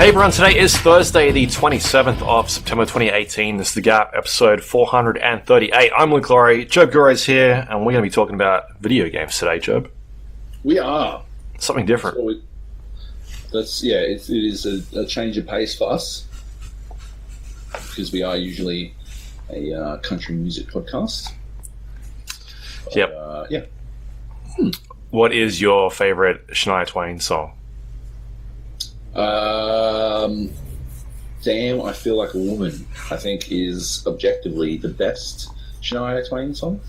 Hey everyone, today is Thursday, the 27th of September 2018. This is The Gap, episode 438. I'm Luke Lawrie, Joab Gilroy's here, and we're going to be talking about video games today, Joab. We are. Something different. It is a change of pace for us, because we are usually a country music podcast. Yep. Yeah. What is your favourite Shania Twain song? Damn, I Feel Like a Woman, I think, is objectively the best Shania Twain song.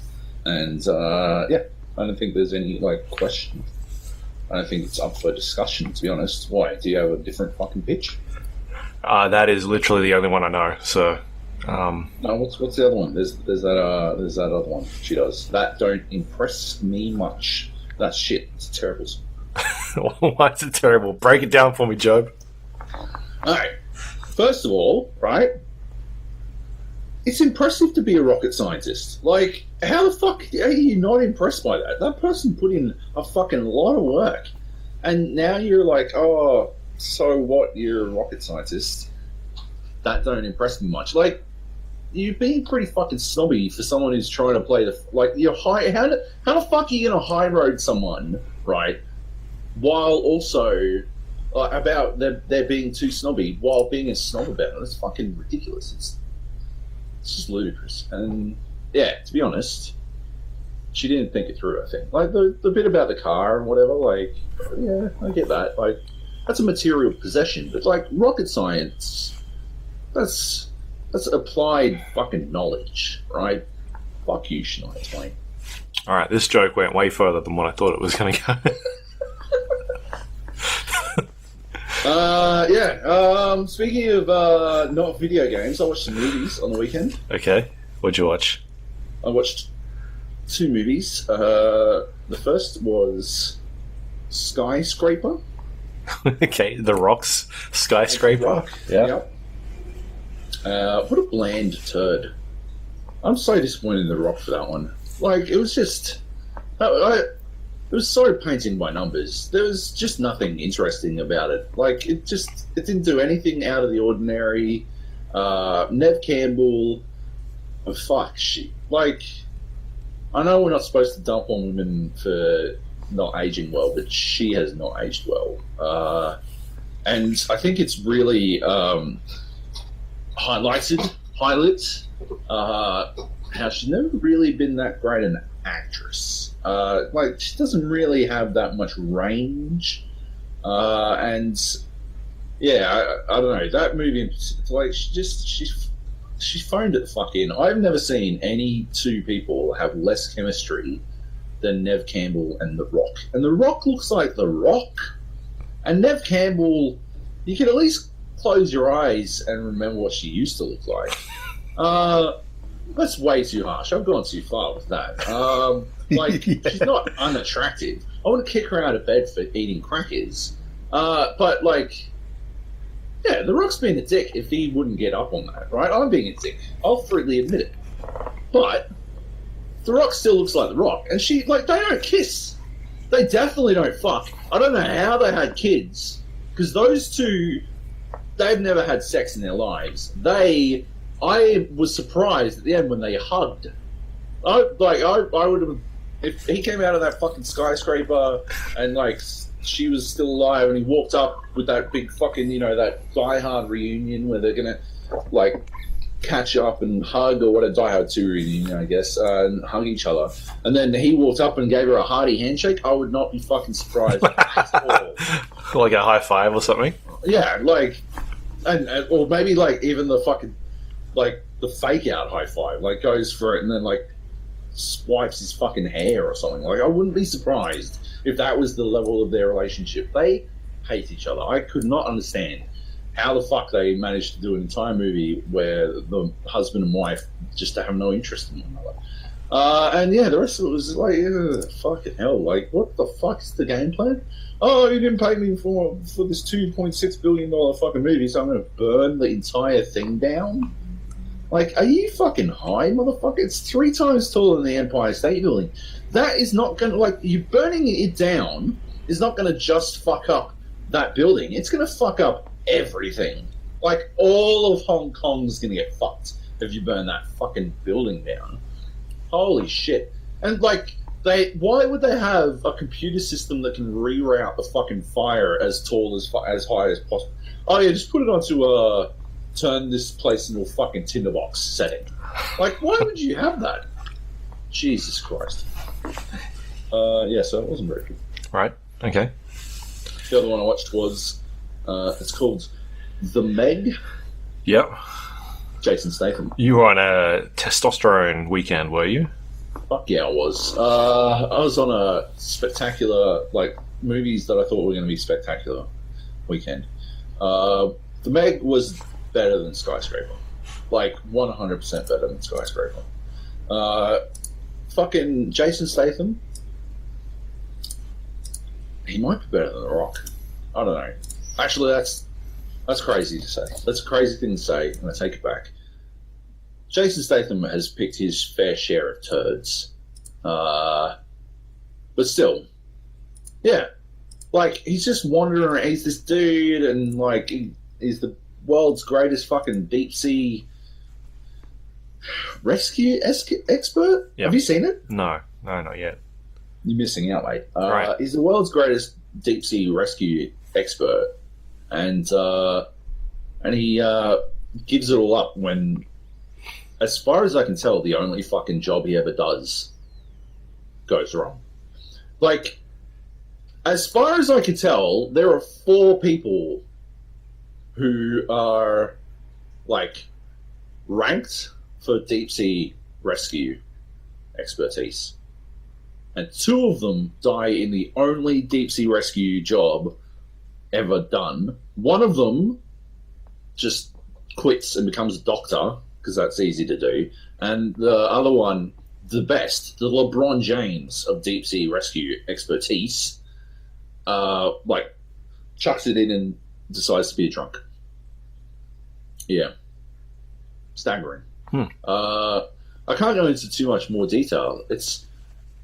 And, I don't think there's any, question. I don't think it's up for discussion, to be honest. Why? Do you have a different fucking pitch? That is literally the only one I know, so... No, what's the other one? There's that other one she does. That don't impress me much. That's shit. It's a terrible song. Why is it terrible? Break it down for me, Joab. Alright. First of all, right, it's impressive to be a rocket scientist. Like, how the fuck are you not impressed by that? That person put in a fucking lot of work. And now you're like, oh, so what? You're a rocket scientist. That don't impress me much. Like, you're being pretty fucking snobby for someone who's trying to play the... Like, you're high... How the fuck are you going to high road someone, right, while also... about they're being too snobby while being a snob about it? That's fucking ridiculous. It's just ludicrous. And yeah, to be honest, she didn't think it through, I think. Like the bit about the car and whatever, like, yeah, I get that. Like, that's a material possession, but like rocket science, that's applied fucking knowledge, right? Fuck you, Shania Twain. Alright, this joke went way further than what I thought it was going to go. Speaking of not video games, I watched some movies on the weekend. Okay, what'd you watch? I watched two movies. The first was Skyscraper. Okay, The Rock's Skyscraper. Rock. Yeah. Yep. What a bland turd. I'm so disappointed in The Rock for that one. Like, it was just... It was so painting by numbers. There was just nothing interesting about it. Like, it didn't do anything out of the ordinary. Neve Campbell, shit. Like, I know we're not supposed to dump on women for not aging well, but she has not aged well. And I think it's really highlighted how she's never really been that great an actress. Like, she doesn't really have that much range, and yeah, I don't know, that movie, like, she phoned it the fuck in. I've never seen any two people have less chemistry than Neve Campbell and The Rock. And The Rock looks like The Rock, and Neve Campbell, you can at least close your eyes and remember what she used to look like. That's way too harsh. I've gone too far with that. Like, she's not unattractive. I want to kick her out of bed for eating crackers. But, like, yeah, The Rock's being a dick if he wouldn't get up on that, right? I'm being a dick. I'll freely admit it. But The Rock still looks like The Rock. And she, like, they don't kiss. They definitely don't fuck. I don't know how they had kids. Because those two, they've never had sex in their lives. I was surprised at the end when they hugged. I would have, if he came out of that fucking skyscraper and, like, she was still alive and he walked up with that big fucking, that Die Hard reunion where they're gonna, like, catch up and hug, or what, a Die Hard 2 reunion, I guess, and hug each other. And then he walked up and gave her a hearty handshake. I would not be fucking surprised at all. Like a high five or something? Yeah, like, or maybe, like, even the fucking, like, the fake out high five, like, goes for it and then, like, swipes his fucking hair or something. Like, I wouldn't be surprised if that was the level of their relationship. They hate each other. I could not understand how the fuck they managed to do an entire movie where the husband and wife just have no interest in one another. And yeah, the rest of it was like, fucking hell, like, what the fuck is the game plan? Oh, you didn't pay me for this $2.6 billion fucking movie, so I'm going to burn the entire thing down? Like, are you fucking high, motherfucker? It's 3 times taller than the Empire State Building. That is not going to, like, you burning it down is not going to just fuck up that building. It's going to fuck up everything. Like, all of Hong Kong's gonna get fucked if you burn that fucking building down. Holy shit. And, like, why would they have a computer system that can reroute the fucking fire as high as possible? Oh, yeah, just put it onto, turn this place into a fucking tinderbox setting. Like, why would you have that? Jesus Christ. Yeah, so it wasn't very good. Right, okay. The other one I watched was, it's called The Meg. Yep. Jason Statham. You were on a testosterone weekend, were you? Fuck yeah, I was. I was on a spectacular, like, movies that I thought were going to be spectacular weekend. The Meg was better than Skyscraper. Like, 100% better than Skyscraper. Fucking Jason Statham, he might be better than The Rock. I don't know. Actually, that's crazy to say. That's a crazy thing to say, and I take it back. Jason Statham has picked his fair share of turds. But still, yeah. Like, he's just wandering around. He's this dude, and, like, he's the world's greatest fucking deep sea rescue expert. Yep. Have you seen it? No, not yet. You're missing out, mate. Right. He's the world's greatest deep sea rescue expert, and he gives it all up when, as far as I can tell, the only fucking job he ever does goes wrong. Like, as far as I can tell, there are 4 people who are, like, ranked for deep sea rescue expertise. And 2 of them die in the only deep sea rescue job ever done. One of them just quits and becomes a doctor, because that's easy to do. And the other one, the best, the LeBron James of deep sea rescue expertise, like, chucks it in and decides to be a drunk. Yeah. Staggering. I can't go into too much more detail. It's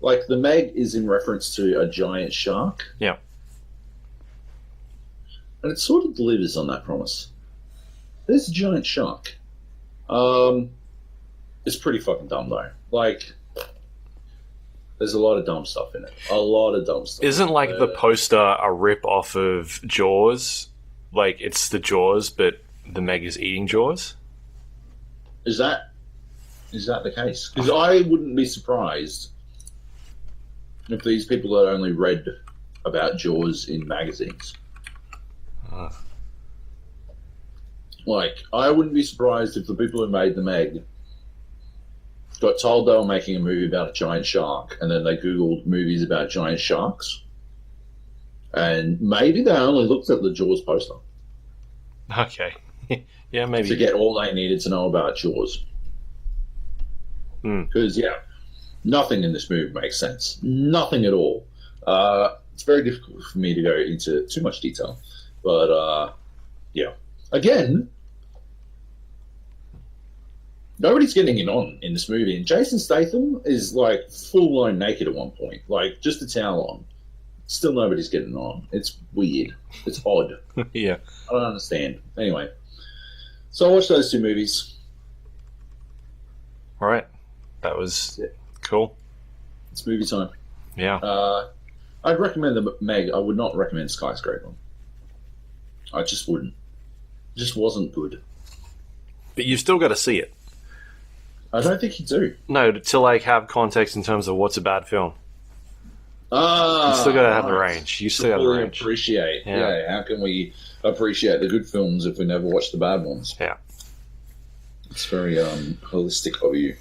like the Meg is in reference to a giant shark. Yeah. And it sort of delivers on that promise. There's a giant shark. It's pretty fucking dumb, though. Like, there's a lot of dumb stuff in it. A lot of dumb stuff. Isn't, like, the poster a rip off of Jaws? Like, it's the Jaws, but the Meg is eating Jaws? Is that the case? Because I wouldn't be surprised if these people had only read about Jaws in magazines. Like, I wouldn't be surprised if the people who made the Meg got told they were making a movie about a giant shark, and then they Googled movies about giant sharks, and maybe they only looked at the Jaws poster. Okay. Yeah, maybe. To get all they needed to know about Jaws. Because, yeah, nothing in this movie makes sense. Nothing at all. It's very difficult for me to go into too much detail. But, yeah. Again, nobody's getting it on in this movie. And Jason Statham is, like, full-blown naked at one point. Like, just a towel on. Still nobody's getting on. It's weird. It's odd. Yeah. I don't understand. Anyway. So I watched those 2 movies. All right. That was cool. It's movie time. Yeah. I'd recommend the Meg. I would not recommend Skyscraper. I just wouldn't. It just wasn't good. But you've still got to see it. I don't think you do. No, to, like, have context in terms of what's a bad film. You still got to have the range. You still got the range. Appreciate. Yeah. How can we appreciate the good films if we never watch the bad ones? Yeah. It's very holistic of you.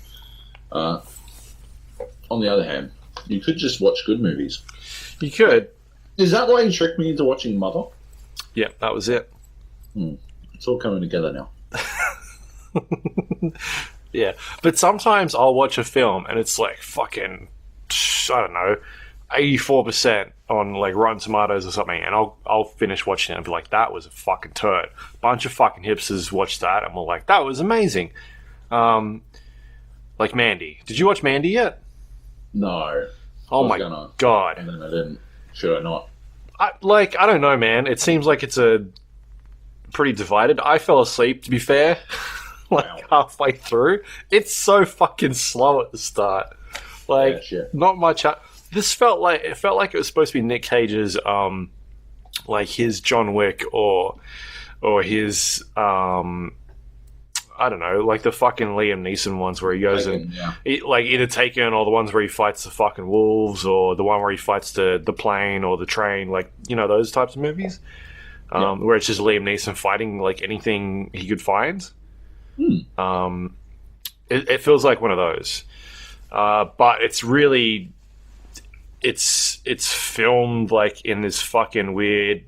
On the other hand, you could just watch good movies. You could. Is that why you tricked me into watching Mother? Yeah, that was it. It's all coming together now. Yeah, but sometimes I'll watch a film and it's like fucking, I don't know, 84% on like Rotten Tomatoes or something, and I'll finish watching it and be like, that was a fucking turd. Bunch of fucking hipsters watched that and we're like, that was amazing. Like Mandy. Did you watch Mandy yet? No. Oh my god. And then I didn't. Should I not? I don't know, man. It seems like it's a pretty divided. I fell asleep, to be fair, like halfway through. It's so fucking slow at the start. Like, not much. This felt like it was supposed to be Nick Cage's, like his John Wick or his, I don't know, like the fucking Liam Neeson ones where he goes like either Taken or the ones where he fights the fucking wolves or the one where he fights the plane or the train, like, you know, those types of movies, where it's just Liam Neeson fighting like anything he could find. It feels like one of those, but it's really it's filmed like in this fucking weird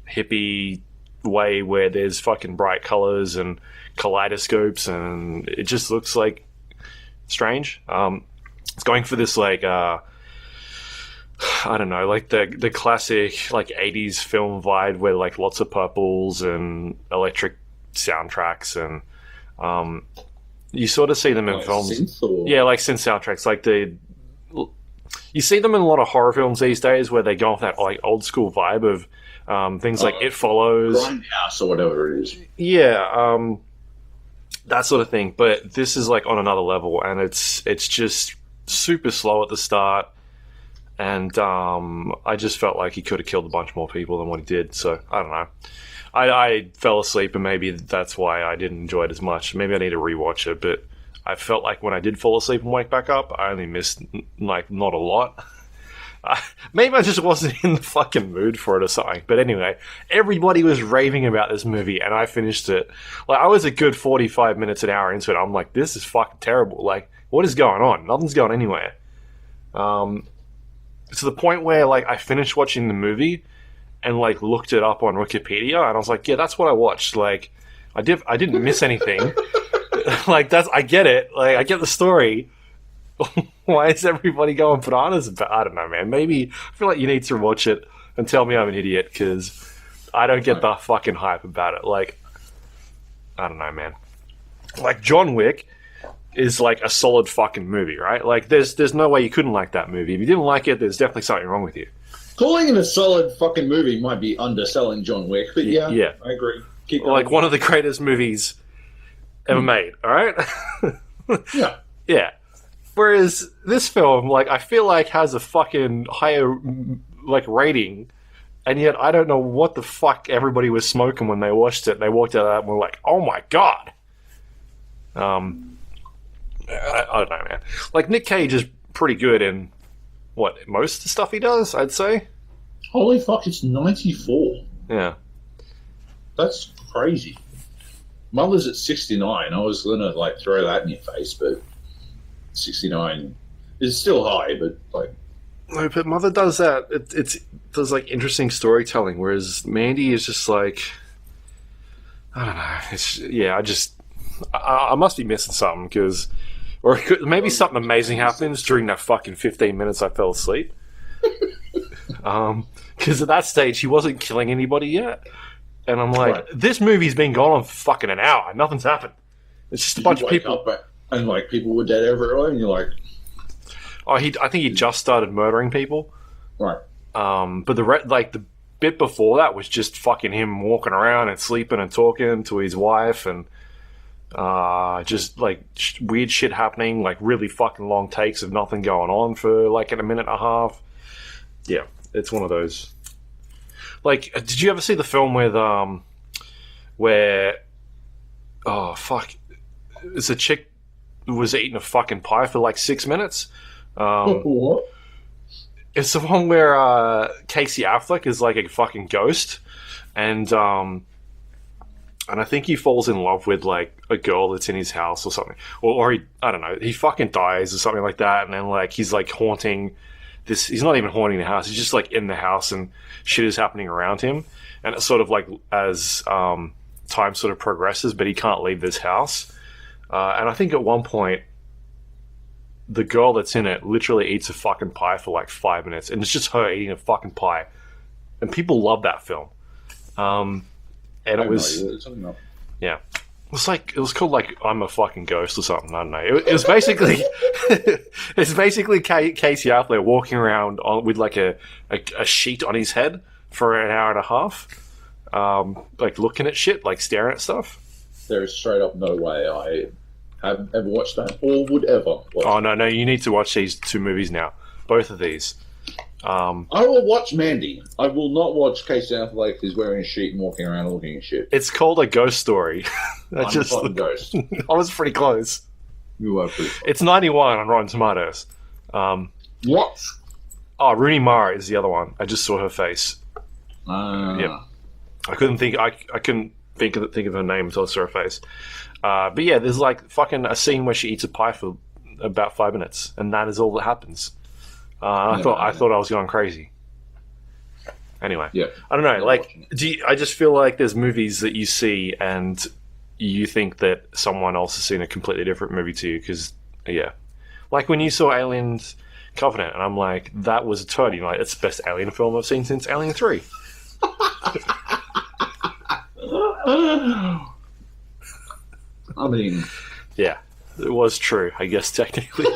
hippie way where there's fucking bright colors and kaleidoscopes, and it just looks like strange. It's going for this like I don't know, like the classic like 80s film vibe where like lots of purples and electric soundtracks, and you sort of see them in like films. Yeah, like synth soundtracks. Like you see them in a lot of horror films these days where they go off that like old school vibe of things like It Follows, Grindhouse or whatever it is. Yeah, that sort of thing. But this is like on another level, and it's just super slow at the start, and I just felt like he could have killed a bunch more people than what he did. So I don't know. I fell asleep, and maybe that's why I didn't enjoy it as much. Maybe I need to rewatch it, but I felt like when I did fall asleep and wake back up, I only missed like not a lot. Maybe I just wasn't in the fucking mood for it or something. But anyway, everybody was raving about this movie, and I finished it. Like, I was a good 45 minutes, an hour into it. I'm like, this is fucking terrible. Like, what is going on? Nothing's going anywhere. To the point where, like, I finished watching the movie and, like, looked it up on Wikipedia, and I was like, yeah, that's what I watched. Like, I didn't miss anything. Like, I get it. Like, I get the story. Why is everybody going bananas about? I don't know, man. Maybe I feel like you need to watch it and tell me I'm an idiot, because I don't get the fucking hype about it. Like, I don't know, man. Like, John Wick is like a solid fucking movie, right? Like, there's no way you couldn't like that movie. If you didn't like it, there's definitely something wrong with you. Calling it a solid fucking movie might be underselling John Wick, but yeah, I agree. Keep going. Like, one of the greatest movies ever made, all right? Yeah. Yeah. Whereas this film, like, I feel like has a fucking higher, like, rating, and yet I don't know what the fuck everybody was smoking when they watched it. They walked out of that and were like, oh my god. I don't know, man. Like, Nick Cage is pretty good in, most of the stuff he does, I'd say? Holy fuck, it's 94. Yeah. That's crazy. Mother's at 69. I was going to, like, throw that in your face, but 69 is still high, but, like... No, but Mother does that. It does, like, interesting storytelling, whereas Mandy is just, like... I don't know. I must be missing something, because... Or maybe something amazing happens during that fucking 15 minutes I fell asleep. Because at that stage, he wasn't killing anybody yet. And I'm like, This movie's been going on for fucking an hour. Nothing's happened. It's just a bunch of people. And, like, people were dead everywhere, and you're like... Oh, I think he just started murdering people. Right. But the bit before that was just fucking him walking around and sleeping and talking to his wife, and just, like, weird shit happening, like, really fucking long takes of nothing going on for, like, a minute and a half. Yeah, it's one of those. Like, did you ever see the film with, where... Oh, fuck. It's a chick who was eating a fucking pie for, like, 6 minutes. What? It's the one where Casey Affleck is, like, a fucking ghost, and I think he falls in love with, like, a girl that's in his house or something. Or he, I don't know, he fucking dies or something like that, and then, like, he's, like, haunting this... He's not even haunting the house, he's just, like, in the house, and shit is happening around him. And it's sort of, like, as time sort of progresses, but he can't leave this house. And I think at one point, the girl that's in it literally eats a fucking pie for, like, 5 minutes, and it's just her eating a fucking pie. And people love that film. And it was... Yeah. It was called, like, I'm a fucking ghost or something, I don't know. It was basically... it's basically Casey Affleck walking around with, like, a sheet on his head for an hour and a half. like looking at shit, like staring at stuff. There is straight up no way I have ever watched that or would ever watch. Oh no, you need to watch these 2 movies now. Both of these. I will watch Mandy. I will not watch Casey Affleck who's wearing a sheet and walking around looking at shit. It's called A Ghost Story. I'm just a ghost. I was pretty close. You were pretty close. It's 91 on Rotten Tomatoes. What? Oh, Rooney Mara is the other one. I just saw her face. Yep. I couldn't think of her name until I saw her face. But yeah, there's like fucking a scene where she eats a pie for about 5 minutes, and that is all that happens. I thought I was going crazy. Anyway, yeah, I don't know. Like, I just feel like there's movies that you see and you think that someone else has seen a completely different movie to you. Because yeah, like when you saw Alien Covenant, and I'm like, that was a turd. You know, like, it's the best Alien film I've seen since Alien 3. I mean, yeah, it was true, I guess, technically.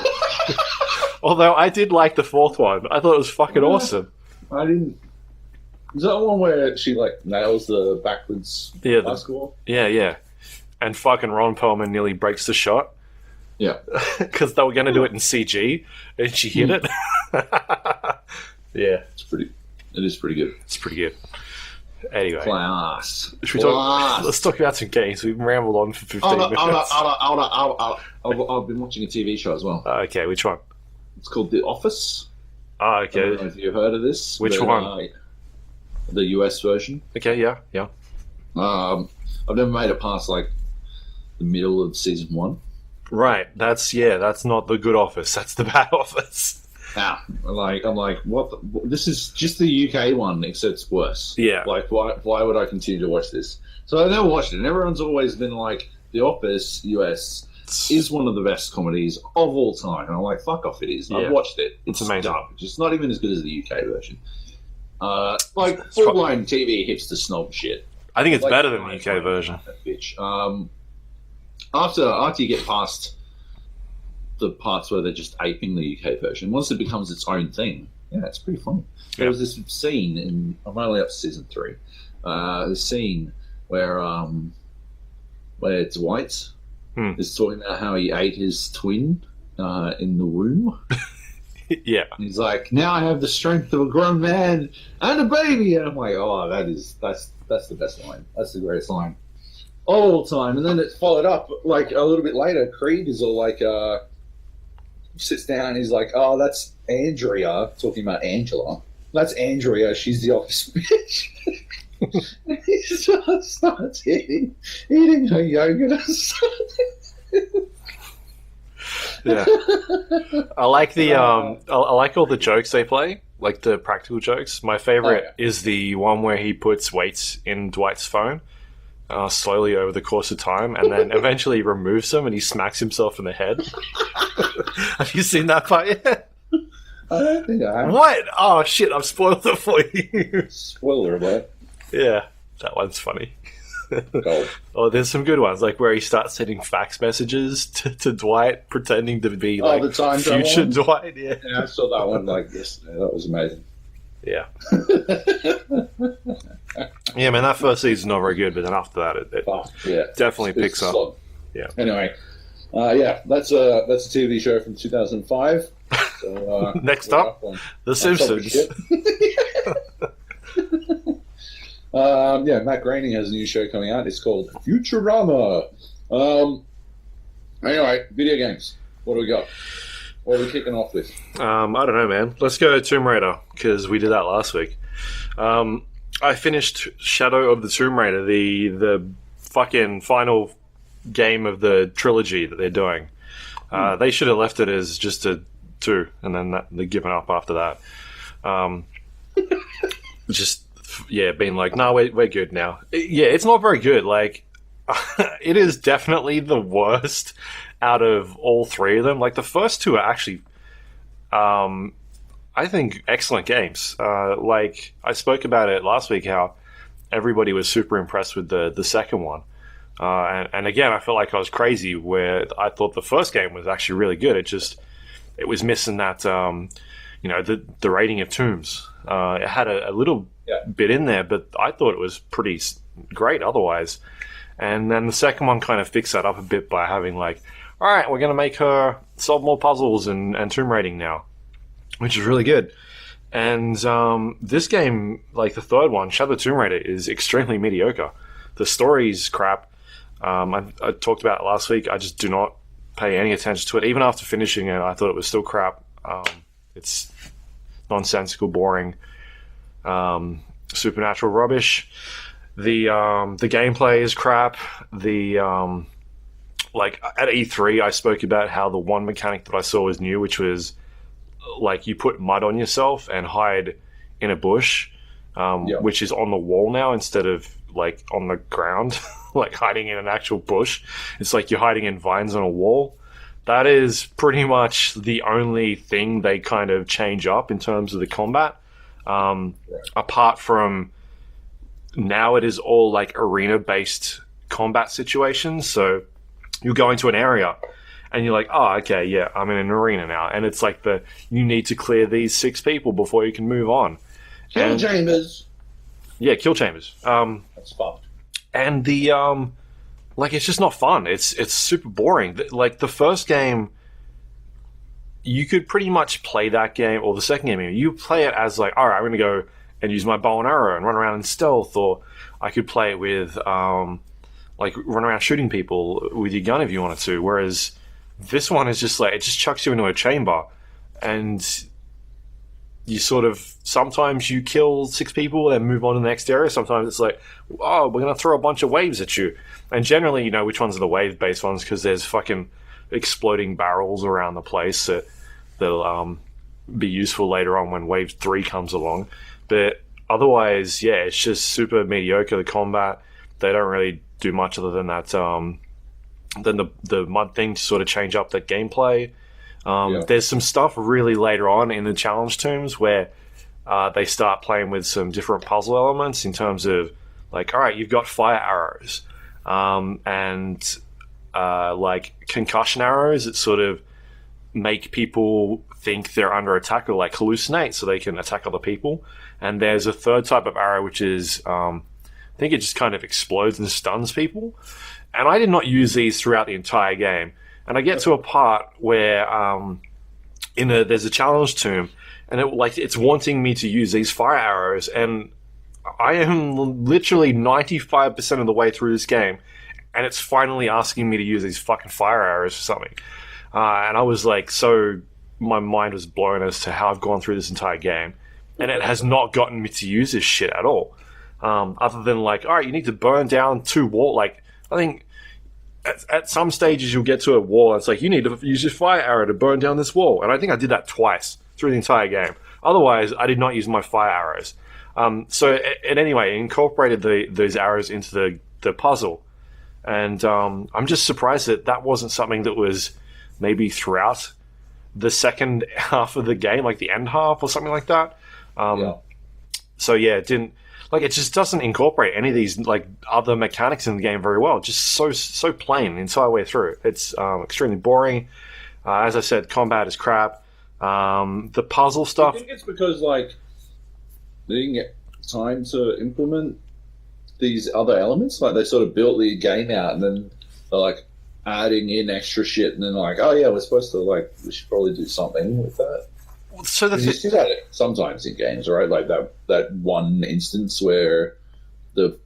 Although I did like the 4th one. I thought it was fucking awesome. I didn't. Is that the one where she like nails the backwards basketball? Yeah. And fucking Ron Perlman nearly breaks the shot. Yeah. Because they were going to do it in CG, and she hit it. Yeah. It is pretty good. It's pretty good. Anyway. Class. Let's talk about some games. We've rambled on for 15 minutes. I've been watching a TV show as well. Okay, which one? It's called The Office. Oh, okay. I don't know if you've heard of this. Which one? The US version. Okay, yeah. I've never made it past like the middle of season 1. Right. That's not the good Office. That's the bad Office. I'm like, what? This is just the UK one, except it's worse. Yeah. Like, why would I continue to watch this? So I never watched it. And everyone's always been like, The Office US is one of the best comedies of all time. And I'm like, fuck off, it is. Yeah. I've watched it. It's amazing. Garbage. It's not even as good as the UK version. Like full-blown TV hipster snob shit. I think it's better than the UK version. Bitch. After you get past the parts where they're just aping the UK version, once it becomes its own thing, yeah, it's pretty funny. There was this scene in, I'm only up to season 3, this scene where Dwight is talking about how he ate his twin in the womb. Yeah. And he's like, now I have the strength of a grown man and a baby. And I'm like, oh, that's the best line. That's the greatest line all time. And then it's followed up like a little bit later. Creed is all like, sits down and he's like, oh, that's Andrea, talking about Angela. That's Andrea. She's the office bitch. And he just starts eating her yogurt or something. Yeah, I like the I like all the jokes they play, like the practical jokes. My favorite is the one where he puts weights in Dwight's phone slowly over the course of time, and then eventually removes them, and he smacks himself in the head. Have you seen that part yet? I don't think I have. What? Oh shit! I've spoiled it for you. Spoiler alert. Yeah, that one's funny. Cool. Oh, there's some good ones, like where he starts sending fax messages to Dwight, pretending to be like the time future Dwight. Yeah, I saw that one like yesterday. That was amazing. Yeah. Yeah, man, that first season's not very good, but then after that, it definitely picks up. Solid. Yeah. Anyway, that's a TV show from 2005. So, next up, The Simpsons. Matt Groening has a new show coming out. It's called Futurama. Anyway, video games. What do we got? What are we kicking off with? I don't know, man. Let's go Tomb Raider, because we did that last week. I finished Shadow of the Tomb Raider, the fucking final game of the trilogy that they're doing. They should have left it as just a 2, and then they're giving up after that. Being like, no, we're good now. Yeah, it's not very good. Like, it is definitely the worst out of all 3 of them. Like, the first 2 are actually, I think, excellent games. Like, I spoke about it last week, how everybody was super impressed with the second one. And again, I felt like I was crazy where I thought the first game was actually really good. It was missing that, the raiding of tombs. It had a little bit in there, but I thought it was pretty great otherwise. And then the second one kind of fixed that up a bit by having like, all right, we're going to make her solve more puzzles and tomb raiding now, which is really good. And this game, like the third one, Shadow Tomb Raider, is extremely mediocre. The story's crap. I talked about it last week. I just do not pay any attention to it. Even after finishing it, I thought it was still crap. It's nonsensical, boring, supernatural rubbish. The gameplay is crap. Like at E3, I spoke about how the one mechanic that I saw was new, which was like you put mud on yourself and hide in a bush, which is on the wall now instead of like on the ground, like hiding in an actual bush. It's like you're hiding in vines on a wall. That is pretty much the only thing they kind of change up in terms of the combat. Apart from now it is all like arena-based combat situations. So you go into an area and you're like, oh, okay, yeah, I'm in an arena now. And it's like you need to clear these 6 people before you can move on. Kill chambers. Yeah, kill chambers. That's fucked. And like, it's just not fun. It's super boring. Like, the first game, you could pretty much play that game, or the second game, you play it as like, all right, I'm going to go and use my bow and arrow and run around in stealth, or I could play it with, like, run around shooting people with your gun if you wanted to, whereas this one is just like, it just chucks you into a chamber, and you sort of, sometimes you kill 6 people and move on to the next area. Sometimes it's like, oh, we're going to throw a bunch of waves at you. And generally, you know which ones are the wave-based ones because there's fucking exploding barrels around the place that'll be useful later on when wave 3 comes along. But otherwise, yeah, it's just super mediocre, the combat. They don't really do much other than that, than the mud thing to sort of change up the gameplay. There's some stuff really later on in the challenge tombs where they start playing with some different puzzle elements in terms of like, all right, you've got fire arrows and like concussion arrows that sort of make people think they're under attack or like hallucinate so they can attack other people. And there's a third type of arrow which is I think it just kind of explodes and stuns people. And I did not use these throughout the entire game. And I get to a part where there's a challenge tomb, and it's wanting me to use these fire arrows, and I am literally 95% of the way through this game, and it's finally asking me to use these fucking fire arrows for something. And I was like, my mind was blown as to how I've gone through this entire game, and it has not gotten me to use this shit at all. Other than like, all right, you need to burn down 2 walls. Like, I think at some stages you'll get to a wall and it's like, you need to use your fire arrow to burn down this wall. And I think I did that twice through the entire game. Otherwise, I did not use my fire arrows. So anyway, it incorporated those arrows into the puzzle. And I'm just surprised that wasn't something that was maybe throughout the second half of the game, like the end half or something like that. So yeah, it didn't... Like, it just doesn't incorporate any of these, like, other mechanics in the game very well. Just so plain the entire way through. It's extremely boring. As I said, combat is crap. The puzzle stuff... I think it's because, like, they didn't get time to implement these other elements. Like, they sort of built the game out and then they're, like, adding in extra shit and then like, oh, yeah, we should probably do something with that. So you see that sometimes in games, right? Like that one instance where the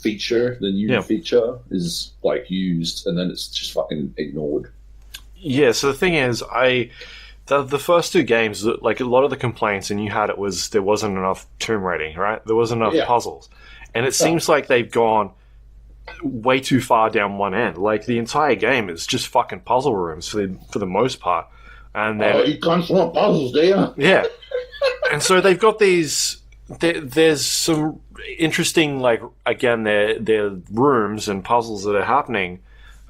new feature is like used and then it's just fucking ignored. Yeah, so the thing is, the first 2 games, like a lot of the complaints, and you had it, was there wasn't enough tomb raiding, right? There wasn't enough puzzles. And it seems like they've gone way too far down one end. Like the entire game is just fucking puzzle rooms for the most part. And you can't want puzzles, do you? Yeah. And so they've got these... There's some interesting, like, again, they're rooms and puzzles that are happening,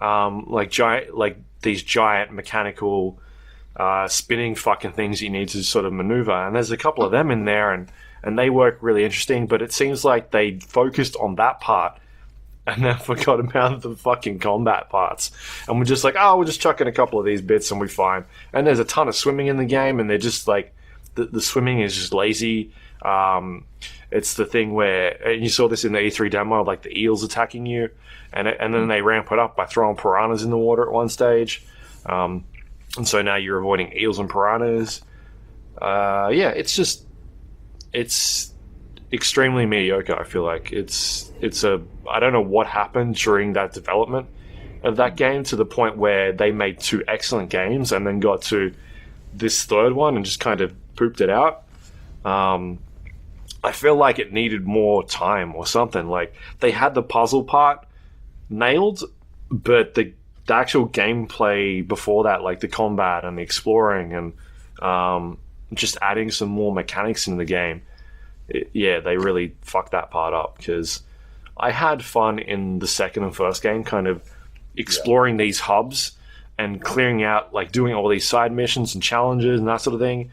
like these giant mechanical spinning fucking things you need to sort of maneuver. And there's a couple of them in there, and they work really interesting, but it seems like they focused on that part and then forgot about the fucking combat parts. And we're just like, oh, we'll just chuck in a couple of these bits and we're fine. And there's a ton of swimming in the game, and they're just like, the swimming is just lazy. It's the thing where, and you saw this in the E3 demo, like the eels attacking you, and then they ramp it up by throwing piranhas in the water at one stage. And so now you're avoiding eels and piranhas. It's extremely mediocre. I feel like I don't know what happened during that development of that game to the point where they made 2 excellent games and then got to this third one and just kind of pooped it out. I feel like it needed more time or something. Like, they had the puzzle part nailed, but the actual gameplay before that, like the combat and the exploring and just adding some more mechanics into the game, they really fucked that part up, because I had fun in the second and first game kind of exploring these hubs and clearing out, like doing all these side missions and challenges and that sort of thing.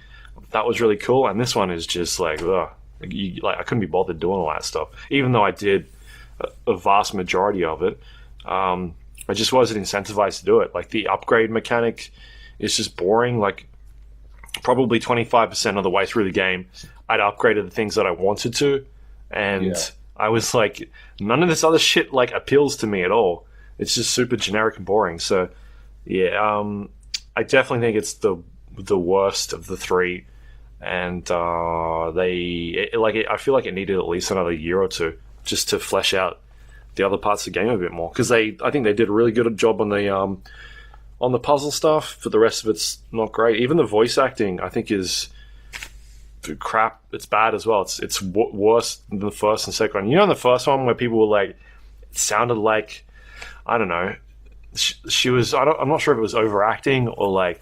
That was really cool. And this one is just like, ugh. I couldn't be bothered doing all that stuff, even though I did a vast majority of it. I just wasn't incentivized to do it. Like, the upgrade mechanic is just boring. Like, probably 25% of the way through the game, I'd upgraded the things that I wanted to, and I was like, none of this other shit like appeals to me at all. It's just super generic and boring. So I definitely think it's the worst of the 3. And I feel like it needed at least another year or 2 just to flesh out the other parts of the game a bit more, because I think they did a really good job on the puzzle stuff, but the rest of it's not great. Even the voice acting, I think, is crap. It's bad as well. It's worse than the first and second one. You know, in the first one where people were like, it sounded like, I don't know, she was. I'm not sure if it was overacting or like.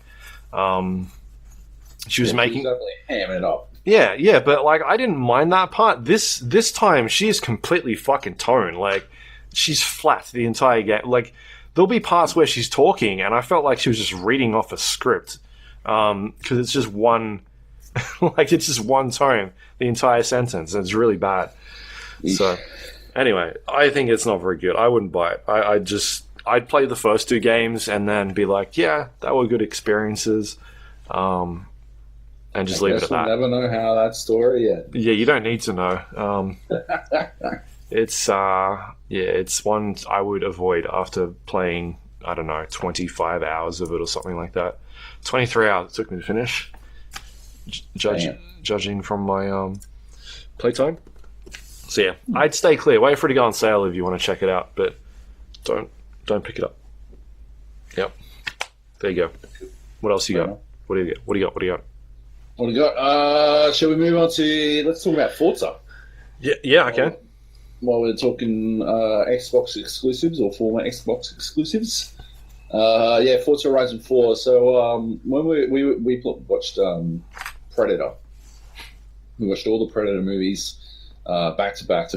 She was making definitely hamming it up. Yeah, but like, I didn't mind that part. This time she is completely fucking tone. Like, she's flat the entire game. Like, there'll be parts where she's talking and I felt like she was just reading off a script, because it's just one it's just one tone the entire sentence, and it's really bad. Eesh. So anyway, I think it's not very good. I wouldn't buy it. I'd play the first 2 games and then be like, yeah, that were good experiences. And just leave it at that. We'll never know how that story yet. Yeah, you don't need to know. It's one I would avoid after playing, I don't know, 25 hours of it or something like that. 23 hours it took me to finish, judging from my playtime. So yeah, I'd stay clear. Wait for it to go on sale if you want to check it out, but don't pick it up. Yep. There you go. What else you got? What do you got? What do you got? What do you got? Shall we move on to... Let's talk about Forza. Yeah, I can. While we're talking Xbox exclusives or former Xbox exclusives. Forza Horizon 4. So when we watched Predator, we watched all the Predator movies back to back.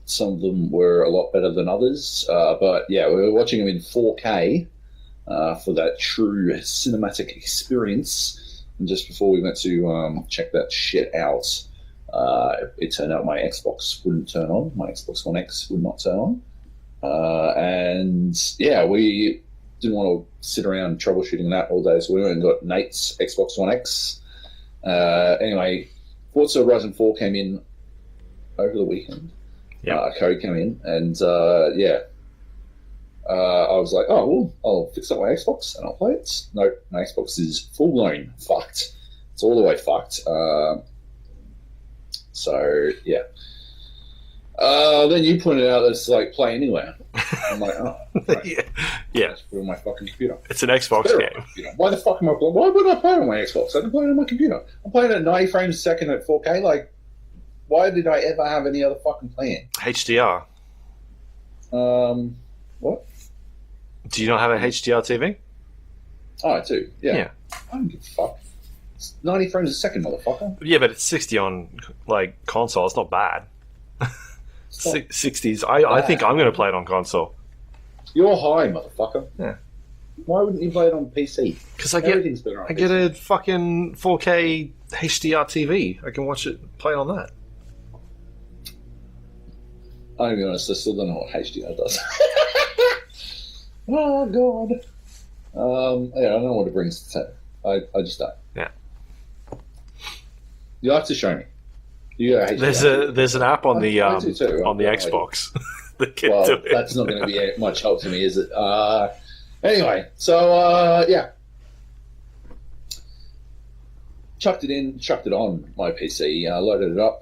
Some of them were a lot better than others. But yeah, we were watching them in 4K. For that true cinematic experience. And just before we went to check that shit out, it turned out my Xbox wouldn't turn on. My Xbox One X would not turn on. We didn't want to sit around troubleshooting that all day, so we went and got Nate's Xbox One X. Anyway, Forza Horizon 4 came in over the weekend. Yeah. Code came in, and I was like, oh, well, I'll fix up my Xbox and I'll play it. No, my Xbox is full-blown fucked. It's all the way fucked. Then you pointed out that it's like play anywhere. I'm like, oh, right. Yeah. Put it on my fucking computer. It's an Xbox game. Why the fuck am I playing? Why would I play it on my Xbox? I can play it on my computer. I'm playing it at 90 frames a second at 4K. Like, why did I ever have any other fucking plan? HDR. What? Do you not have a HDR TV? Oh, I do. Yeah. I don't give a fuck. It's 90 frames a second, motherfucker. Yeah, but it's 60 on like console. It's not bad. 60s. I think I'm going to play it on console. You're high, motherfucker. Yeah. Why wouldn't you play it on PC? Because I get a fucking 4K HDR TV. I can watch it, play on that. I'll be honest, I still don't know what HDR does. Oh, God. I don't know what it brings to I just don't. Yeah. You have to show me. There's an app on the I do too. on the Xbox that can Well, do it. that's not going to be much help to me, is it? Anyway, so yeah, chucked it on my PC, loaded it up,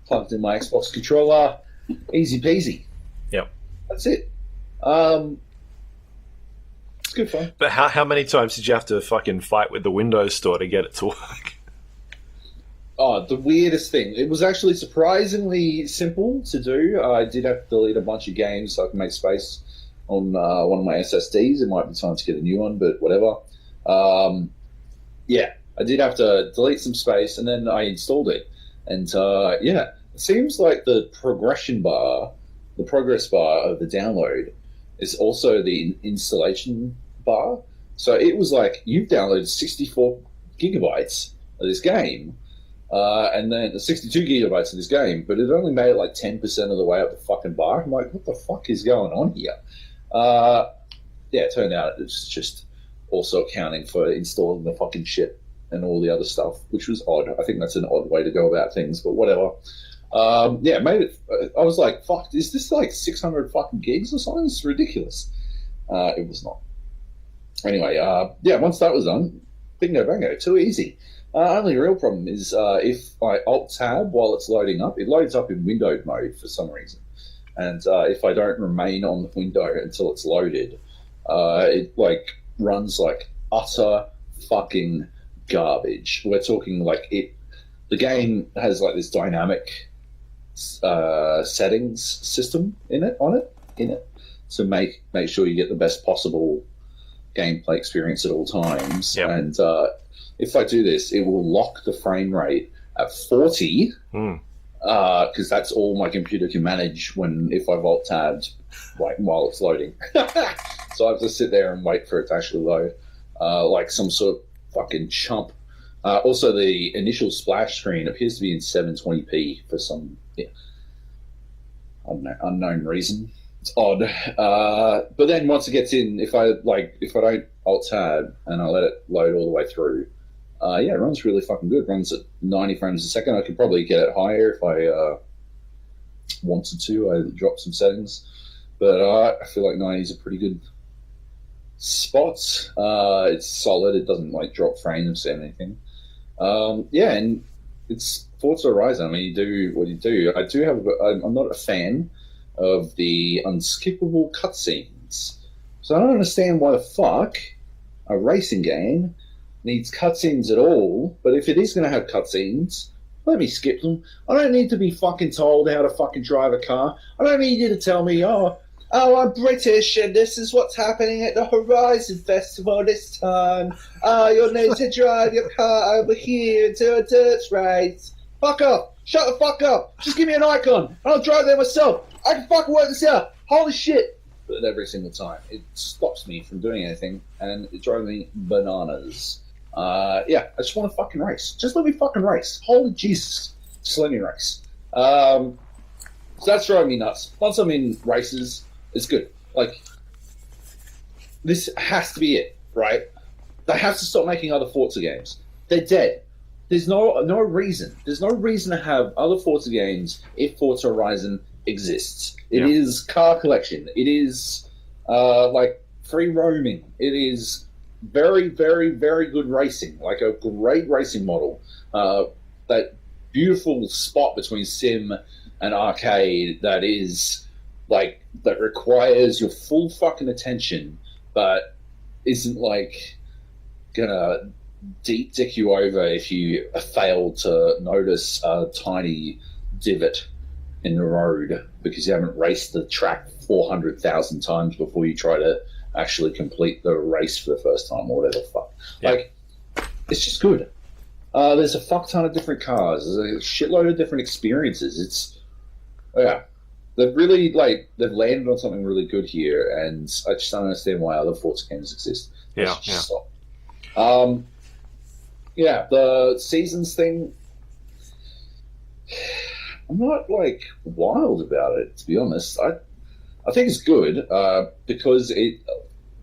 plugged in my Xbox controller, easy peasy. Yep. That's it. It's good fun. But how many times did you have to fucking fight with the Windows Store to get it to work? Oh, the weirdest thing. It was actually surprisingly simple to do. I did have to delete a bunch of games so I could make space on one of my SSDs. It might be time to get a new one, but whatever. Yeah, I did have to delete some space, and then I installed it. And yeah, it seems like the progress bar of the download is also the installation bar. So it was like, you've downloaded 64 gigabytes of this game, and then 62 gigabytes of this game, but it only made it like 10% of the way up the fucking bar. I'm like, what the fuck is going on here? Yeah, it turned out it's just also accounting for installing the fucking shit and all the other stuff, which was odd. I think that's an odd way to go about things, but whatever. Yeah, made it. I was like, fuck, is this like 600 fucking gigs or something? It's ridiculous. It was not. Anyway, yeah, once that was done, bingo bango, too easy. Only real problem is if I Alt-Tab while it's loading up, it loads up in windowed mode for some reason. And if I don't remain on the window until it's loaded, it like runs like utter fucking garbage. We're talking like the game has like this dynamic settings system in it to make sure you get the best possible gameplay experience at all times. Yep. And if I do this, it will lock the frame rate at 40 because that's all my computer can manage if I've alt-tabbed like while it's loading. So I have to sit there and wait for it to actually load like some sort of fucking chump. Also, the initial splash screen appears to be in 720p for some unknown reason. It's odd. But then once it gets in, if I don't alt-tab and I let it load all the way through, yeah, it runs really fucking good. It runs at 90 frames a second. I could probably get it higher if I wanted to. I dropped some settings. But I feel like 90 is a pretty good spot. It's solid. It doesn't like drop frames or anything. Yeah, and it's Forza Horizon. I mean, you do what you do. I'm not a fan of the unskippable cutscenes. So I don't understand why the fuck a racing game needs cutscenes at all, but if it is going to have cutscenes, let me skip them. I don't need to be fucking told how to fucking drive a car. I don't need you to tell me, oh, I'm British and this is what's happening at the Horizon Festival this time. You'll need to drive your car over here into a dirt race. Fuck up. Shut the fuck up. Just give me an icon and I'll drive there myself. I can fucking work this out. Holy shit. But every single time, it stops me from doing anything and it drives me bananas. Yeah, I just want to fucking race. Just let me fucking race. Holy Jesus. Just let me race. So that's driving me nuts. Once I'm in races, it's good. Like, this has to be it, right? They have to stop making other Forza games. They're dead. There's no reason. There's no reason to have other Forza games if Forza Horizon exists. It is car collection. It is like free roaming. It is very, very, very good racing. Like a great racing model. That beautiful spot between sim and arcade that is like that requires your full fucking attention, but isn't like gonna deep dick you over if you fail to notice a tiny divot in the road because you haven't raced the track 400,000 times before you try to actually complete the race for the first time or whatever the fuck. Yeah. Like, it's just good. There's a fuck ton of different cars. There's a shitload of different experiences. It's, yeah. They've really, they've landed on something really good here, and I just don't understand why other Forza games exist. Yeah. Stop. Yeah, the seasons thing, I'm not, wild about it, to be honest. I think it's good because it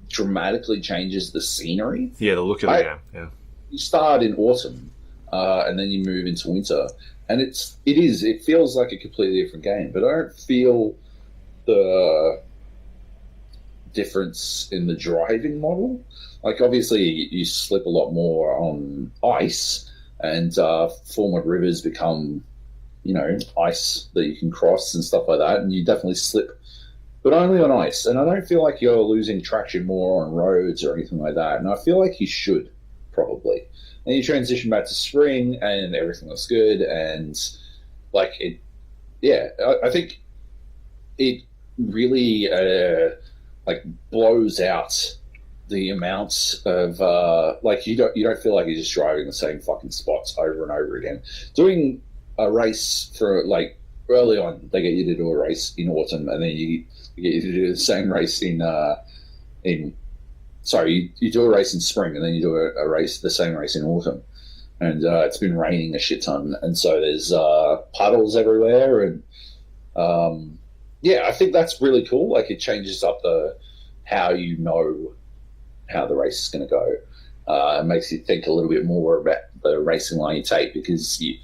dramatically changes the scenery. Yeah, the look of the game, yeah. you start in autumn, and then you move into winter, and it feels like a completely different game. But I don't feel the difference in the driving model. Like, obviously, you slip a lot more on ice, and former rivers become, ice that you can cross and stuff like that, and you definitely slip, but only on ice. And I don't feel like you're losing traction more on roads or anything like that, and I feel like you should, probably. And you transition back to spring, and everything looks good, and, like, I think it really, blows out the amounts of you don't feel like you're just driving the same fucking spots over and over again. Doing a race for, like, early on, they get you to do a race in autumn, and then you get you to do the same race you do a race in spring, and then you do the same race in autumn. And it's been raining a shit ton, and so there's puddles everywhere, and I think that's really cool. Like, it changes up how how the race is going to go. It makes you think a little bit more about the racing line you take, because the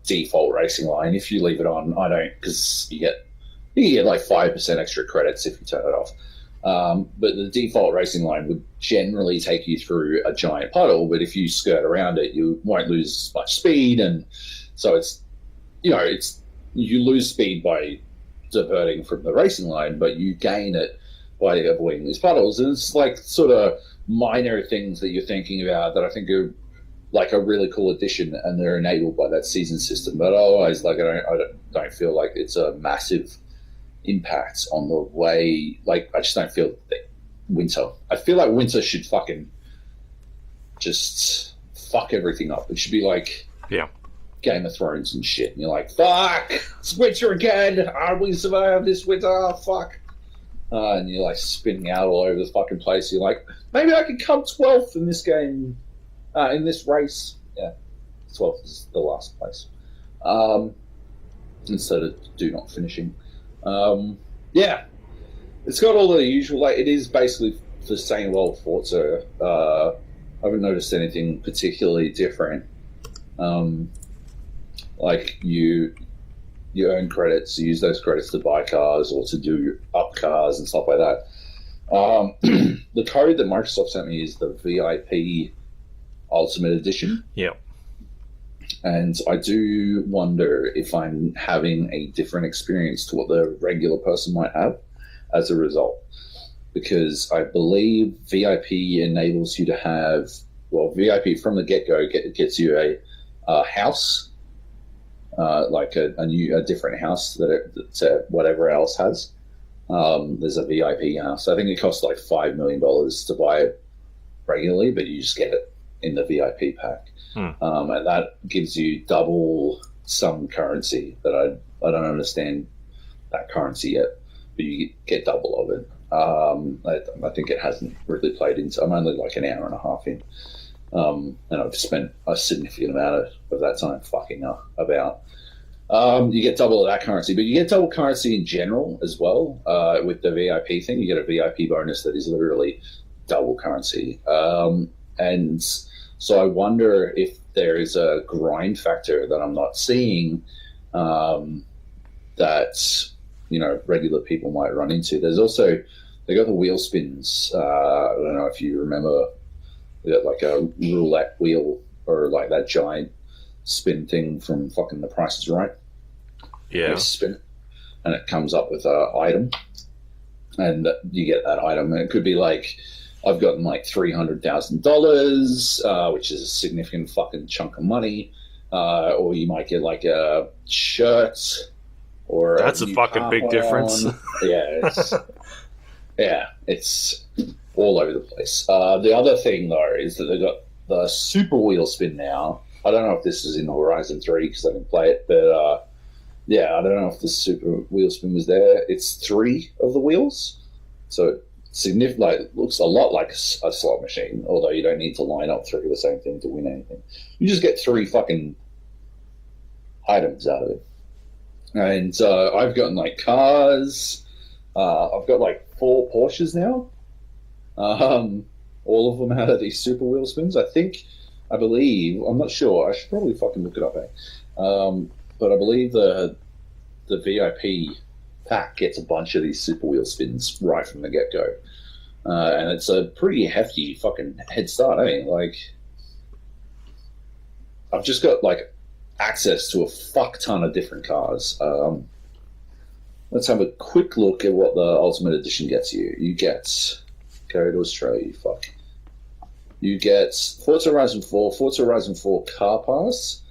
default racing line, if you leave it on, I don't, because you get like 5% extra credits if you turn it off. But the default racing line would generally take you through a giant puddle, but if you skirt around it, you won't lose much speed, and so it's you lose speed by diverting from the racing line, but you gain it by avoiding these puddles. And it's like sort of minor things that you're thinking about that I think are like a really cool addition, and they're enabled by that season system. But otherwise, like, I don't feel like it's a massive impact on the way. Like, I just don't feel that winter. I feel like winter should fucking just fuck everything up. It should be like Game of Thrones and shit. And you're like, fuck, it's winter again. How do we survive this winter? Fuck. And you're like spinning out all over the fucking place. You're like, maybe I could come 12th in this game, in this race. Yeah, 12th is the last place. Instead of do not finishing. It's got all the usual. Like, it is basically the same old Forza. I haven't noticed anything particularly different. Like, you earn credits, you use those credits to buy cars or to do up cars and stuff like that. The code that Microsoft sent me is the VIP Ultimate Edition. Yep. And I do wonder if I'm having a different experience to what the regular person might have as a result. Because I believe VIP enables you to have, VIP from the get-go gets you a house, like a different house that whatever else has. There's a VIP house. I think it costs like $5 million to buy it regularly, but you just get it in the VIP pack. And that gives you double some currency that I don't understand that currency yet, but you get double of it. I think it hasn't really played into. I'm only like an hour and a half in, and I've spent a significant amount of that time fucking about. You get double of that currency, but you get double currency in general as well. With the VIP thing, you get a VIP bonus that is literally double currency. And so I wonder if there is a grind factor that I'm not seeing, that regular people might run into. There's also, they got the wheel spins. I don't know if you remember, they got like a roulette wheel, or like that giant spin thing from fucking The Price is Right. Yeah. You spin it, and it comes up with an item, and you get that item. And it could be like, I've gotten like $300,000, which is a significant fucking chunk of money. Or you might get like a shirt, or that's a fucking big difference. It's all over the place. The other thing though is that they've got the super wheel spin now. I don't know if this is in Horizon 3 because I didn't play it, but I don't know if the super wheel spin was there. It's 3 of the wheels, so significant. Like, looks a lot like a slot machine, although you don't need to line up 3 of the same thing to win anything. You just get 3 fucking items out of it. And I've gotten like cars. I've got like 4 Porsches now. all of them had these super wheel spins. I believe, I'm not sure. I should probably fucking look it up. But I believe the VIP pack gets a bunch of these super wheel spins right from the get go, and it's a pretty hefty fucking head start. I mean, like, I've just got like access to a fuck ton of different cars. Let's have a quick look at what the Ultimate Edition gets you. You get, go to Australia, you fuck. You get Forza Horizon 4, Forza Horizon 4 Car Pass,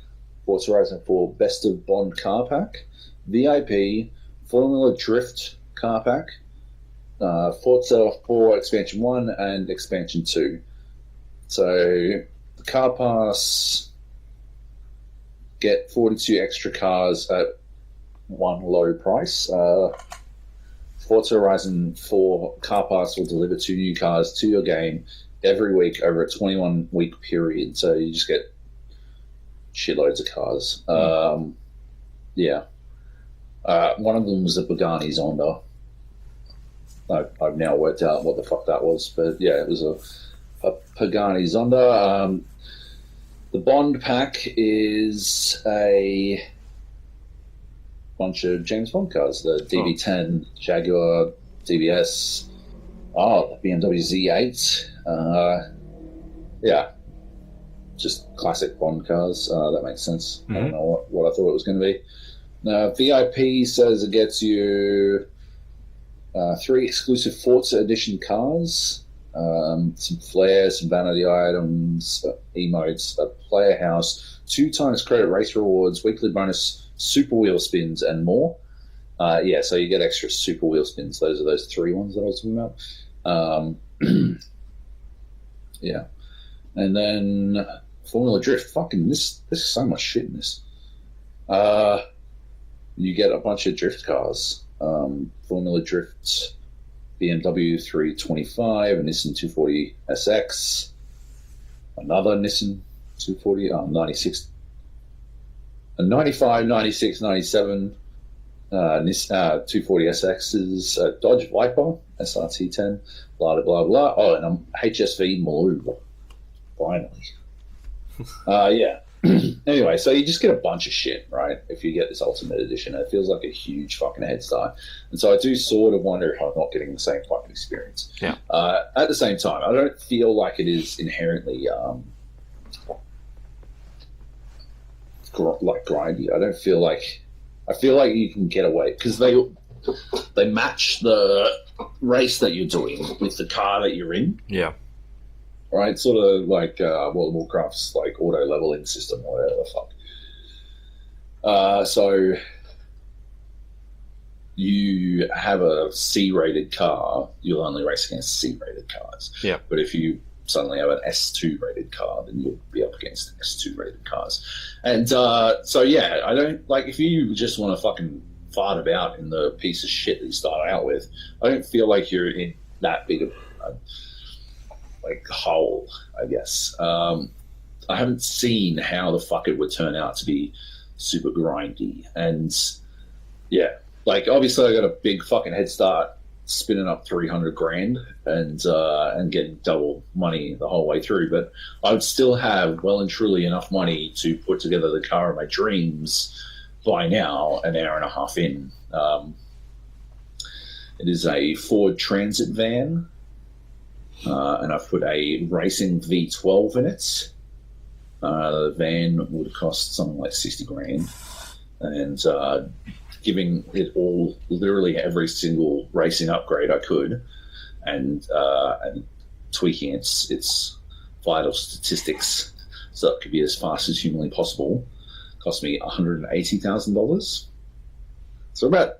Forza Horizon 4 Best of Bond Car Pack, VIP, Formula Drift Car Pack, Forza 4 Expansion 1 and Expansion 2. So the Car Pass, get 42 extra cars at one low price. Forza Horizon 4 Car Pass will deliver 2 new cars to your game every week over a 21-week period. So you just get shitloads of cars. Yeah. One of them was a Pagani Zonda. I've now worked out what the fuck that was. But yeah, it was a Pagani Zonda. The Bond pack is a bunch of James Bond cars. The DB10, Jaguar, DBS, the BMW Z8. Yeah, just classic Bond cars. That makes sense. I don't know what I thought it was going to be. Now, VIP says it gets you 3 exclusive Forza Edition cars, some flares, some vanity items, emotes, a player house, 2 times credit race rewards, weekly bonus super wheel spins, and more. Yeah, so you get extra super wheel spins. Those are those 3 ones that I was talking about. Yeah. And then Formula Drift. Fucking this is so much shit in this. You get a bunch of drift cars. Formula Drift, BMW 325, a Nissan 240 SX, another Nissan 240, 96, a 95, 96, 97, Nissan 240 SXs, a Dodge Viper, SRT10, blah, blah, blah, blah. Oh, and HSV Maloo. Finally. Yeah. Anyway, so you just get a bunch of shit, right? If you get this Ultimate Edition, it feels like a huge fucking head start. And so I do sort of wonder if I'm not getting the same fucking experience. Yeah. At the same time, I don't feel like it is inherently like grindy. I feel like you can get away because they match the race that you're doing with the car that you're in. Yeah. Right, sort of like World of Warcraft's like auto leveling system, or whatever the fuck. So you have a C-rated car, you'll only race against C-rated cars. Yeah. But if you suddenly have an S2 rated car, then you'll be up against S2 rated cars. And so yeah, I don't like if you just want to fucking fart about in the piece of shit that you start out with. I don't feel like you're in that big of like hole, I guess. I haven't seen how the fuck it would turn out to be super grindy. And yeah, like obviously I got a big fucking head start spinning up 300 grand and getting double money the whole way through, but I would still have well and truly enough money to put together the car of my dreams by now, an hour and a half in. It is a Ford Transit van. And I've put a racing V12 in it. The van would cost something like 60 grand. And giving it all, literally every single racing upgrade I could, and tweaking its vital statistics so it could be as fast as humanly possible, cost me $180,000. So about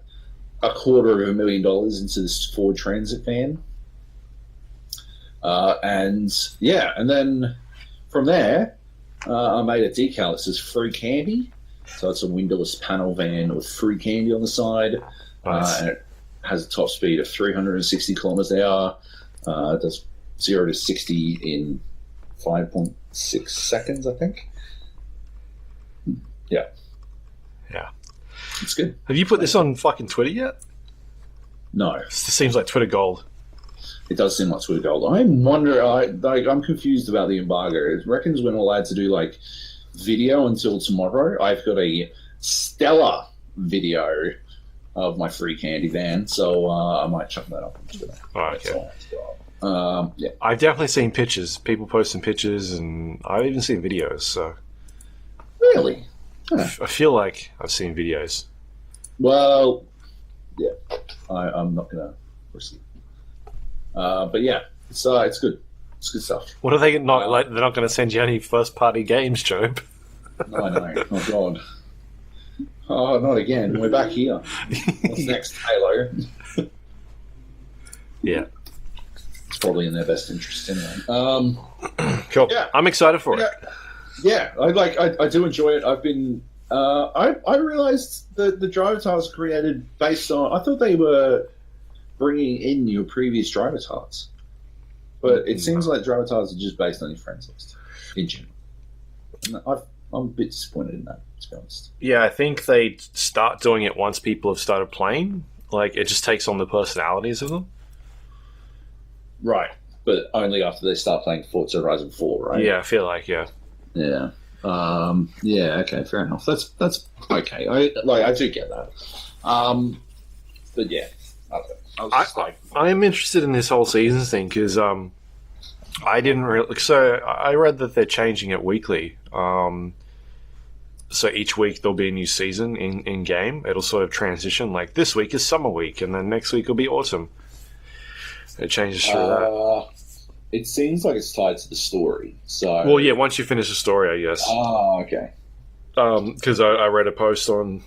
$250,000 into this Ford Transit van. And yeah, and then from there, I made a decal that says free candy. So it's a windowless panel van with free candy on the side. Nice. And it has a top speed of 360 kilometers an hour. It does 0 to 60 in 5.6 seconds, I think. Yeah. Yeah. It's good. Have you put this on fucking Twitter yet? No. This seems like Twitter gold. It does seem like Sweet Gold. I'm confused about the embargo. It reckons we're not allowed to do like video until tomorrow. I've got a stellar video of my free candy van, so I might chuck that up on Twitter. Oh, okay. Yeah. I've definitely seen pictures, people posting pictures, and I've even seen videos. So Really? I feel like I've seen videos. Well, yeah. I'm not gonna proceed. But yeah, it's good. It's good stuff. What are they not like? They're not going to send you any first-party games, Joab. No, I know. Oh God. Oh, not again. We're back here. What's next, Halo? Yeah. It's probably in their best interest anyway. Cool. Yeah. I'm excited for it. Yeah, I do enjoy it. I've been I realized that the driver tiles created based on. I thought they were bringing in your previous driver tiles, but it seems like driver tiles are just based on your friends list in general. And I'm a bit disappointed in that, to be honest. Yeah, I think they start doing it once people have started playing. Like, it just takes on the personalities of them. Right, but only after they start playing Forza Horizon 4, right? Yeah, I feel like, yeah. Yeah. Yeah, okay, fair enough. That's okay. I do get that. But yeah, I'm interested in this whole season thing because I didn't really. So I read that they're changing it weekly. So each week there'll be a new season in game. It'll sort of transition. Like this week is summer week, and then next week will be autumn. It changes through that. It seems like it's tied to the story. So well, yeah. Once you finish the story, I guess. Oh, okay. Because I read a post on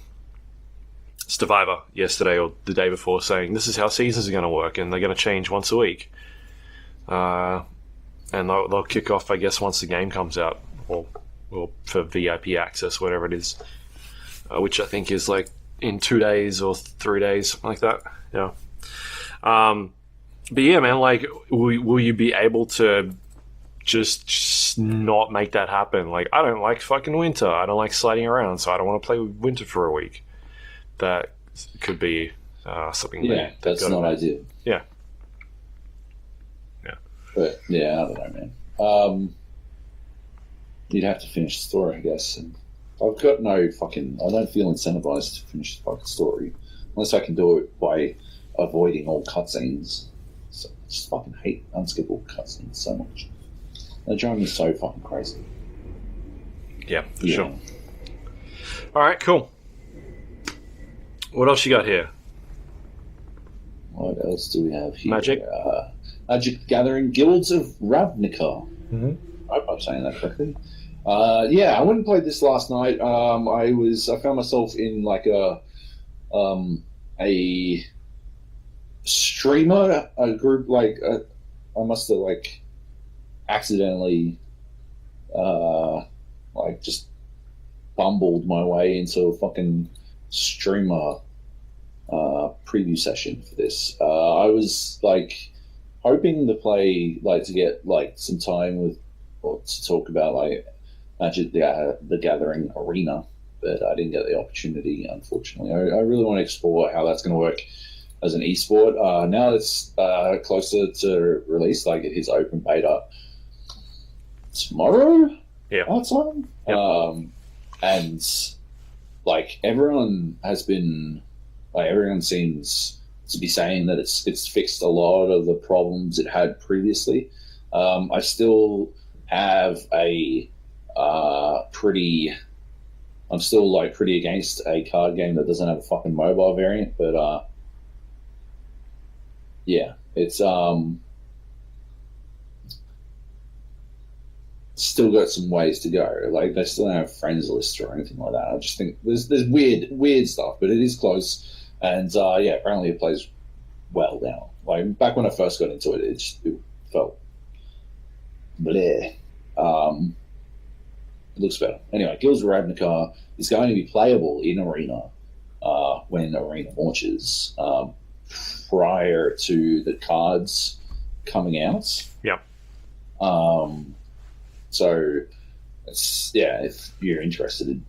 Survivor yesterday or the day before saying this is how seasons are going to work, and they're going to change once a week. And they'll kick off, I guess, once the game comes out, or for VIP access, whatever it is, which I think is like in 2 days or 3 days, something like that. Yeah. But yeah, man, like, will you be able to just not make that happen? Like, I don't like fucking winter. I don't like sliding around, so I don't want to play with winter for a week. That could be something. Yeah, that's not ideal. Yeah. But yeah, I don't know, man. You'd have to finish the story, I guess. And I've got no fucking. I don't feel incentivized to finish the fucking story unless I can do it by avoiding all cutscenes. So I just fucking hate unskippable cutscenes so much. They drive me so fucking crazy. Yeah, for sure. All right, cool. What else you got here? What else do we have here? Magic. Magic Gathering Guilds of Ravnica. Mm-hmm. I hope I'm saying that correctly. Yeah, I went and played this last night. I found myself in like a streamer, a group like I must have like accidentally like just bumbled my way into a fucking streamer preview session for this. I was like hoping to play, like to get like some time with, or to talk about like Magic the Gathering Arena, but I didn't get the opportunity, unfortunately. I really want to explore how that's going to work as an esport. Now it's closer to release, like it is open beta tomorrow. Yeah. Outside. Yep. And like everyone has been, like everyone seems to be saying that it's fixed a lot of the problems it had previously. I still have I'm still like pretty against a card game that doesn't have a fucking mobile variant, but yeah, it's still got some ways to go. Like they still don't have friends list or anything like that. I just think there's weird stuff, but it is close. And yeah, apparently it plays well now. Like back when I first got into it, it felt bleh. It looks better. Anyway, Guilds of Ravnica is going to be playable in Arena when Arena launches, prior to the cards coming out. Yep. So it's, yeah, if you're interested,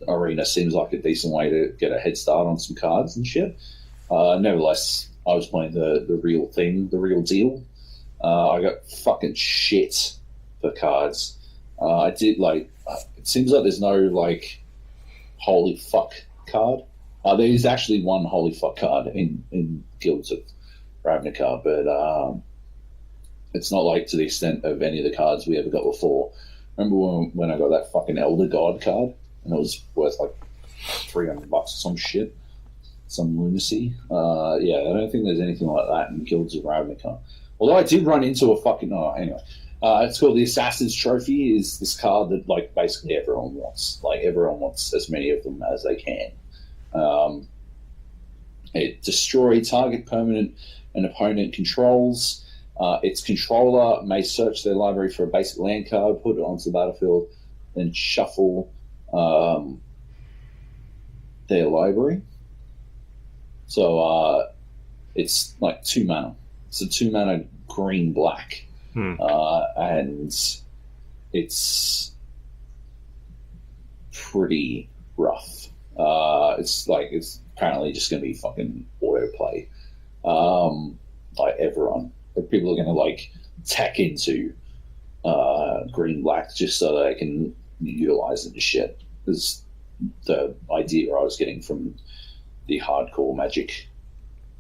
Arena seems like a decent way to get a head start on some cards and shit. Nevertheless, I was playing the real thing, the real deal. I got fucking shit for cards. I did like. It seems like there's no like holy fuck card. There is actually one holy fuck card in Guilds of Ravnica, but it's not like to the extent of any of the cards we ever got before. Remember when I got that fucking Elder God card and it was worth like $300 or some shit, some lunacy. Yeah, I don't think there's anything like that in Guilds of Ravnica. Although I did run into a fucking anyway. It's called the Assassin's Trophy. Is this card that like basically everyone wants? Like everyone wants as many of them as they can. It destroy target permanent an opponent controls. Its controller may search their library for a basic land card, put it onto the battlefield, then shuffle their library. So it's like 2 mana. It's a 2 mana green black. And it's pretty rough. It's apparently just going to be fucking autoplay. Like everyone, people are going to like tack into green black just so they can utilize it and shit. Is the idea I was getting from the hardcore Magic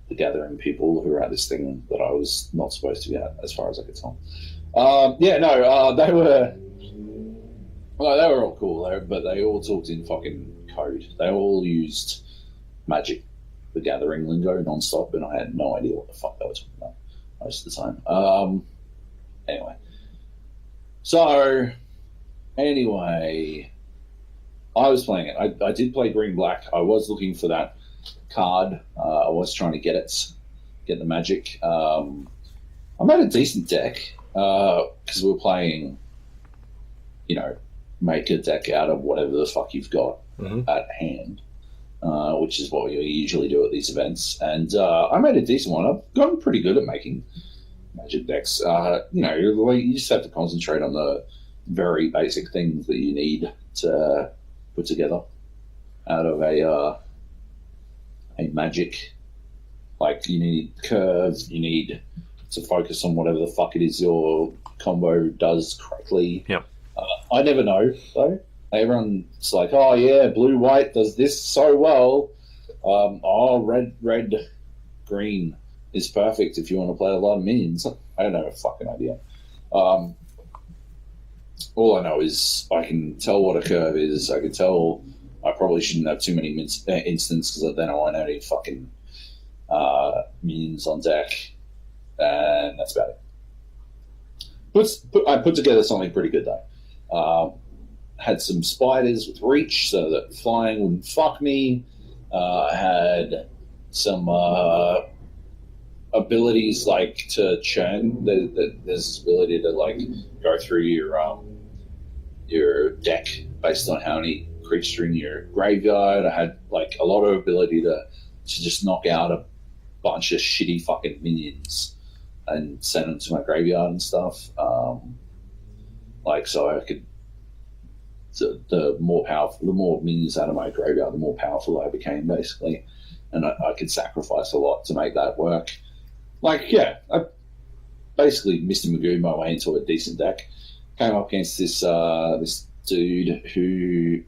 the Gathering people who are at this thing that I was not supposed to be at, as far as I could tell. They were all cool, but they all talked in fucking code. They all used Magic the Gathering lingo nonstop, and I had no idea what the fuck they were talking about most of the time. Anyway, I was playing it. I did play green black. I was looking for that card. I was trying to get the Magic. I made a decent deck because we were playing, make a deck out of whatever the fuck you've got at hand, which is what we usually do at these events. And I made a decent one. I've gotten pretty good at making Magic decks. You just have to concentrate on the very basic things that you need to put together out of a Magic. Like, you need curves, you need to focus on whatever the fuck it is your combo does correctly. Yep. I never know, though. Everyone's like, oh, yeah, blue-white does this so well. Red, green is perfect if you want to play a lot of minions. I don't have a fucking idea. All I know is I can tell what a curve is. I can tell I probably shouldn't have too many instants because then I won't have any fucking minions on deck. And that's about it. I put together something pretty good, though. Had some spiders with reach so that flying wouldn't fuck me. I had some abilities like to churn. There's this ability to like go through your deck based on how many creatures are in your graveyard. I had like a lot of ability to just knock out a bunch of shitty fucking minions and send them to my graveyard and stuff. So I could. The more minions out of my graveyard, the more powerful I became, basically, and I could sacrifice a lot to make that work. I basically Mr. Magoo my way into a decent deck. Came up against this dude who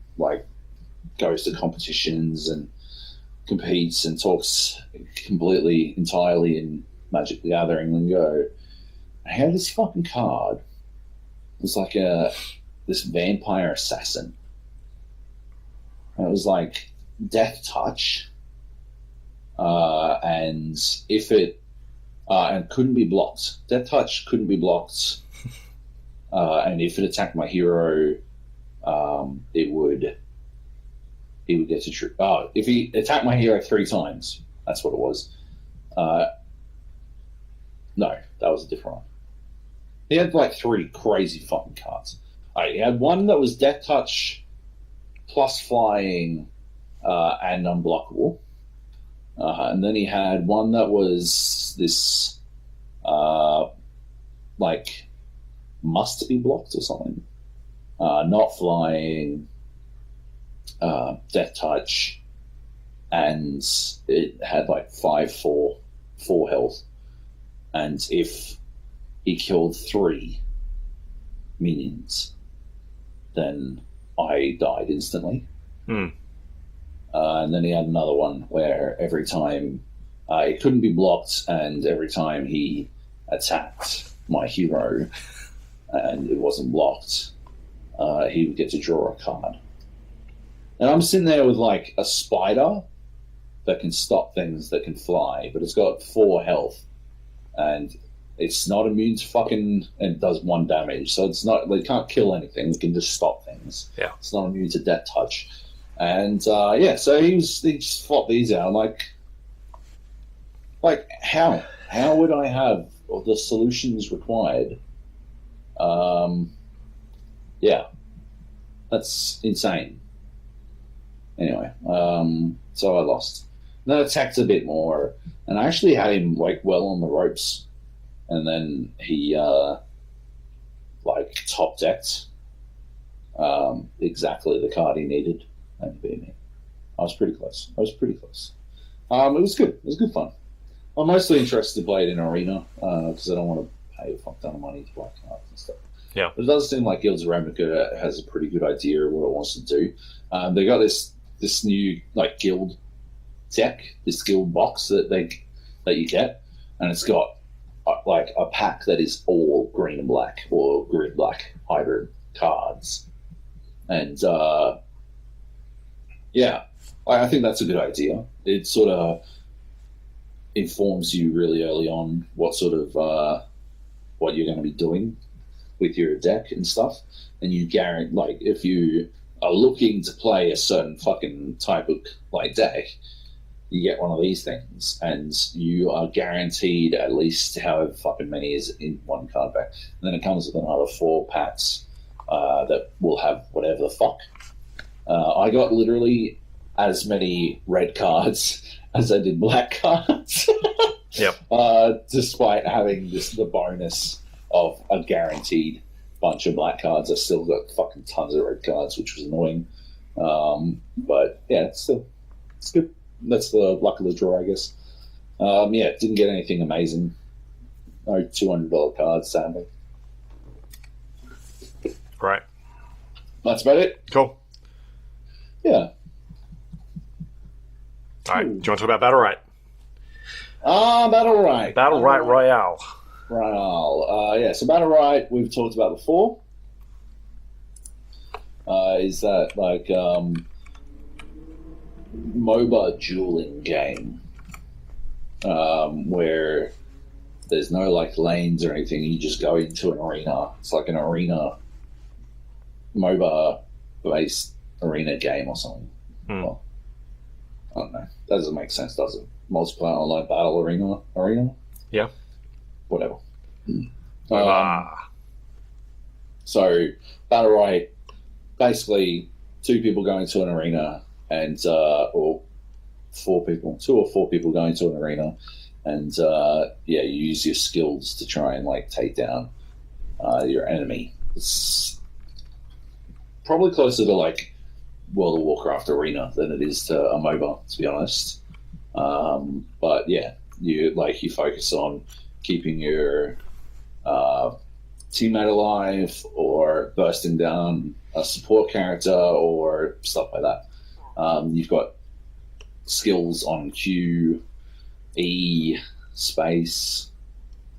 goes to competitions and competes and talks entirely in Magic the Gathering lingo. I had this fucking card. It was like this vampire assassin. And it was like Death Touch, and if it and couldn't be blocked. Death Touch couldn't be blocked, and if it attacked my hero, it would get to trip. If he attacked my hero 3 times, that's what it was. No, that was a different one. He had 3 crazy fucking cards. He had one that was Death Touch plus flying and unblockable. And then he had one that was this must be blocked or something. Not flying, Death Touch, and it had 5/4 4 health, and if he killed 3 minions, then I died instantly. And then he had another one where every time it couldn't be blocked, and every time he attacked my hero and it wasn't blocked, he would get to draw a card. And I'm sitting there with like a spider that can stop things that can fly, but it's got 4 health, and it's not immune to fucking, and it does 1 damage, so it's not, they can't kill anything, it can just stop things. Yeah. It's not immune to death touch. And so he just fought these out. I'm like how would I have the solutions required? That's insane. Anyway, so I lost. And then I attacked a bit more, and I actually had him like well on the ropes, and then he top decked exactly the card he needed. And beat me. I was pretty close. It was good. It was good fun. I'm mostly interested to play it in arena because I don't want to pay a fuck ton of money to play cards and stuff. Yeah. But it does seem like Guilds of Ravnica has a pretty good idea of what it wants to do. They got this new like guild deck, this guild box that you get, and it's got like a pack that is all green and black or green black hybrid cards, and I think that's a good idea. It sort of informs you really early on what sort of what you're going to be doing with your deck and stuff, and you guarantee, like, if you are looking to play a certain fucking type of like deck, you get one of these things, and you are guaranteed at least however fucking many is in one card pack. And then it comes with another 4 packs that will have whatever the fuck. I got literally as many red cards as I did black cards. Yep. Despite having the bonus of a guaranteed bunch of black cards, I still got fucking tons of red cards, which was annoying. But yeah, it's good. That's the luck of the draw, I guess. Didn't get anything amazing. No $200 cards, sadly. Right. That's about it. Cool. Yeah. All right. Do you want to talk about Battlerite? Battlerite. Battlerite Royale. So Battlerite, we've talked about before. Is that like MOBA dueling game where there's no like lanes or anything. You just go into an arena. It's like an arena MOBA based arena game or something. Well, I don't know. That doesn't make sense, does it? Multiplayer online battle arena? Yeah. Whatever. So Battlerite, basically 2 people go into an arena and or 2 or 4 people go into an arena, and you use your skills to try and like take down your enemy. It's probably closer to like World of Warcraft arena than it is to a MOBA, to be honest. But yeah, you focus on keeping your teammate alive, or bursting down a support character, or stuff like that. You've got skills on Q, E, space,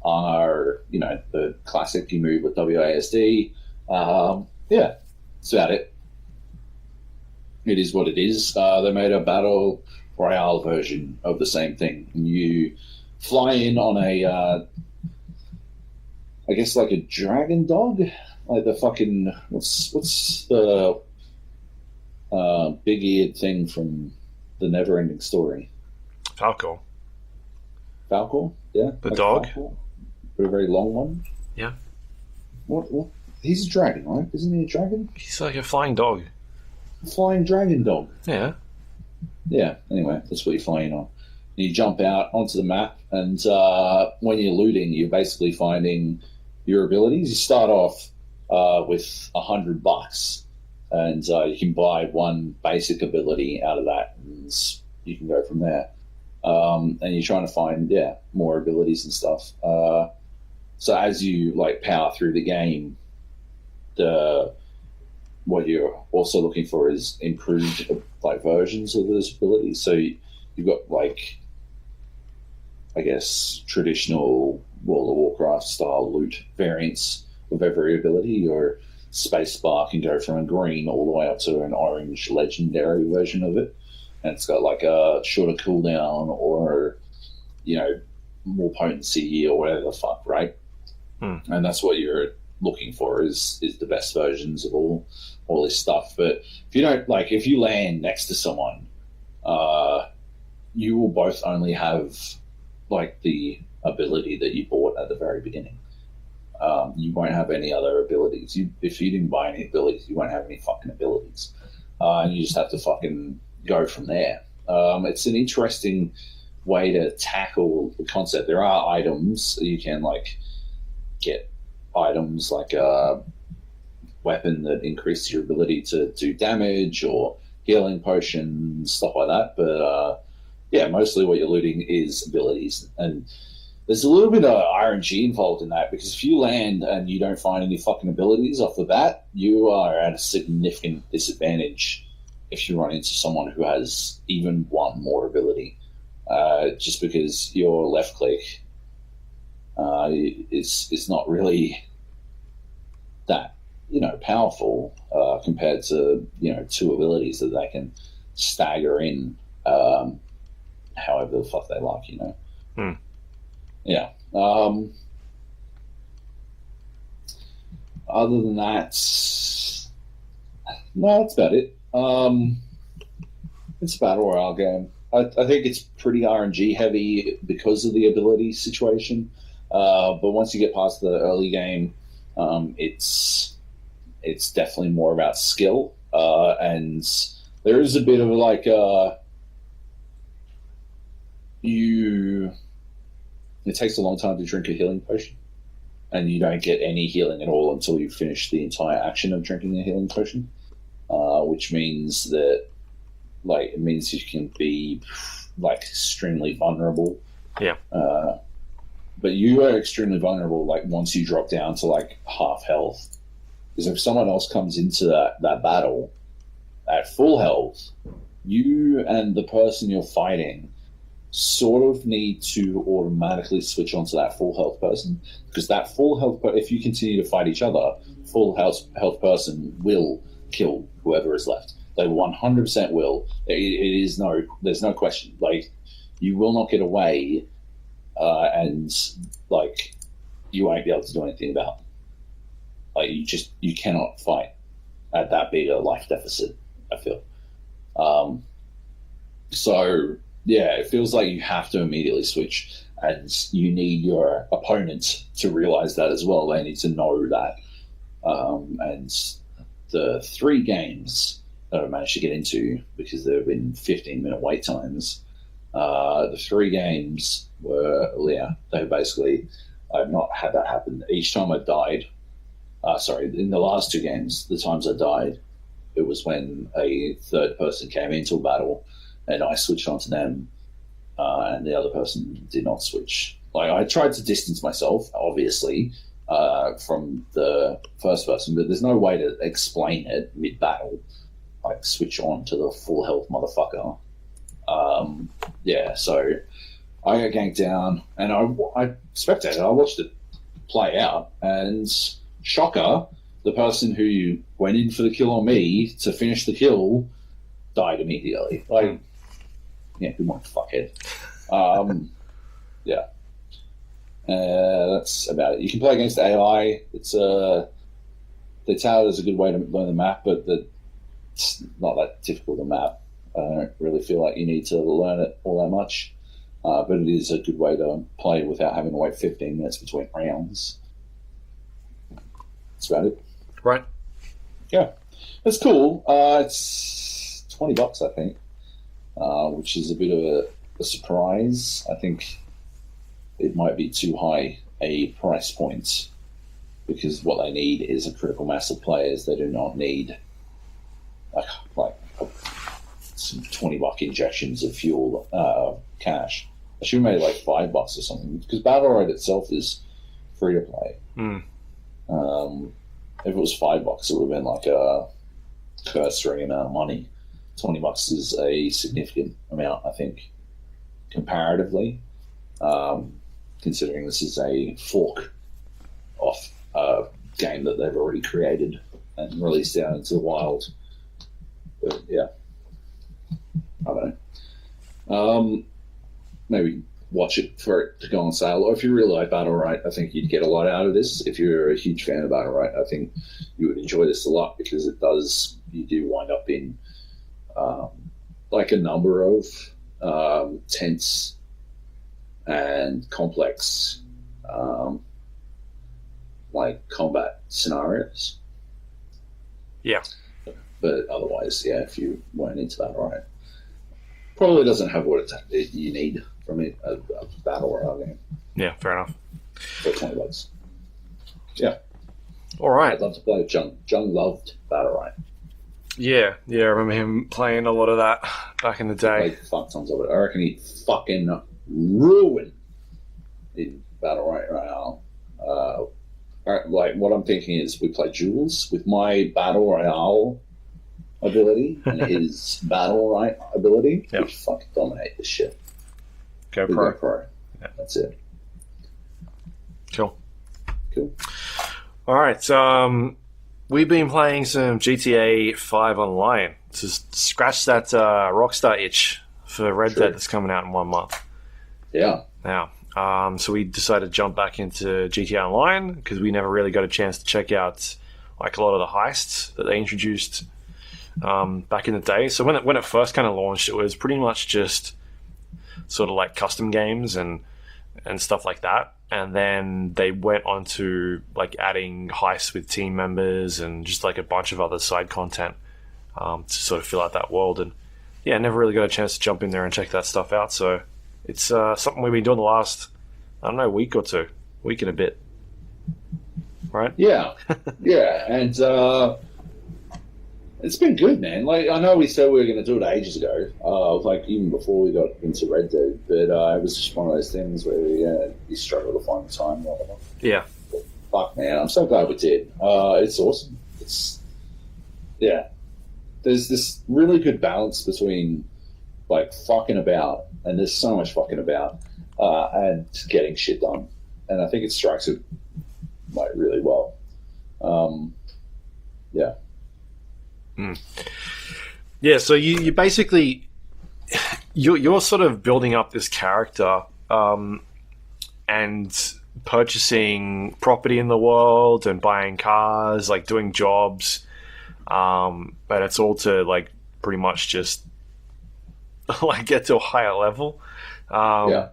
R, the classic, you move with WASD. That's about it. It is what it is. They made a Battle Royale version of the same thing. You fly in on a, I guess like a dragon dog? Like the fucking, what's the big-eared thing from the Never-Ending Story? Falcor. Falcor? Yeah. The dog? Falcor? A very long one? Yeah. What? He's a dragon, right? Isn't he a dragon? He's like a flying dog. Flying dragon dog. Yeah. Yeah, anyway, that's what you're flying on. You jump out onto the map, and when you're looting, you're basically finding your abilities. You start off with $100, and you can buy 1 basic ability out of that, and you can go from there. and you're trying to find more abilities and stuff. So as you like power through the game, what you're also looking for is improved like versions of those abilities. So you've got like, I guess, traditional World of Warcraft style loot variants of every ability. Your space bar can go from a green all the way up to an orange legendary version of it, and it's got like a shorter cooldown or more potency or whatever the fuck, right? And that's what you're looking for is the best versions of all this stuff. But if you land next to someone, you will both only have like the ability that you bought at the very beginning. You won't have any other abilities. If you didn't buy any abilities, you won't have any fucking abilities. And you just have to fucking go from there. It's an interesting way to tackle the concept. There are items you can like get items like a weapon that increases your ability to do damage or healing potions, stuff like that. But mostly what you're looting is abilities. And there's a little bit of RNG involved in that, because if you land and you don't find any fucking abilities off the bat, you are at a significant disadvantage if you run into someone who has even one more ability. Just because your left click is not really that powerful compared to two abilities that they can stagger in however the fuck they like. Other than that, no, that's about it. It's a battle royale game. I think it's pretty RNG heavy because of the ability situation. But once you get past the early game, it's definitely more about skill. And there is a bit of like it takes a long time to drink a healing potion, and you don't get any healing at all until you finish the entire action of drinking a healing potion, which means that it means you can be like extremely vulnerable. Yeah. But you are extremely vulnerable once you drop down to half health, because if someone else comes into that battle at full health, you and the person you're fighting sort of need to automatically switch onto that full health person, because that full health, if you continue to fight each other, full health person will kill whoever is left. They 100% will. There's no question. You will not get away, and you won't be able to do anything about it. You cannot fight at that big a life deficit, I feel. So yeah, it feels like you have to immediately switch, and you need your opponent to realize that as well. They need to know that. And the 3 games that I've managed to get into, because there have been 15-minute wait times, the 3 games were, they basically, I've not had that happen. Each time I died, in the last 2 games, the times I died, it was when a third person came into a battle and I switched onto them, and the other person did not switch. I tried to distance myself, obviously, from the first person, but there's no way to explain it mid-battle. Switch on to the full health motherfucker. So I got ganked down, and I spectated. I watched it play out, and shocker, the person who went in for the kill on me to finish the kill died immediately. Good morning, fuckhead. That's about it. You can play against AI. It's they tout it as a good way to learn the map, but it's not that difficult a map. I don't really feel like you need to learn it all that much, but it is a good way to play without having to wait 15 minutes between rounds. That's about it. Right. Yeah, it's cool. It's $20, I think, which is a bit of a surprise. I think it might be too high a price point, because what they need is a critical mass of players. They do not need some $20 injections of fuel cash. I should have made like $5 or something, because Battlerite itself is free to play. If it was $5, it would have been like a cursory amount of money. $20 is a significant amount, I think, comparatively, considering this is a fork off game that they've already created and released out into the wild. But yeah, I don't know. Maybe watch it for it to go on sale. Or if you really like Battlerite, I think you'd get a lot out of this. If you're a huge fan of Battlerite, I think you would enjoy this a lot, because you do wind up in like a number of tense and complex like combat scenarios. Yeah. But otherwise, yeah, if you weren't into Battlerite, probably doesn't have what you need from it, a battle royale game. Yeah, fair enough. For $20. Yeah. All right. I'd love to play with Jung. Jung loved Battlerite. Yeah, I remember him playing a lot of that back in the day. He played fuck tons of it. I reckon he fucking ruined in Battlerite Royale. Like, what I'm thinking is we play duels with my Battle Royale ability and his Battlerite ability. Yep. We fucking dominate this shit. Go We pro. go pro. Yeah. That's it. Cool. All right. We've been playing some GTA 5 Online to scratch that Rockstar itch for Red Dead that's coming out in 1 month. Yeah. Now, so we decided to jump back into GTA Online because we never really got a chance to check out like a lot of the heists that they introduced back in the day. So when it first kind of launched, it was pretty much just sort of like custom games and stuff like that. And then they went on to like adding heists with team members and just like a bunch of other side content to sort of fill out that world. And yeah, never really got a chance to jump in there and check that stuff out. So it's something we've been doing the last, I don't know, week or two, week and a bit. Right? Yeah. Yeah. And it's been good, man. Like, I know we said we were going to do it ages ago, like even before we got into Red Dead, but it was just one of those things where you struggle to find the time. Whatever. Yeah. But fuck, man, I'm so glad we did. It's awesome. There's this really good balance between like fucking about, and there's so much fucking about, and getting shit done. And I think it strikes it like really well. Yeah. Yeah, so you basically you're sort of building up this character and purchasing property in the world and buying cars, like doing jobs, but it's all to like pretty much just like get to a higher level. Yeah.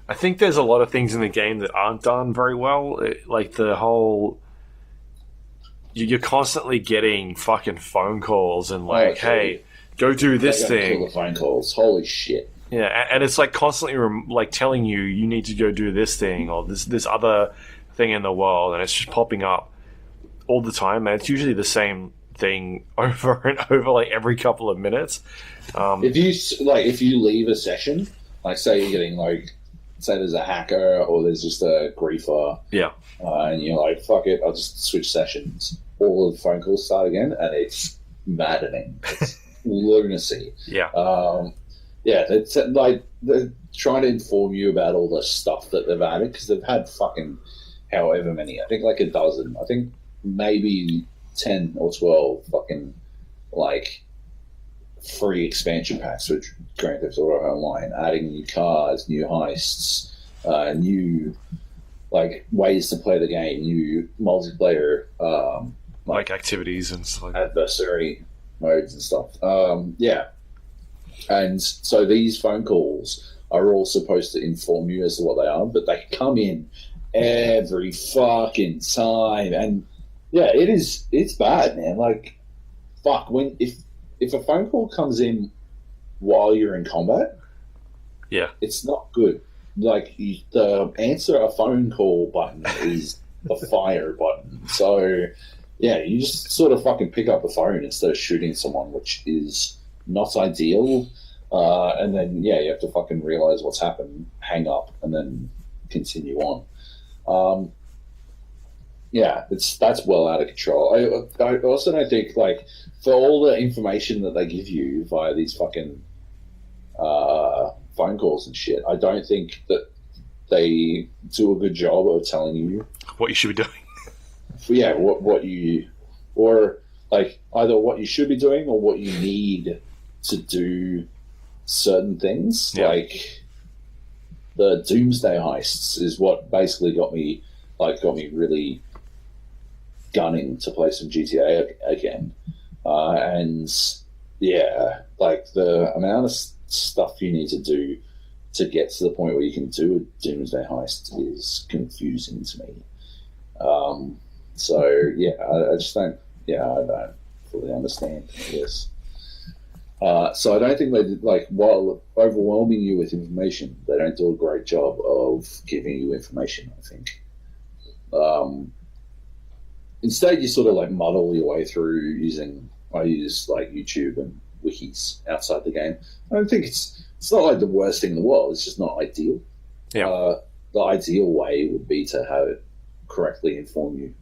I think there's a lot of things in the game that aren't done very well, like the whole. You're constantly getting fucking phone calls and like, hey, go do this thing. Kill the phone calls. Holy shit. Yeah, and it's like constantly like telling you need to go do this thing or this other thing in the world, and it's just popping up all the time, and it's usually the same thing over and over, like every couple of minutes. If you leave a session, like say you're getting like, say there's a hacker or there's just a griefer, yeah, and you're like, fuck it, I'll just switch sessions. All of the phone calls start again, and it's maddening. It's lunacy. Yeah. It's like they're trying to inform you about all the stuff that they've added, because they've had fucking however many. I think like a dozen. I think maybe 10 or 12 fucking like free expansion packs for Grand Theft Auto Online, adding new cars, new heists, new like ways to play the game, new multiplayer like activities and stuff like that. Adversary modes and stuff. And so these phone calls are all supposed to inform you as to what they are, but they come in every fucking time. And yeah, it's bad, man. Like, fuck, if a phone call comes in while you're in combat, yeah, it's not good. Like, the answer a phone call button is the fire button. So, yeah, you just sort of fucking pick up the phone instead of shooting someone, which is not ideal. And then, you have to fucking realize what's happened, hang up, and then continue on. That's well out of control. I also don't think, like, for all the information that they give you via these fucking phone calls and shit, I don't think that they do a good job of telling you what you should be doing. What you, or like either what you should be doing or what you need to do certain things. Yeah. Like the Doomsday heists is what basically got me really gunning to play some GTA again. And like the amount of stuff you need to do to get to the point where you can do a Doomsday heist is confusing to me. I just don't. I don't fully understand this. So I don't think they did, like, while overwhelming you with information, they don't do a great job of giving you information, I think. Instead, you sort of like muddle your way through I use like YouTube and wikis outside the game. I don't think it's not like the worst thing in the world. It's just not ideal. Yeah. The ideal way would be to have it correctly inform you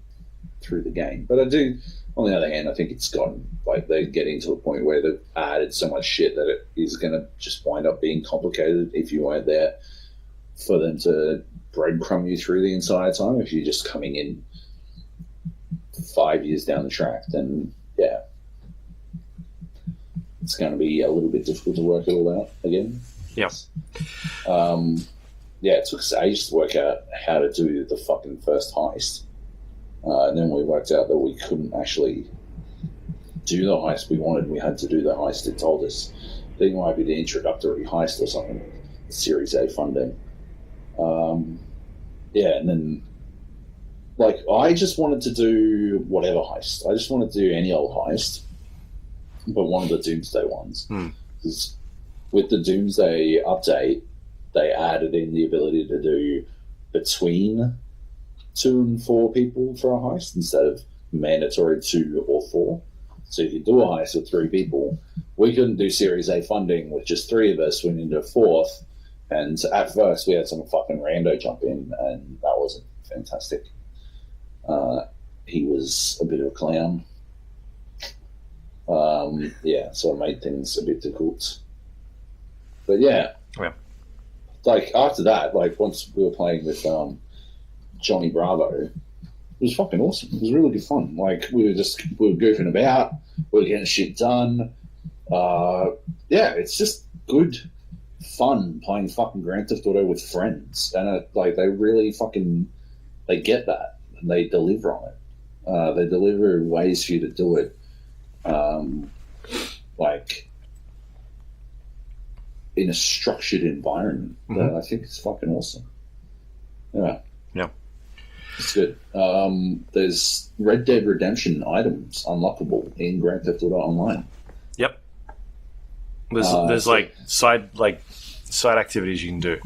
through the game. But I do, on the other hand, I think it's gotten, like, they're getting to a point where they've added so much shit that it is going to just wind up being complicated if you weren't there for them to breadcrumb you through the entire time. If you're just coming in 5 years down the track, then it's going to be a little bit difficult to work it all out again. Yes. It took us ages to work out how to do the fucking first heist. And then we worked out that we couldn't actually do the heist we wanted. We had to do the heist it told us. I think it might be the introductory heist or something. Series A funding. And then, like, I just wanted to do whatever heist. I just wanted to do any old heist, but one of the Doomsday ones. Because with the Doomsday update, they added in the ability to do between 2 and 4 people for a heist instead of mandatory 2 or 4. So if you do a heist with 3 people, we couldn't do Series A funding with just 3 of us. We needed a 4th, and at first we had some fucking rando jump in, and that wasn't fantastic. He was a bit of a clown. So it made things a bit difficult. But like after that, like once we were playing with Johnny Bravo, it was fucking awesome. It was really good fun. Like we were goofing about, we were getting shit done. It's just good fun playing fucking Grand Theft Auto with friends, and they really they get that and they deliver on it. They deliver ways for you to do it, like in a structured environment. I think it's fucking awesome. Yeah. It's good. There's Red Dead Redemption items unlockable in Grand Theft Auto Online. Yep. There's side activities you can do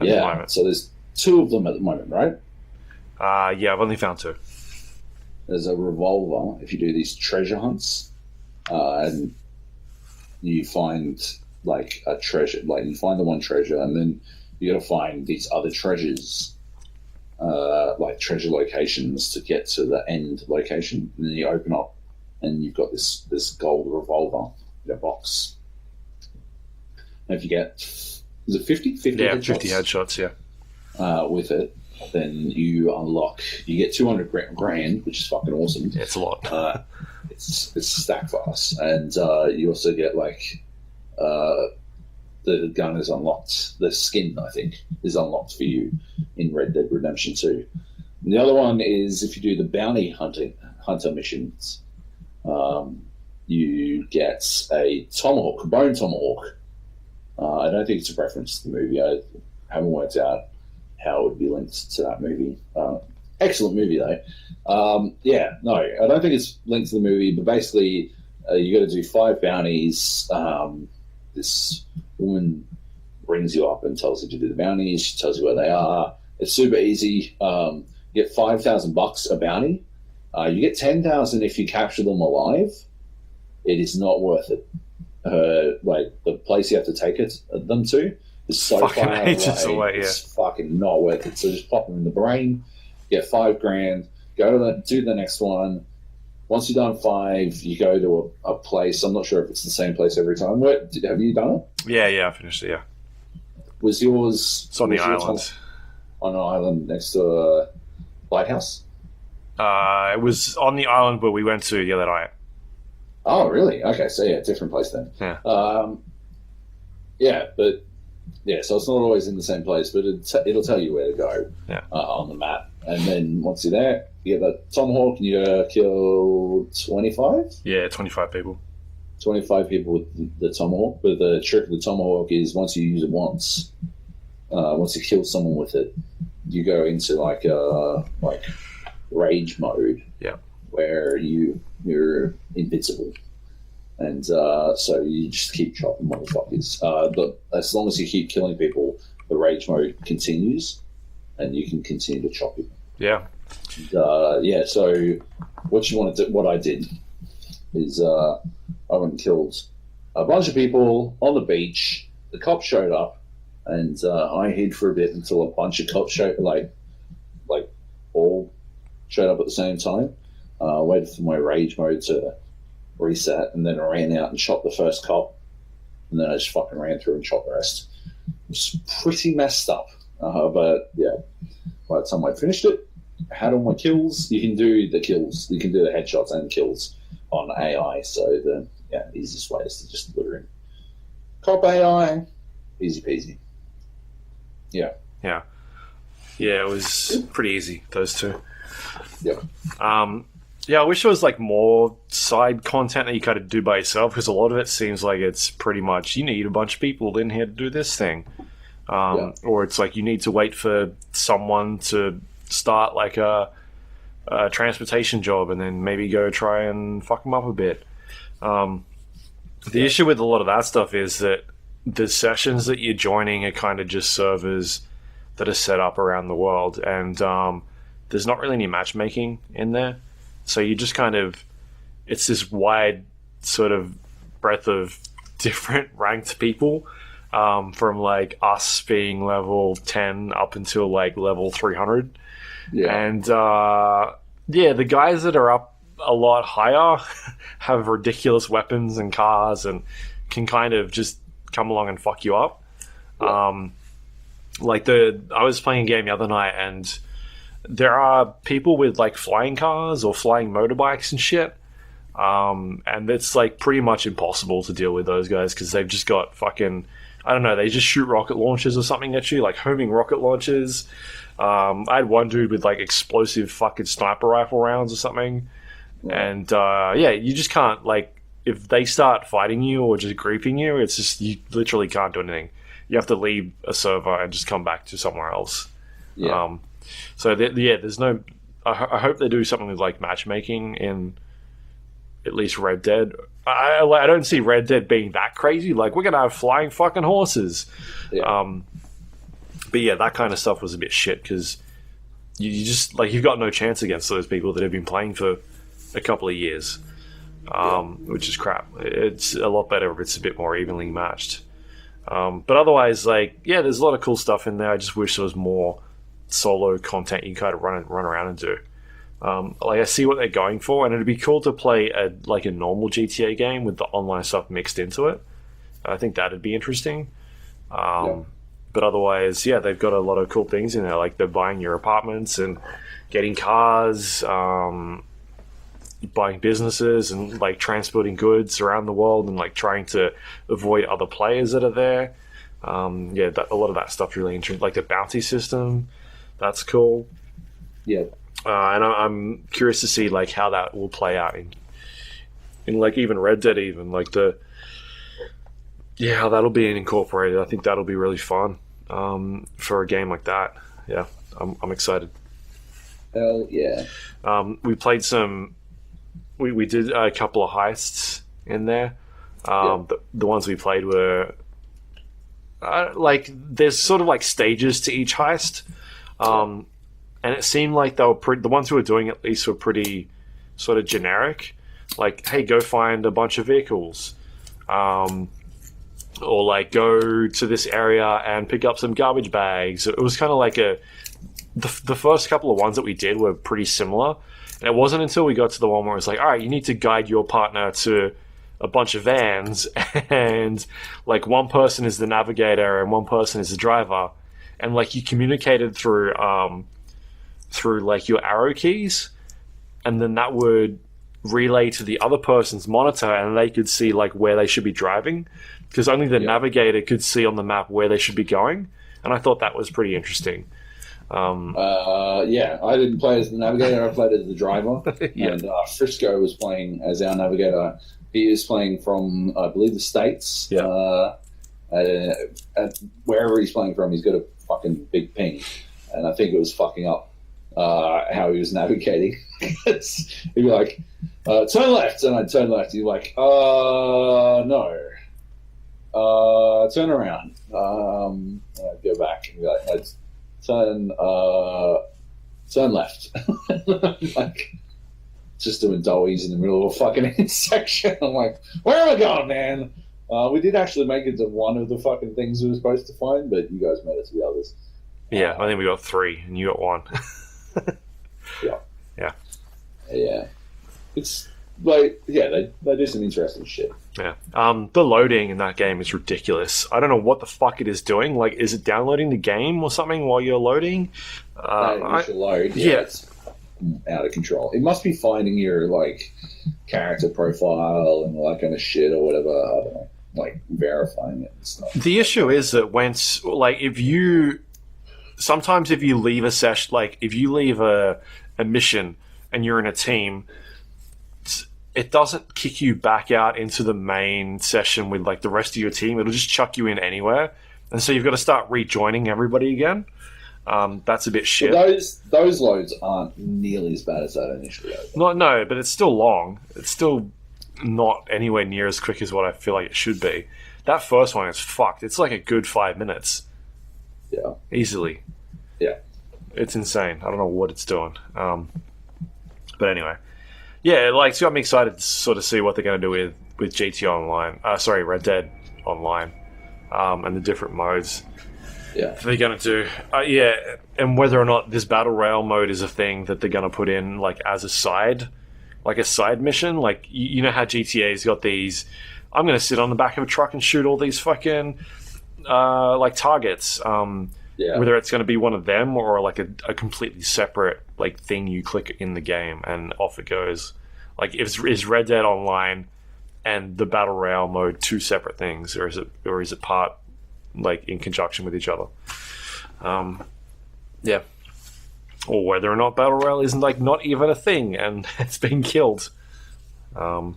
at the moment. So there's 2 of them at the moment, right? I've only found 2. There's a revolver if you do these treasure hunts, and you find like a treasure, like you find the one treasure, and then you got to find these other treasures, like treasure locations to get to the end location. And then you open up, and you've got this gold revolver in a box. And if you get, is it 50? 50 yeah, headshots? 50 headshots, with it, then you get 200 grand, which is fucking awesome. Yeah, it's a lot. It's stack fast, and you also get like the gun is unlocked. The skin, I think, is unlocked for you in Red Dead Redemption 2. And the other one is if you do the bounty hunter missions, you get a tomahawk, a bone tomahawk. I don't think it's a reference to the movie. I haven't worked out how it would be linked to that movie. Excellent movie, though. I don't think it's linked to the movie, but basically you got to do 5 bounties. This woman brings you up and tells you to do the bounties. She tells you where they are. It's super easy. You get $5,000 a bounty. You get 10,000 if you capture them alive. It is not worth it. like the place you have to take them to is so Fucking far ages away, yeah. It's fucking not worth it. So just pop them in the brain, get $5,000, go to do the next one. Once you've done 5, you go to a place. I'm not sure if it's the same place every time. Have you done it? Yeah, I finished it. Yeah, Was yours? it's on the island. On an island next to a lighthouse. It was on the island where we went to the other night. Oh, really? Okay, so yeah, different place then. Yeah. But so it's not always in the same place, but it'll tell you where to go on the map. And then once you're there, you get the tomahawk and you kill 25? Yeah, 25 people. 25 people with the tomahawk. But the trick of the tomahawk is once you use it once you kill someone with it, you go into like rage mode. Yeah. Where you're invincible. And so you just keep chopping motherfuckers. But as long as you keep killing people, the rage mode continues, and you can continue to chop people. Yeah. And, so what I did is I went and killed a bunch of people on the beach. The cops showed up, and I hid for a bit until a bunch of cops showed, like all showed up at the same time. Waited for my rage mode to reset, and then I ran out and shot the first cop, and then I just fucking ran through and shot the rest. It was pretty messed up, but yeah, by the time I finished it, I had all my kills. You can do the kills, you can do the headshots and kills on AI, so the easiest way is to just put her in cop AI, easy peasy. Yeah, it was pretty easy, those two. Yep. I wish there was like more side content that you kind of do by yourself, because a lot of it seems like it's pretty much you need a bunch of people in here to do this thing, or it's like you need to wait for someone to start like a transportation job and then maybe go try and fuck them up a bit. The issue with a lot of that stuff is that the sessions that you're joining are kind of just servers that are set up around the world, and there's not really any matchmaking in there. So you just kind of, it's this wide sort of breadth of different ranked people, from like us being level 10 up until like level 300. Yeah. And the guys that are up a lot higher have ridiculous weapons and cars and can kind of just come along and fuck you up. Yeah. I was playing a game the other night, and there are people with like flying cars or flying motorbikes and shit, and it's like pretty much impossible to deal with those guys because they've just got fucking, I don't know, they just shoot rocket launchers or something at you, like homing rocket launchers. I had one dude with like explosive fucking sniper rifle rounds or something. And you just can't, like, if they start fighting you or just griefing you, it's just, you literally can't do anything. You have to leave a server and just come back to somewhere else. Yeah. There's no, I hope they do something with like matchmaking in at least Red Dead. I don't see Red Dead being that crazy. Like, we're going to have flying fucking horses. Yeah. But yeah, that kind of stuff was a bit shit because you just, like, you've got no chance against those people that have been playing for a couple of years, which is crap. It's a lot better if it's a bit more evenly matched. But otherwise, like, yeah, there's a lot of cool stuff in there. I just wish there was more solo content you can kind of run around and do. I see what they're going for, and it'd be cool to play a normal GTA game with the online stuff mixed into it. I think that'd be interesting. But otherwise, yeah, they've got a lot of cool things in there, like they're buying your apartments and getting cars, buying businesses, and like transporting goods around the world, and like trying to avoid other players that are there. A lot of that stuff's really interesting. Like the bounty system, that's cool. Yeah. And I'm curious to see like how that will play out in like even Red Dead, even like how that'll be incorporated. I think that'll be really fun for a game like that. Yeah, I'm excited. Hell yeah. We played some. We did a couple of heists in there. The ones we played were there's sort of like stages to each heist. And it seemed like they were the ones who were doing it at least were pretty sort of generic. Like, hey, go find a bunch of vehicles. or like go to this area and pick up some garbage bags. It was kind of like the first couple of ones that we did were pretty similar, and it wasn't until we got to the one where it's like, all right, you need to guide your partner to a bunch of vans, and like one person is the navigator and one person is the driver, and like you communicated through like your arrow keys, and then that would relay to the other person's monitor, and they could see like where they should be driving, because only the navigator could see on the map where they should be going, and I thought that was pretty interesting. I didn't play as the navigator. I played as the driver, and Frisco was playing as our navigator. He is playing from, I believe, the States. Yeah. Wherever he's playing from, he's got a fucking big ping, and I think it was fucking up how he was navigating. He'd be like, turn left, and I'd turn left. He'd be like, no. Turn around. And I'd go back and be like, I'd turn left. Like, just doing dollies in the middle of a fucking intersection. I'm like, where am I going, man? We did actually make it to one of the fucking things we were supposed to find, but you guys made it to the others. Yeah, I think we got 3, and you got 1. Yeah. It's like, they do some interesting shit. Yeah. The loading in that game is ridiculous. I don't know what the fuck it is doing. Like, is it downloading the game or something while you're loading? Initial load. Yeah. It's out of control. It must be finding your like character profile and all that kind of shit or whatever. I don't know, like verifying it and stuff. The issue is that sometimes if you leave a session, like if you leave a mission and you're in a team, it doesn't kick you back out into the main session with like the rest of your team. It'll just chuck you in anywhere, and so you've got to start rejoining everybody again. That's a bit shit. Those loads aren't nearly as bad as that initial load. No, but it's still long. It's still not anywhere near as quick as what I feel like it should be. That first one is fucked. It's like a good 5 minutes. Yeah. Easily. Yeah. It's insane. I don't know what it's doing. But anyway. Yeah, like, it's got me excited to sort of see what they're going to do with GT Online. Red Dead Online. And the different modes. Yeah, they're going to do. And whether or not this Battle Royale mode is a thing that they're going to put in, like, as a side mission. Like, you know how GTA's got these, I'm going to sit on the back of a truck and shoot all these fucking, like, targets. Whether it's going to be one of them or, like, a completely separate, like, thing you click in the game and off it goes. Like, is Red Dead Online and the Battle Royale mode 2 separate things, or is it part, like, in conjunction with each other? Or whether or not Battle Royale isn't, like, not even a thing and it's been killed. Anyway.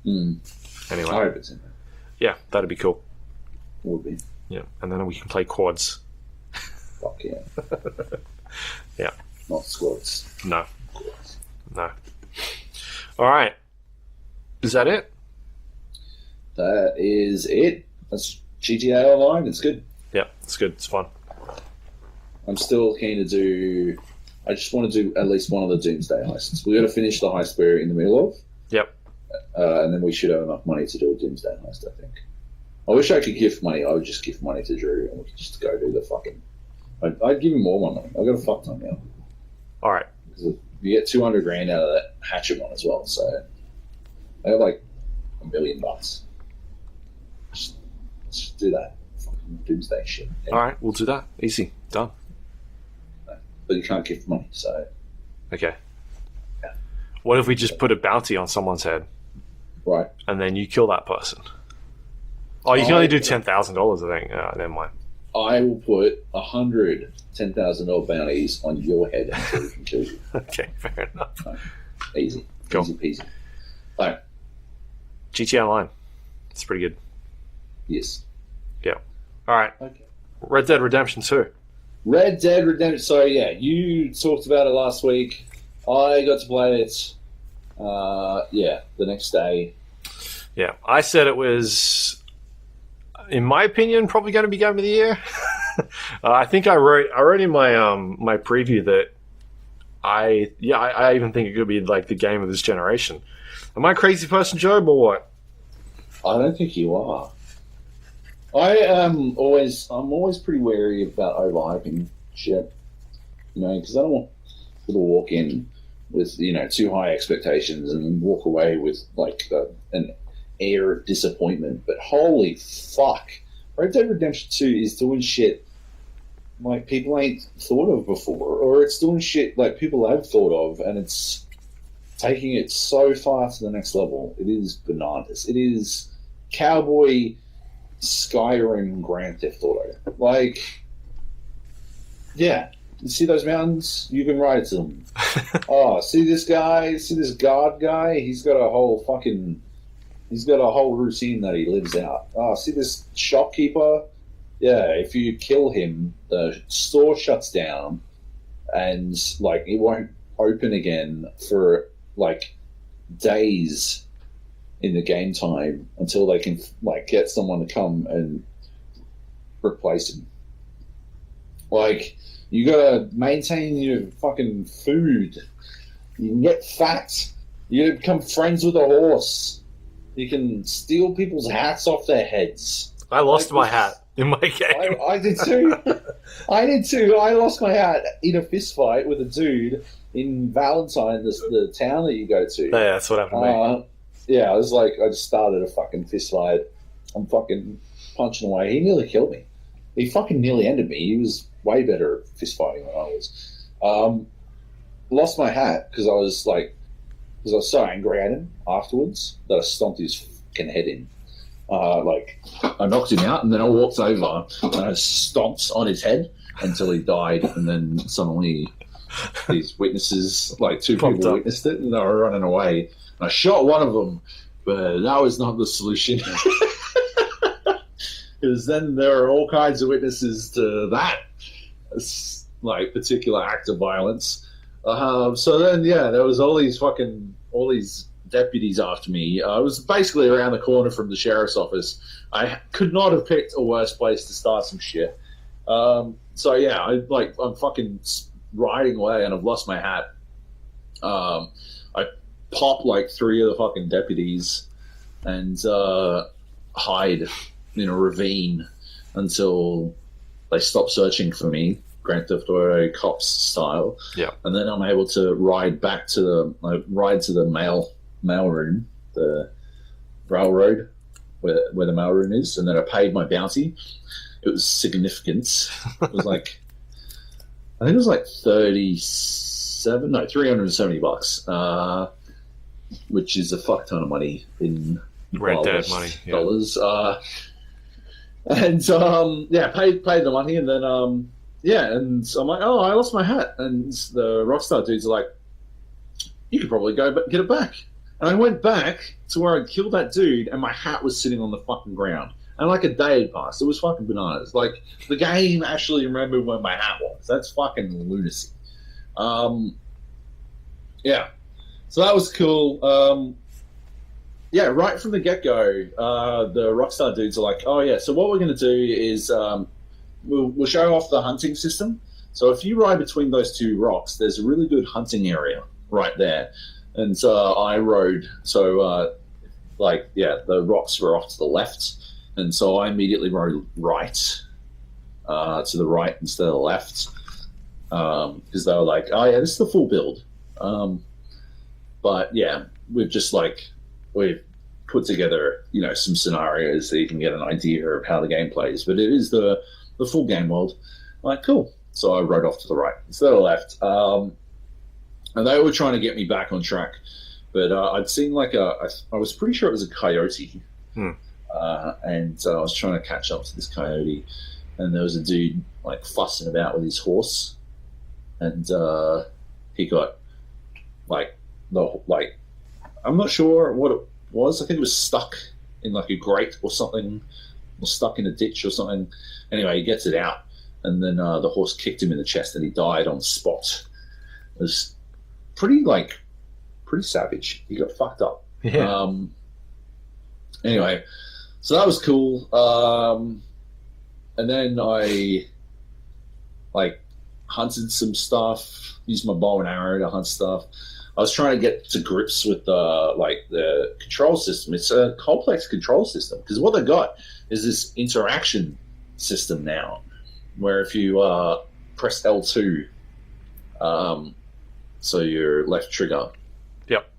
I hope it's in there. Yeah, that'd be cool. Would be. Yeah, and then we can play quads. Fuck yeah. Yeah. Not squads. No. Alright. Is that it? That is it. That's GTA Online. It's good. Yeah, it's good. It's fun. I'm still keen to do. I just want to do at least one of the Doomsday heists. We've got to finish the heist we're in the middle of. Yep. And then we should have enough money to do a Doomsday heist, I think. I wish I could gift money. I would just gift money to Drew and we could just go do the fucking. I'd give him more money. I've got a fuck ton now. Alright. Because you get 200 grand out of that hatchet one as well, so I got like $1 million. Let's just do that. Fucking Doomsday shit. Yeah. Alright, we'll do that. Easy. Done. But you can't gift money, so. Okay. Yeah. What if we just put a bounty on someone's head? Right. And then you kill that person? Oh, you can only do $10,000, I think. Never mind. I will put 100 $10,000 bounties on your head until we can kill you. Okay, fair enough. Right. Easy. Cool. Easy peasy. All right. GTA Online. It's pretty good. Yes. Yeah. All right. Okay. Red Dead Redemption 2. Red Dead Redemption. So, yeah, you talked about it last week. I got to play it, the next day. Yeah. I said it was, in my opinion, probably going to be Game of the Year. I think I wrote in my my preview that I even think it could be like the game of this generation. Am I a crazy person, Joab, or what? I don't think you are. I'm always pretty wary about overhyping shit, because I don't want people to walk in with too high expectations and then walk away with like an air of disappointment. But holy fuck, Red Dead Redemption 2 is doing shit like people ain't thought of before, or it's doing shit like people have thought of, and it's taking it so far to the next level. It is bananas. It is cowboy Skyrim Grand Theft Auto. Like, yeah, you see those mountains? You can ride to them. Oh, see this guy? See this guard guy? He's got a whole routine that he lives out. Oh, see this shopkeeper? Yeah, if you kill him, the store shuts down, and like it won't open again for like days in the game time until they can like get someone to come and replace him. Like, you gotta maintain your fucking food. You can get fat. You become friends with a horse. You can steal people's hats off their heads. I lost my hat in my game. I did too. I did too. I lost my hat in a fist fight with a dude in Valentine, the town that you go to. Yeah, that's what happened to me. Yeah, I was like, I just started a fucking fist fight. I'm fucking punching away. He nearly killed me. He fucking nearly ended me. He was way better at fist fighting than I was. Lost my hat because I was so angry at him afterwards that I stomped his fucking head in. I knocked him out, and then I walked over and I stomped on his head until he died, and then suddenly these witnesses, like two people witnessed it, and they were running away. And I shot one of them, but that was not the solution. Because then there are all kinds of witnesses to that like particular act of violence. So then, yeah, there was all these deputies after me. I was basically around the corner from the sheriff's office. I could not have picked a worse place to start some shit. So yeah, I'm fucking riding away, and I've lost my hat. I pop like three of the fucking deputies and hide in a ravine until they stop searching for me, Grand Theft Auto cops style. Yeah, and then I'm able to ride back to the mail room, the railroad where the mail room is, and then I paid my bounty. It was significant. It was like, I think it was like $370, which is a fuck ton of money in Red Dead money, dollars. And paid the money, and then and I'm like, oh, I lost my hat, and the Rockstar dudes are like, you could probably go get it back. And I went back to where I'd killed that dude, and my hat was sitting on the fucking ground. And like a day had passed. It was fucking bananas. Like, the game actually remembered where my hat was. That's fucking lunacy. Yeah. So that was cool. Right from the get-go, the Rockstar dudes are like, oh yeah, so what we're going to do is we'll show off the hunting system. So if you ride between those two rocks, there's a really good hunting area right there. And I rode, the rocks were off to the left. And so I immediately rode right, to the right instead of the left. Because they were like, oh yeah, this is the full build. But yeah, we've put together, some scenarios so you can get an idea of how the game plays. But it is the full game world. I'm like, cool. So I rode off to the right instead of the left. And they were trying to get me back on track. But I'd seen I was pretty sure it was a coyote. And I was trying to catch up to this coyote. And there was a dude fussing about with his horse. And he got I'm not sure what it was. I think it was stuck in a grate or something, or stuck in a ditch or something. Anyway, he gets it out, and then the horse kicked him in the chest, and he died on the spot. It was pretty savage. He got fucked up. Yeah. Anyway, so that was cool. And then I hunted some stuff. Used my bow and arrow to hunt stuff. I was trying to get to grips with the control system. It's a complex control system because what they got is this interaction system now, where if you press L2, so your left trigger, Yep.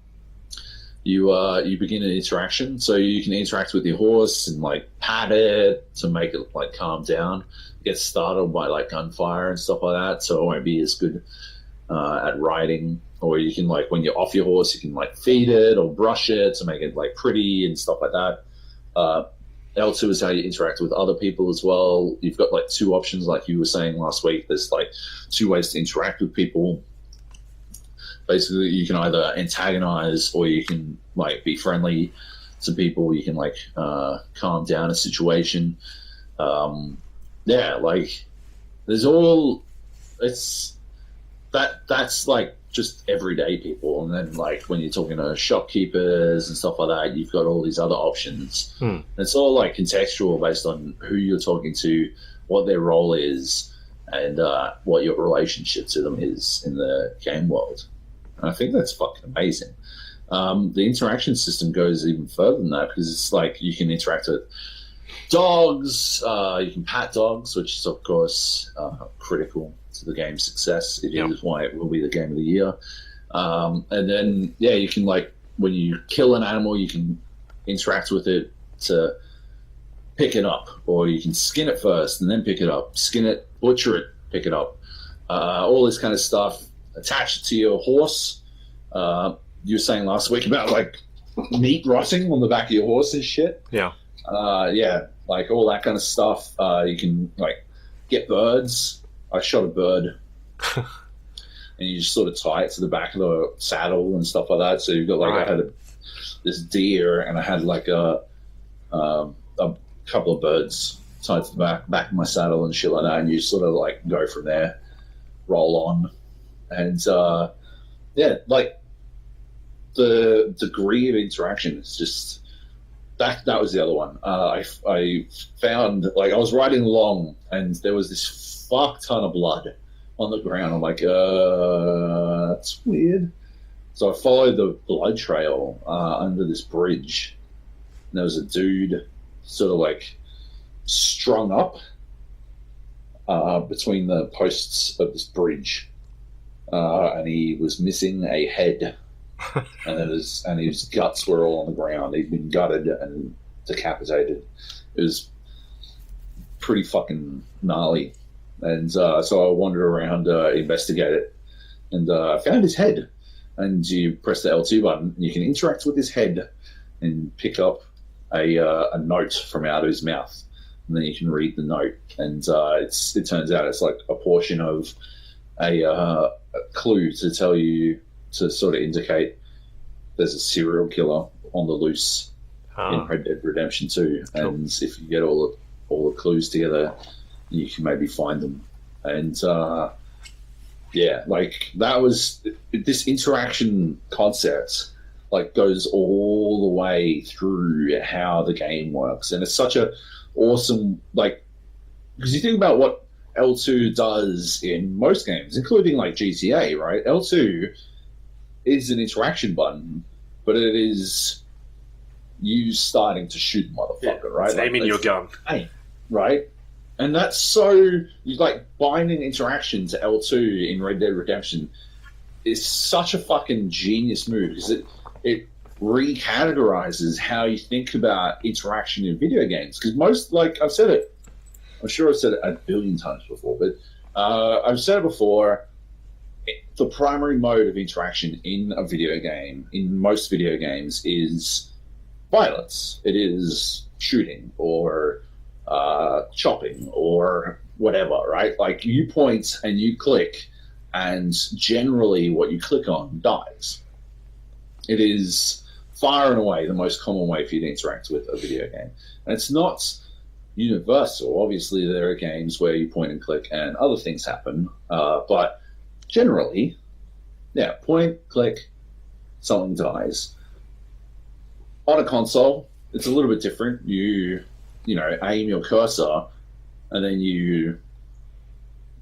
you begin an interaction. So you can interact with your horse and like pat it to make it like calm down. Get startled by like gunfire and stuff like that, so it won't be as good at riding. Or you can like when you're off your horse, you can like feed it or brush it to make it like pretty and stuff like that. L2 is how you interact with other people as well. You've got like two options, like you were saying last week. There's like two ways to interact with people. Basically, you can either antagonize or you can like be friendly to people. You can like calm down a situation. Yeah, like there's all that's like just everyday people, and then like when you're talking to shopkeepers and stuff like that, you've got all these other options. It's all like contextual based on who you're talking to, what their role is, and what your relationship to them is in the game world. And I think that's fucking amazing. The interaction system goes even further than that because it's like you can interact with dogs, you can pat dogs, which is of course critical to the game's success. It is why it will be the game of the year. And then you can like when you kill an animal, you can interact with it to pick it up, or you can skin it first and then pick it up, skin it, butcher it, pick it up, all this kind of stuff. Attach it to your horse. You were saying last week about like meat rotting on the back of your horse and shit. Yeah. Like all that kind of stuff. You can like get birds. I shot a bird, and you just sort of tie it to the back of the saddle and stuff like that. So you've got like I had this deer, and I had like a couple of birds tied to the back of my saddle and shit like that. And you sort of like go from there, roll on, and like the degree of interaction is just. That was the other one. I found, like, I was riding along and there was this fuck ton of blood on the ground. I'm like, that's weird. So I followed the blood trail under this bridge. And there was a dude sort of, like, strung up between the posts of this bridge. And he was missing a head. and his guts were all on the ground. He'd been gutted and decapitated. It was pretty fucking gnarly. And so I wandered around, investigate it, and I found his head. And you press the L2 button, and you can interact with his head and pick up a note from out of his mouth. And then you can read the note. And it turns out it's like a portion of a clue to tell you, to sort of indicate there's a serial killer on the loose in Red Dead Redemption 2. Cool. And if you get all the clues together, you can maybe find them. And like that was this interaction concept like goes all the way through how the game works. And it's such a awesome, like, because you think about what L2 does in most games, including like GTA, right? L2 is an interaction button, but it is you starting to shoot the motherfucker, right? It's aiming your gun. Right? And that's so, like, binding interaction to L2 in Red Dead Redemption is such a fucking genius move, because it recategorizes how you think about interaction in video games. Because most, like, I've said it, I'm sure I've said it a billion times before, but I've said it before, the primary mode of interaction in a video game, in most video games, is violence. It is shooting or chopping or whatever, right? Like you point and you click, and generally what you click on dies. It is far and away the most common way for you to interact with a video game. And it's not universal. Obviously, there are games where you point and click and other things happen, but generally, point, click, something dies. On a console, it's a little bit different. You aim your cursor, and then you,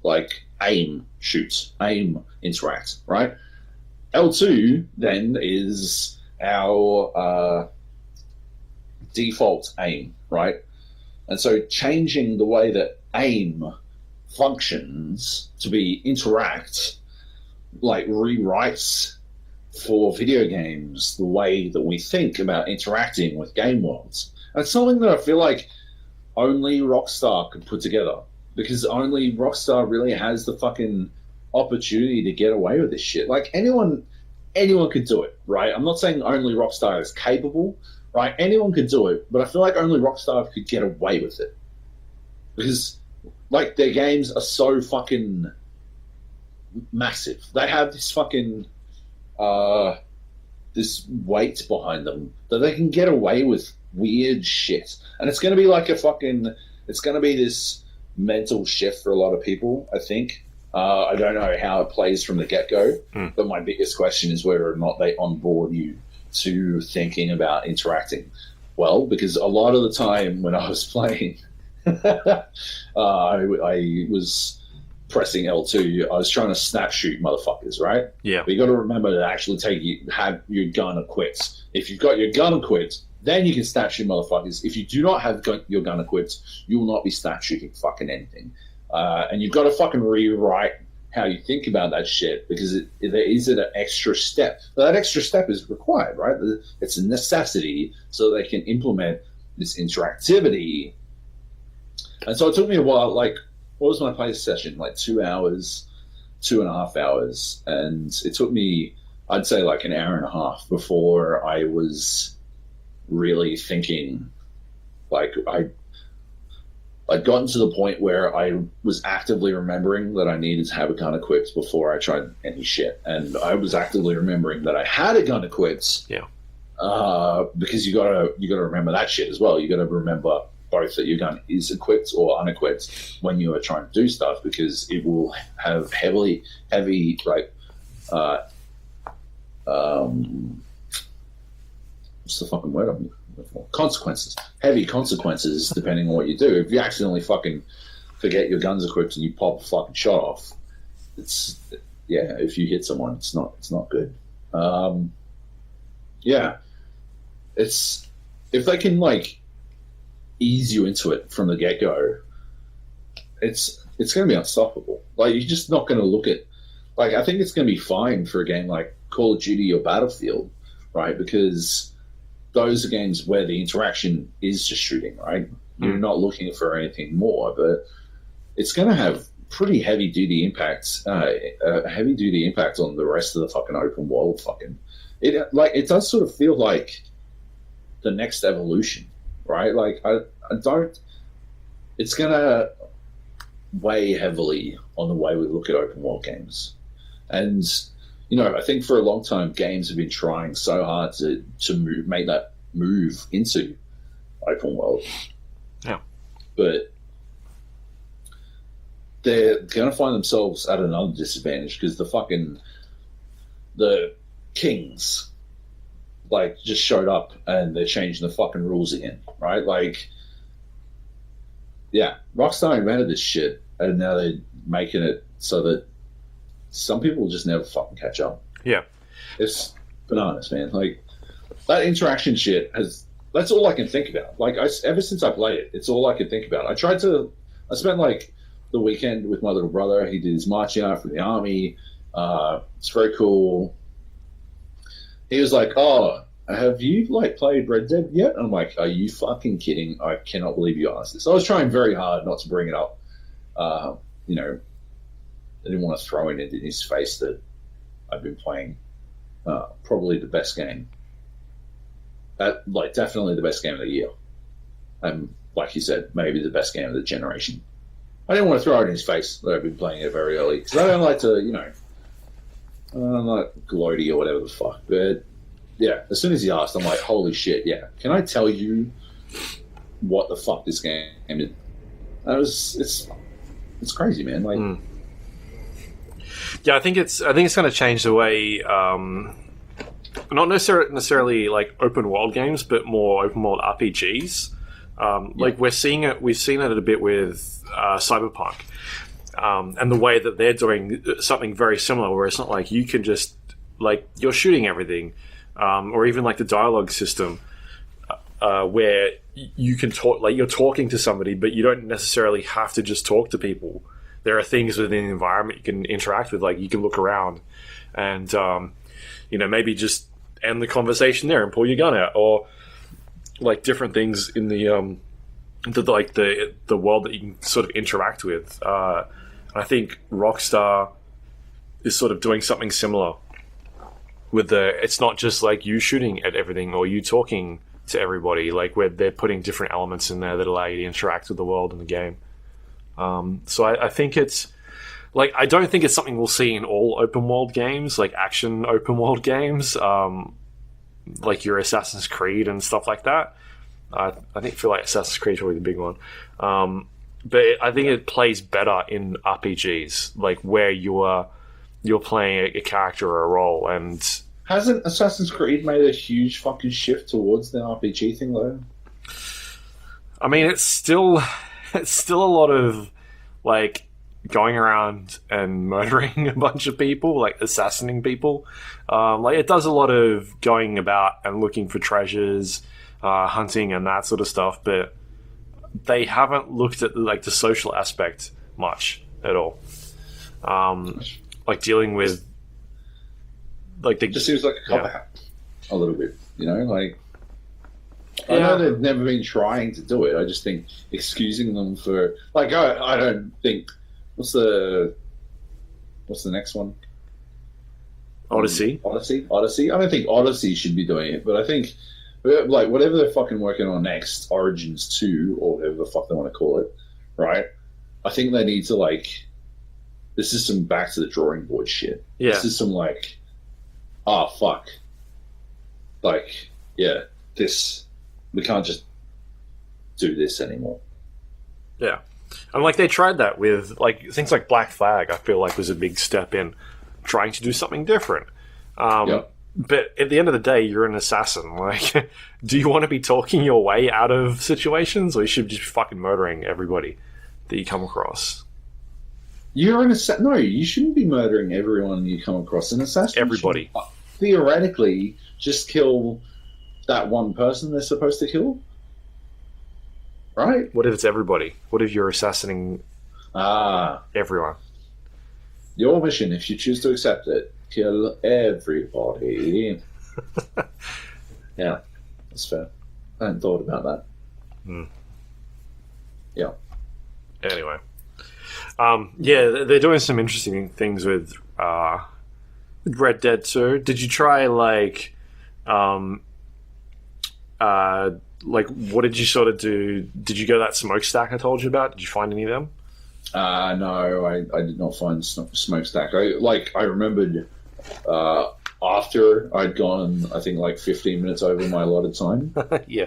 like, aim, shoot, aim, interact, right? L2 then is our default aim, right? And so changing the way that aim functions to be interact, like rewrites for video games the way that we think about interacting with game worlds. That's something that I feel like only Rockstar could put together, because only Rockstar really has the fucking opportunity to get away with this shit. Like anyone could do it, right? I'm not saying only Rockstar is capable, right? Anyone could do it, but I feel like only Rockstar could get away with it because, like, their games are so fucking massive. They have this fucking this weight behind them that they can get away with weird shit, and it's going to be like it's going to be this mental shift for a lot of people, I think. I don't know how it plays from the get-go, but my biggest question is whether or not they onboard you to thinking about interacting well, because a lot of the time when I was playing, I was pressing L2, I was trying to snap shoot motherfuckers, right? Yeah. But you got to remember to actually have your gun equipped. If you've got your gun equipped, then you can snap shoot motherfuckers. If you do not have your gun equipped, you will not be snap shooting fucking anything. And you've got to fucking rewrite how you think about that shit, because there is an extra step. But that extra step is required, right? It's a necessity so they can implement this interactivity. And so it took me a while. Like, what was my play session? Like 2 hours, 2.5 hours. And it took me, I'd say, like an hour and a half before I was really thinking. Like, I'd gotten to the point where I was actively remembering that I needed to have a gun equipped before I tried any shit. And I was actively remembering that I had a gun equipped. Yeah. Because you gotta remember that shit as well. You gotta remember both that your gun is equipped or unequipped when you are trying to do stuff, because it will have heavy like what's the fucking word I'm looking for? Consequences. Heavy consequences depending on what you do. If you accidentally fucking forget your gun's equipped and you pop a fucking shot off, if you hit someone, it's not good. It's if they can like ease you into it from the get-go, it's going to be unstoppable. Like, you're just not going to look at, like, I think it's going to be fine for a game like Call of Duty or Battlefield, right? Because those are games where the interaction is just shooting, right? You're not looking for anything more, but it's going to have pretty heavy-duty impacts, heavy-dudy impact on the rest of the fucking open world. It does sort of feel like the next evolution, right? Like, I don't. It's gonna weigh heavily on the way we look at open world games, and I think for a long time games have been trying so hard to make that move into open world. Yeah, but they're gonna find themselves at another disadvantage because the kings like just showed up and they're changing the fucking rules again, right? Like, yeah, Rockstar invented this shit and now they're making it so that some people will just never fucking catch up. Yeah. It's bananas, man. Like, that interaction shit that's all I can think about. Like, ever since I played it, it's all I can think about. I spent like the weekend with my little brother. He did his marching out from the army. It's very cool. He was like, "Oh, have you like played Red Dead yet?" And I'm like, "Are you fucking kidding? I cannot believe you asked this." I was trying very hard not to bring it up. I didn't want to throw it in his face that I've been playing probably the best game. Definitely the best game of the year. Like you said, maybe the best game of the generation. I didn't want to throw it in his face that I've been playing it very early because I don't like to, I'm like gloaty or whatever the fuck. But yeah, as soon as he asked, I'm like, holy shit, yeah. Can I tell you what the fuck this game is? It's crazy, man. Like, yeah, I think it's going to change the way, not necessarily like open world games, but more open world RPGs. Like we've seen it a bit with Cyberpunk. And the way that they're doing something very similar, where it's not like you can just like you're shooting everything, or even like the dialogue system, where you can talk, like you're talking to somebody, but you don't necessarily have to just talk to people. There are things within the environment you can interact with, like you can look around and, maybe just end the conversation there and pull your gun out, or like different things in the world that you can sort of interact with. I think Rockstar is sort of doing something similar with it's not just like you shooting at everything or you talking to everybody, like where they're putting different elements in there that allow you to interact with the world in the game. So I think it's like, I don't think it's something we'll see in all open world games, like action open world games, like your Assassin's Creed and stuff like that. I feel like Assassin's Creed is probably the big one. But I think it plays better in RPGs, like where you're playing a character or a role. And hasn't Assassin's Creed made a huge fucking shift towards the RPG thing, though? I mean, it's still a lot of like going around and murdering a bunch of people, like assassinating people. Like it does a lot of going about and looking for treasures, hunting and that sort of stuff, but they haven't looked at like the social aspect much at all. Like dealing with like it just seems like a cop-out a little bit, like yeah. I know they've never been trying to do it. I just think excusing them for like I don't think what's the next one? Odyssey. Odyssey. I don't think Odyssey should be doing it, but I think like whatever they're fucking working on next, Origins 2 or whatever the fuck they want to call it, right? I think they need to like, this is some back to the drawing board shit. Yeah. This is some like, fuck. Like, yeah, we can't just do this anymore. Yeah. And like they tried that with like things like Black Flag, I feel like was a big step in trying to do something different. But at the end of the day, you're an assassin. Like, do you want to be talking your way out of situations, or you should just be fucking murdering everybody that you come across? You're an assassin. No, you shouldn't be murdering everyone you come across. An assassin, everybody, theoretically, just kill that one person they're supposed to kill. Right? What if it's everybody? What if you're assassinating everyone? Your mission, if you choose to accept it, kill everybody. Yeah, that's fair. I hadn't thought about that. Yeah. Anyway. Yeah, they're doing some interesting things with Red Dead 2. Did you try, like, what did you sort of do? Did you go that smokestack I told you about? Did you find any of them? No, I did not find smokestack. I remembered after I'd gone, I think like 15 minutes over my allotted time. Yeah.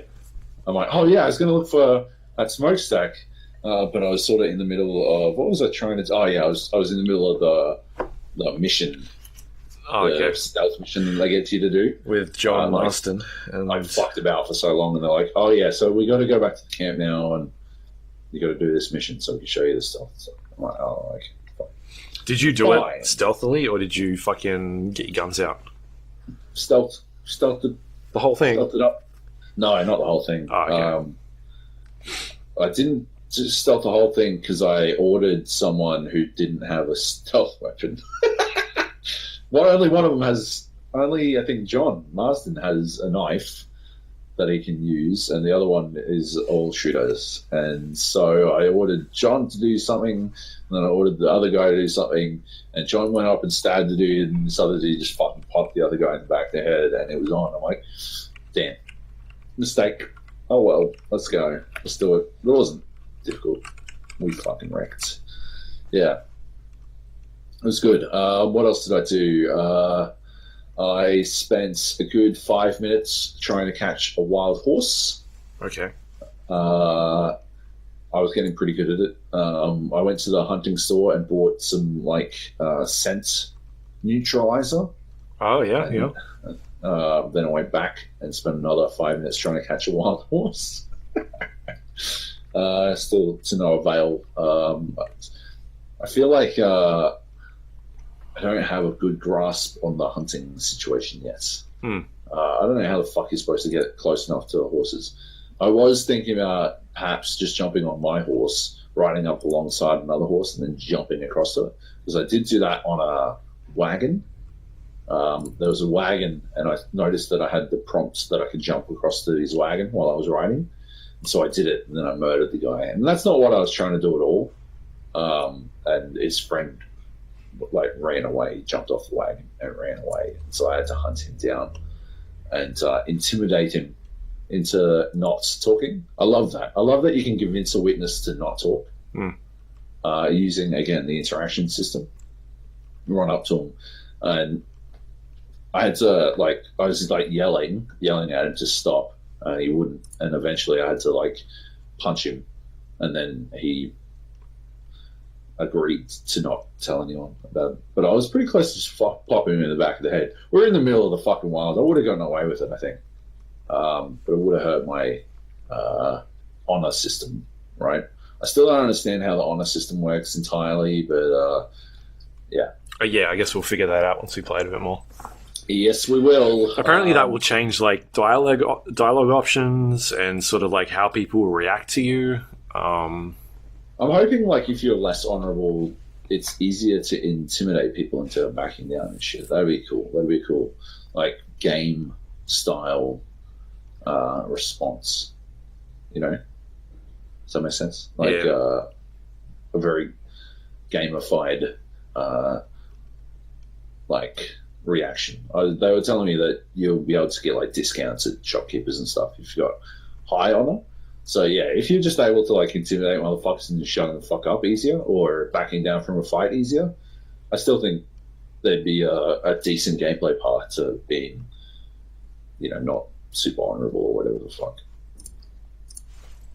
I'm like, oh yeah, I was going to look for that smokestack, but I was sort of in the middle of, what was I trying to do? Oh yeah, I was in the middle of the mission. Oh, okay. The stealth mission they get you to do with John Marston. And I fucked about for so long, and they're like, "Oh yeah, so we got to go back to the camp now, and you got to do this mission, so we can show you the stuff." So I'm like, "Oh, okay." Fine. Did you do it stealthily, or did you fucking get your guns out? Stealthed the whole thing. Stealthed it up. No, not the whole thing. Oh, okay. I didn't just stealth the whole thing because I ordered someone who didn't have a stealth weapon. Only one of them has. Only I think John Marston has a knife that he can use, and the other one is all shooters. And so I ordered John to do something, and then I ordered the other guy to do something. And John went up and stabbed the dude, and this other dude just fucking popped the other guy in the back of the head, and it was on. I'm like, damn, mistake. Oh well, let's go. Let's do it. It wasn't difficult. We fucking wrecked. Yeah. It was good. What else did I do? I spent a good 5 minutes trying to catch a wild horse. Okay. I was getting pretty good at it. I went to the hunting store and bought some scent neutralizer. Oh yeah, and, yeah. Then I went back and spent another 5 minutes trying to catch a wild horse. Still to no avail. I feel like I don't have a good grasp on the hunting situation yet. Hmm. I don't know how the fuck you're supposed to get close enough to the horses. I was thinking about perhaps just jumping on my horse, riding up alongside another horse, and then jumping across to it. Because I did do that on a wagon. There was a wagon, and I noticed that I had the prompts that I could jump across to his wagon while I was riding. So I did it, and then I murdered the guy. And that's not what I was trying to do at all. And his friend ran away. He jumped off the wagon and ran away. So I had to hunt him down and intimidate him into not talking. I love that. I love that you can convince a witness to not talk using, again, the interaction system. Run up to him, and I had to I was yelling at him to stop, and he wouldn't. And eventually, I had to punch him, and then he agreed to not tell anyone about it. But I was pretty close to just popping him in the back of the head. We're in the middle of the fucking wild. I would have gotten away with it, I think, but it would have hurt my honor system, right? I still don't understand how the honor system works entirely, but yeah. Yeah, I guess we'll figure that out once we play it a bit more. Yes, we will. Apparently, that will change dialogue options and sort of how people react to you. I'm hoping if you're less honorable, it's easier to intimidate people into backing down and shit. That'd be cool. Game style response. Does that make sense? A very gamified reaction. They were telling me that you'll be able to get discounts at shopkeepers and stuff if you've got high honor. So yeah, if you're just able to intimidate motherfuckers and just shutting the fuck up easier, or backing down from a fight easier, I still think there'd be a decent gameplay path to being, not super honorable or whatever the fuck.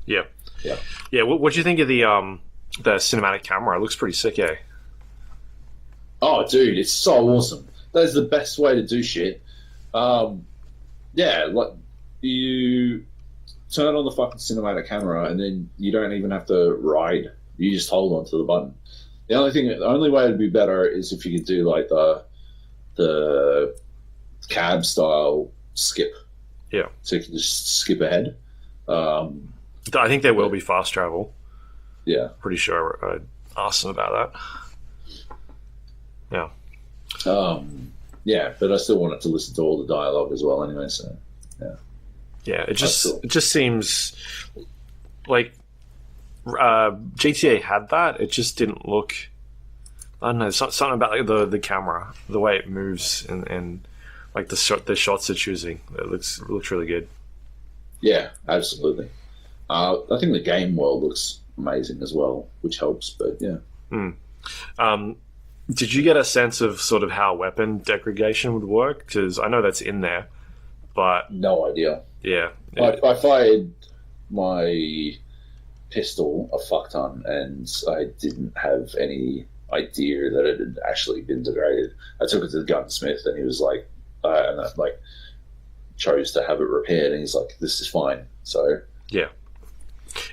Yeah. Yeah. What do you think of the cinematic camera? It looks pretty sick, eh? Oh, dude, it's so awesome. That's the best way to do shit. You turn on the fucking cinematic camera, and then you don't even have to ride. You just hold on to the button. The only way it'd be better is if you could do the cab style skip. Yeah. So you can just skip ahead. I think there will be fast travel. Yeah. Pretty sure I asked them about that. Yeah. Yeah, but I still wanted to listen to all the dialogue as well anyway, so yeah. Yeah, it just seems like GTA had that. It just didn't look, I don't know, something about the camera, the way it moves and the shots they're choosing. It looks really good. Yeah, absolutely. I think the game world looks amazing as well, which helps, but yeah. Did you get a sense of sort of how weapon degradation would work? Because I know that's in there, but no idea. Yeah. I fired my pistol a fuck ton, and I didn't have any idea that it had actually been degraded. I took it to the gunsmith, and he was like, and I chose to have it repaired, and he's like, "This is fine." So yeah.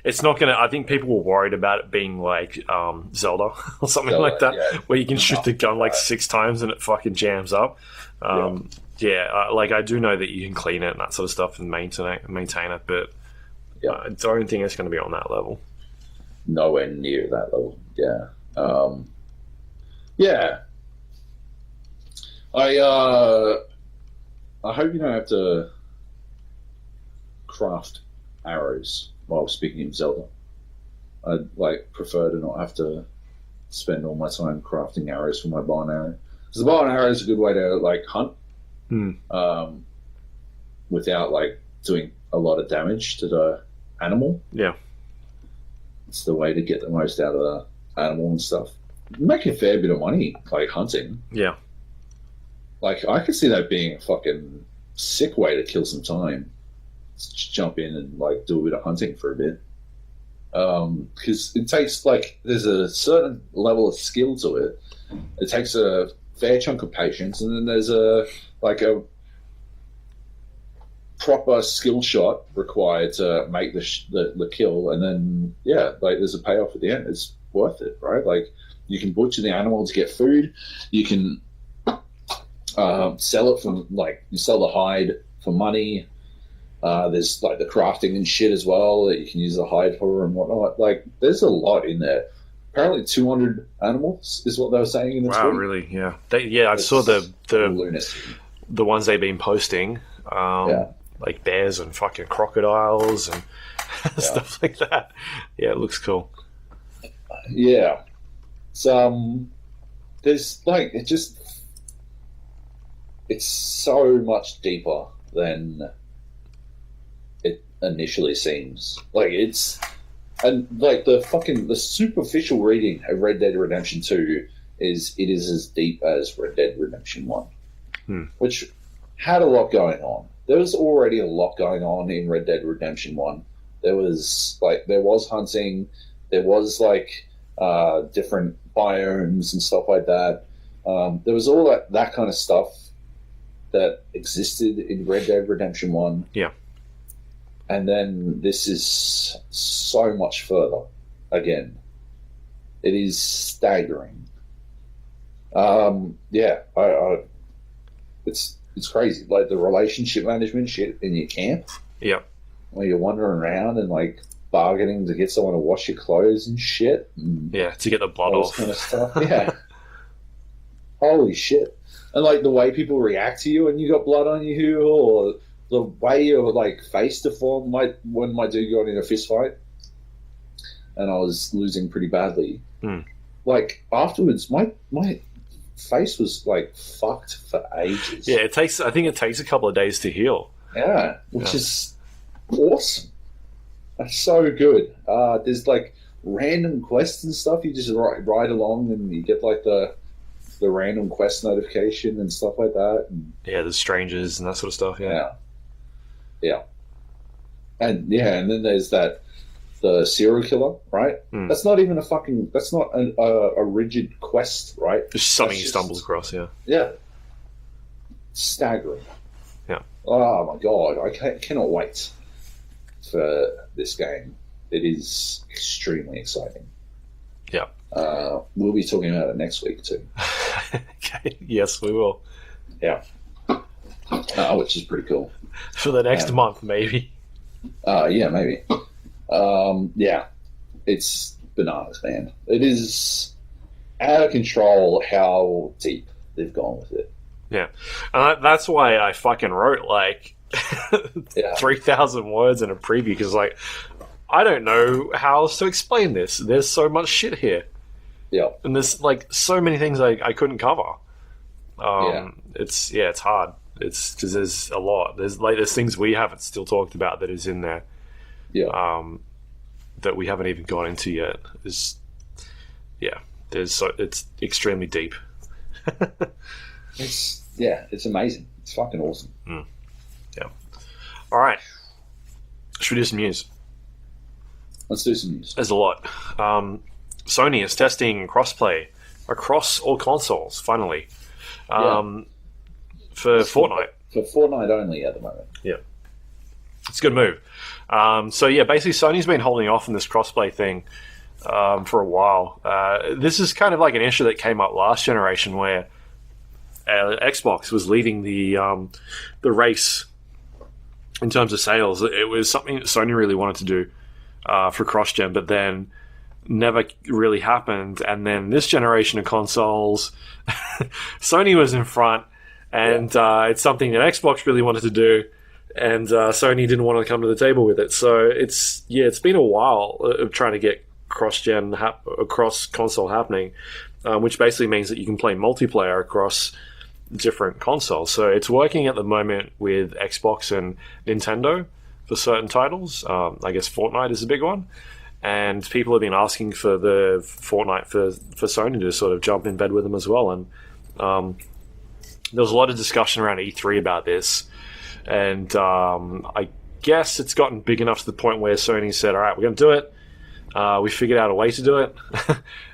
It's not gonna. I think people were worried about it being like Zelda or something like that, where you can shoot the gun 6 times and it fucking jams up. I do know that you can clean it and that sort of stuff and maintain it, but I don't think it's going to be on that level. Nowhere near that level. Yeah. Yeah. I hope you don't have to craft arrows. While speaking of Zelda, I'd prefer to not have to spend all my time crafting arrows for my bow and arrow. Because the bow and arrow is a good way to hunt, without doing a lot of damage to the animal. Yeah, it's the way to get the most out of the animal and stuff. Make a fair bit of money hunting. Yeah, I could see that being a fucking sick way to kill some time. Just jump in and do a bit of hunting for a bit, because it takes there's a certain level of skill to it. It takes a fair chunk of patience, and then there's a proper skill shot required to make the kill, and then there's a payoff at the end. It's worth it, right? Like, you can butcher the animal to get food. You can sell it for, like, you sell the hide for money. There's, like, the crafting and shit as well that you can use the hide for and whatnot. Like, there's a lot in there. Apparently 200 animals is what they were saying in the Wow, tweet. really? Yeah. I saw the lunacy. The ones they've been posting. Like bears and fucking crocodiles and stuff like that. Yeah, it looks cool. Yeah. There's, like, it's so much deeper than it initially seems. Like, and like the superficial reading of Red Dead Redemption 2 is it is as deep as Red Dead Redemption 1, which had a lot going on. There was already a lot going on in Red Dead Redemption 1. There was hunting, there was like different biomes and stuff like that. There was all that kind of stuff that existed in Red Dead Redemption 1. Yeah. And then this is so much further again. It is staggering. It's crazy. Like the relationship management shit in your camp. Yeah. Where you're wandering around and like bargaining to get someone to wash your clothes and shit. And to get the blood off. Kind of stuff. Yeah. Holy shit. And like the way people react to you when you got blood on you, or the way your like face deformed when my dude got in a fist fight and I was losing pretty badly. Like afterwards my face was like fucked for ages. Yeah, I think it takes a couple of days to heal. Yeah, which is awesome. That's so good. There's like random quests and stuff. You just ride along and you get like the random quest notification and stuff like that. And, there's strangers and that sort of stuff. Yeah. And then there's the serial killer, right? That's not even that's not a rigid quest, right? Just something you stumble across, Yeah. Staggering. Yeah. Oh my god, I cannot wait for this game. It is extremely exciting. Yeah. We'll be talking about it next week too. Okay. Yes, we will. Yeah. Which is pretty cool. For the next month, maybe. Yeah, maybe. Yeah. It's bananas, man. It is out of control how deep they've gone with it. Yeah. That's why I fucking wrote like 3,000 words in a preview, because like I don't know how else to explain this. There's so much shit here. Yeah. And there's like so many things I couldn't cover. It's hard. It's because there's a lot. There's things we haven't still talked about that is in there. Yeah. That we haven't even gone into yet. It's extremely deep. It's amazing. It's fucking awesome. Yeah. All right. Should we do some news? Let's do some news. There's a lot. Sony is testing crossplay across all consoles, finally. For Fortnite. For Fortnite only at the moment. Yeah. It's a good move. Basically Sony's been holding off on this crossplay thing for a while. This is kind of like an issue that came up last generation where Xbox was leading the race in terms of sales. It was something that Sony really wanted to do for cross-gen, but then never really happened. And then this generation of consoles, Sony was in front, and it's something that Xbox really wanted to do, and Sony didn't want to come to the table with it. So it's been a while of trying to get cross-gen across console happening, which basically means that you can play multiplayer across different consoles. So it's working at the moment with Xbox and Nintendo for certain titles. I guess Fortnite is a big one, and people have been asking for the Fortnite for Sony to sort of jump in bed with them as well. And there was a lot of discussion around E3 about this, and I guess it's gotten big enough to the point where Sony said, all right, we're going to do it. We figured out a way to do it,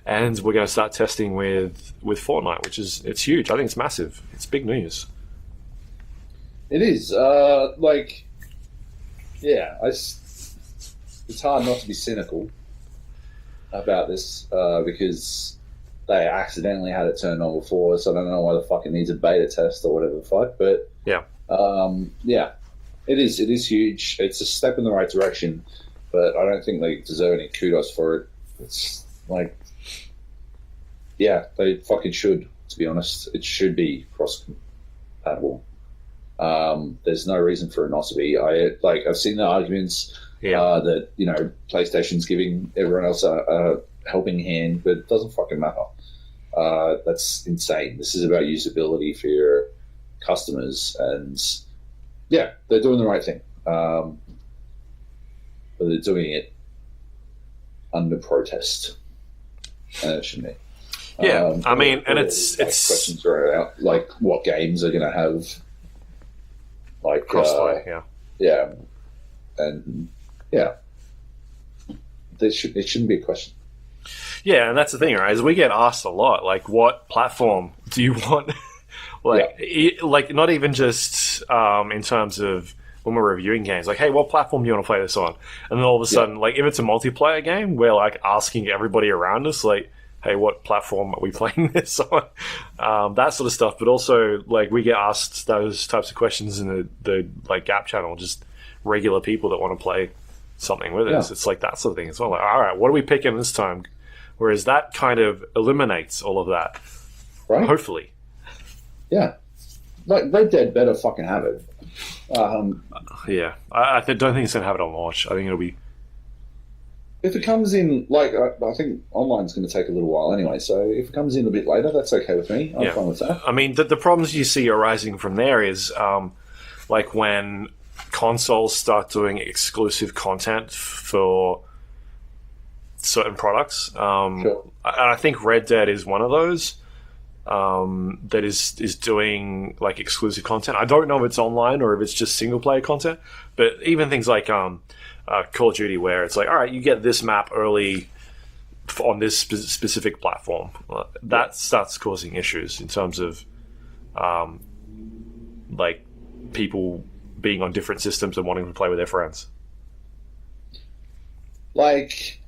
and we're going to start testing with Fortnite, it's huge. I think it's massive. It's big news. It is. It's hard not to be cynical. about this because they accidentally had it turned on before, so I don't know why the fuck it needs a beta test or whatever the fuck. But Yeah. yeah, it is huge. It's a step in the right direction, but I don't think they deserve any kudos for it. It's like, yeah, they fucking should. To be honest, it should be cross-compatible. There's no reason for it not to be. I've seen the arguments that PlayStation's giving everyone else a helping hand, but it doesn't fucking matter. That's insane. This is about usability for your customers, and yeah, they're doing the right thing. But they're doing it under protest, and it shouldn't be. Yeah, I mean, and it's questions are out, like what games are going to have like crossplay. Yeah, and yeah, it shouldn't be a question. Yeah, and that's the thing, right? Is we get asked a lot, like, what platform do you want? Like not even just in terms of when we're reviewing games, like, hey, what platform do you want to play this on? And then all of a sudden, like, if it's a multiplayer game, we're like asking everybody around us, like, hey, what platform are we playing this on? That sort of stuff. But also, like, we get asked those types of questions in the like Gap channel, just regular people that want to play something with us. It's like that sort of thing as well. Like, all right, what are we picking this time? Whereas that kind of eliminates all of that, right? Hopefully. Yeah. Like, Red Dead better fucking have it. Yeah. I don't think it's going to have it on launch. I think it'll be... If it comes in, like, I think online's going to take a little while anyway, so if it comes in a bit later, that's okay with me. I'm fine with that. I mean, the problems you see arising from there is, like, when consoles start doing exclusive content for certain products. Sure. And I think Red Dead is one of those that is doing, like, exclusive content. I don't know if it's online or if it's just single-player content, but even things like... Call of Duty, where it's like, all right, you get this map early on this specific platform. That starts causing issues in terms of, like, people being on different systems and wanting to play with their friends. Like,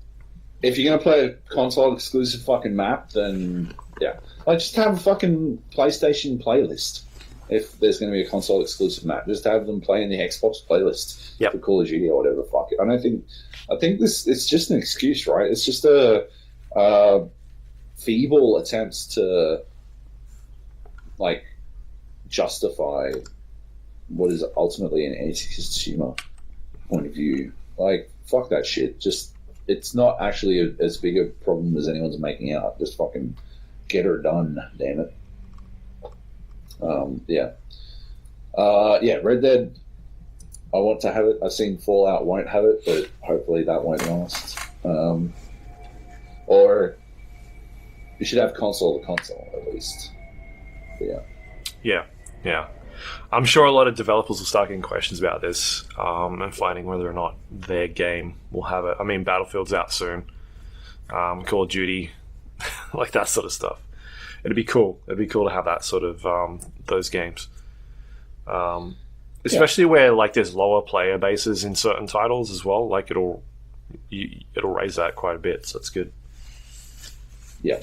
if you're going to play a console exclusive fucking map, then yeah. Like, just have a fucking PlayStation playlist. If there's going to be a console exclusive map, just have them play in the Xbox playlist for Call of Duty or whatever the fuck. I think this it's just an excuse, right? It's just a feeble attempt to like justify what is ultimately an anti-consumer point of view. Like, fuck that shit. Just, it's not actually as big a problem as anyone's making out. Just fucking get her done, damn it. Red Dead, I want to have it. I've seen Fallout won't have it, but hopefully that won't last. Or you should have console to console at least. But Yeah. I'm sure a lot of developers will start getting questions about this and finding whether or not their game will have it. I mean, Battlefield's out soon. Call of Duty, like that sort of stuff. It'd be cool. It'd be cool to have that sort of those games, especially where like there's lower player bases in certain titles as well. Like it'll raise that quite a bit, so it's good. Yeah.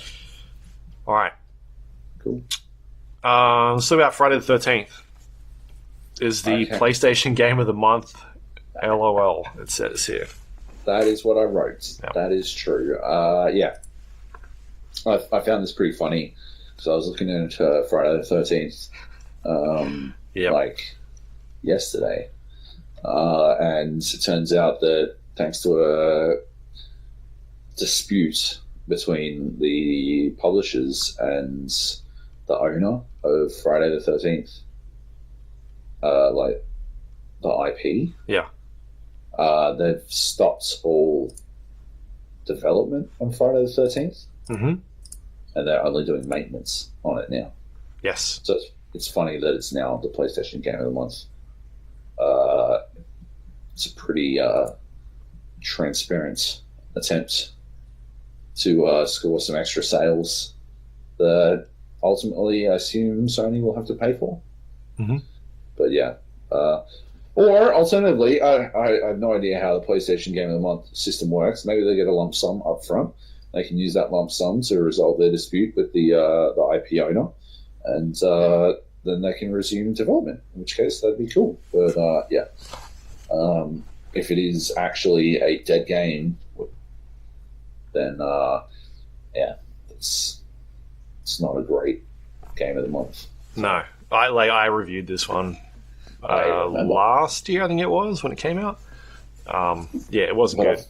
All right. Cool. So about Friday the 13th is the PlayStation Game of the Month. LOL. It says here. That is what I wrote. Yep. That is true. I found this pretty funny. So I was looking at Friday the 13th, like yesterday, and it turns out that thanks to a dispute between the publishers and the owner of Friday the 13th, like the IP, they've stopped all development on Friday the 13th. Mm-hmm. And they're only doing maintenance on it now. Yes. So it's funny that it's now the PlayStation Game of the Month. It's a pretty transparent attempt to score some extra sales that ultimately I assume Sony will have to pay for. Mm-hmm. But yeah. Or alternatively, I have no idea how the PlayStation Game of the Month system works. Maybe they get a lump sum up front. They can use that lump sum to resolve their dispute with the IP owner, and then they can resume development. In which case, that'd be cool. But if it is actually a dead game, then it's not a great Game of the Month. No, I reviewed this one last year, I think it was, when it came out. It wasn't good.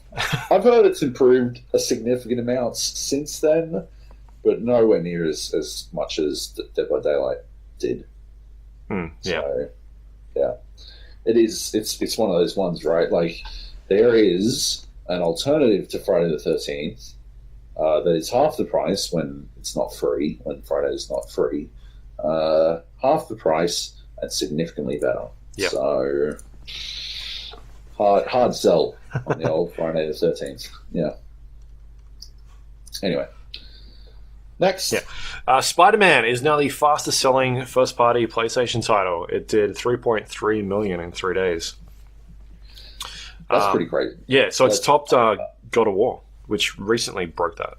I've heard it's improved a significant amount since then, but nowhere near as much as Dead by Daylight did. So, it's one of those ones, right? Like, there is an alternative to Friday the 13th that is half the price when it's not free, when Friday is not free. Half the price and significantly better. Yep. So hard sell on the old Friday the 13th. Yeah. Anyway, next. Yeah. Spider-Man is now the fastest selling first-party PlayStation title. It did 3.3 million in 3 days. That's pretty crazy. Yeah, so it's topped God of War, which recently broke that.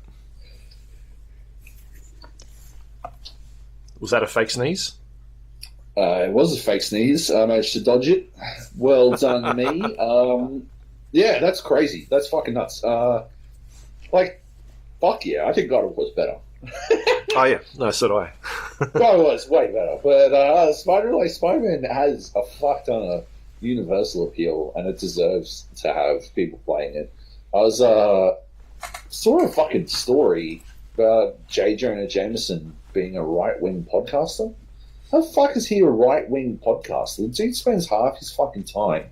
Was that a fake sneeze? It was a fake sneeze. I managed to dodge it. Well done, me. Yeah, that's crazy. That's fucking nuts. Fuck yeah. I think God of War was better. Oh, yeah. No, so do I. God of War is way better. But Spider-Man has a fuck ton of universal appeal, and it deserves to have people playing it. I was saw a fucking story about J. Jonah Jameson being a right-wing podcaster. How the fuck is he a right-wing podcaster? The dude spends half his fucking podcast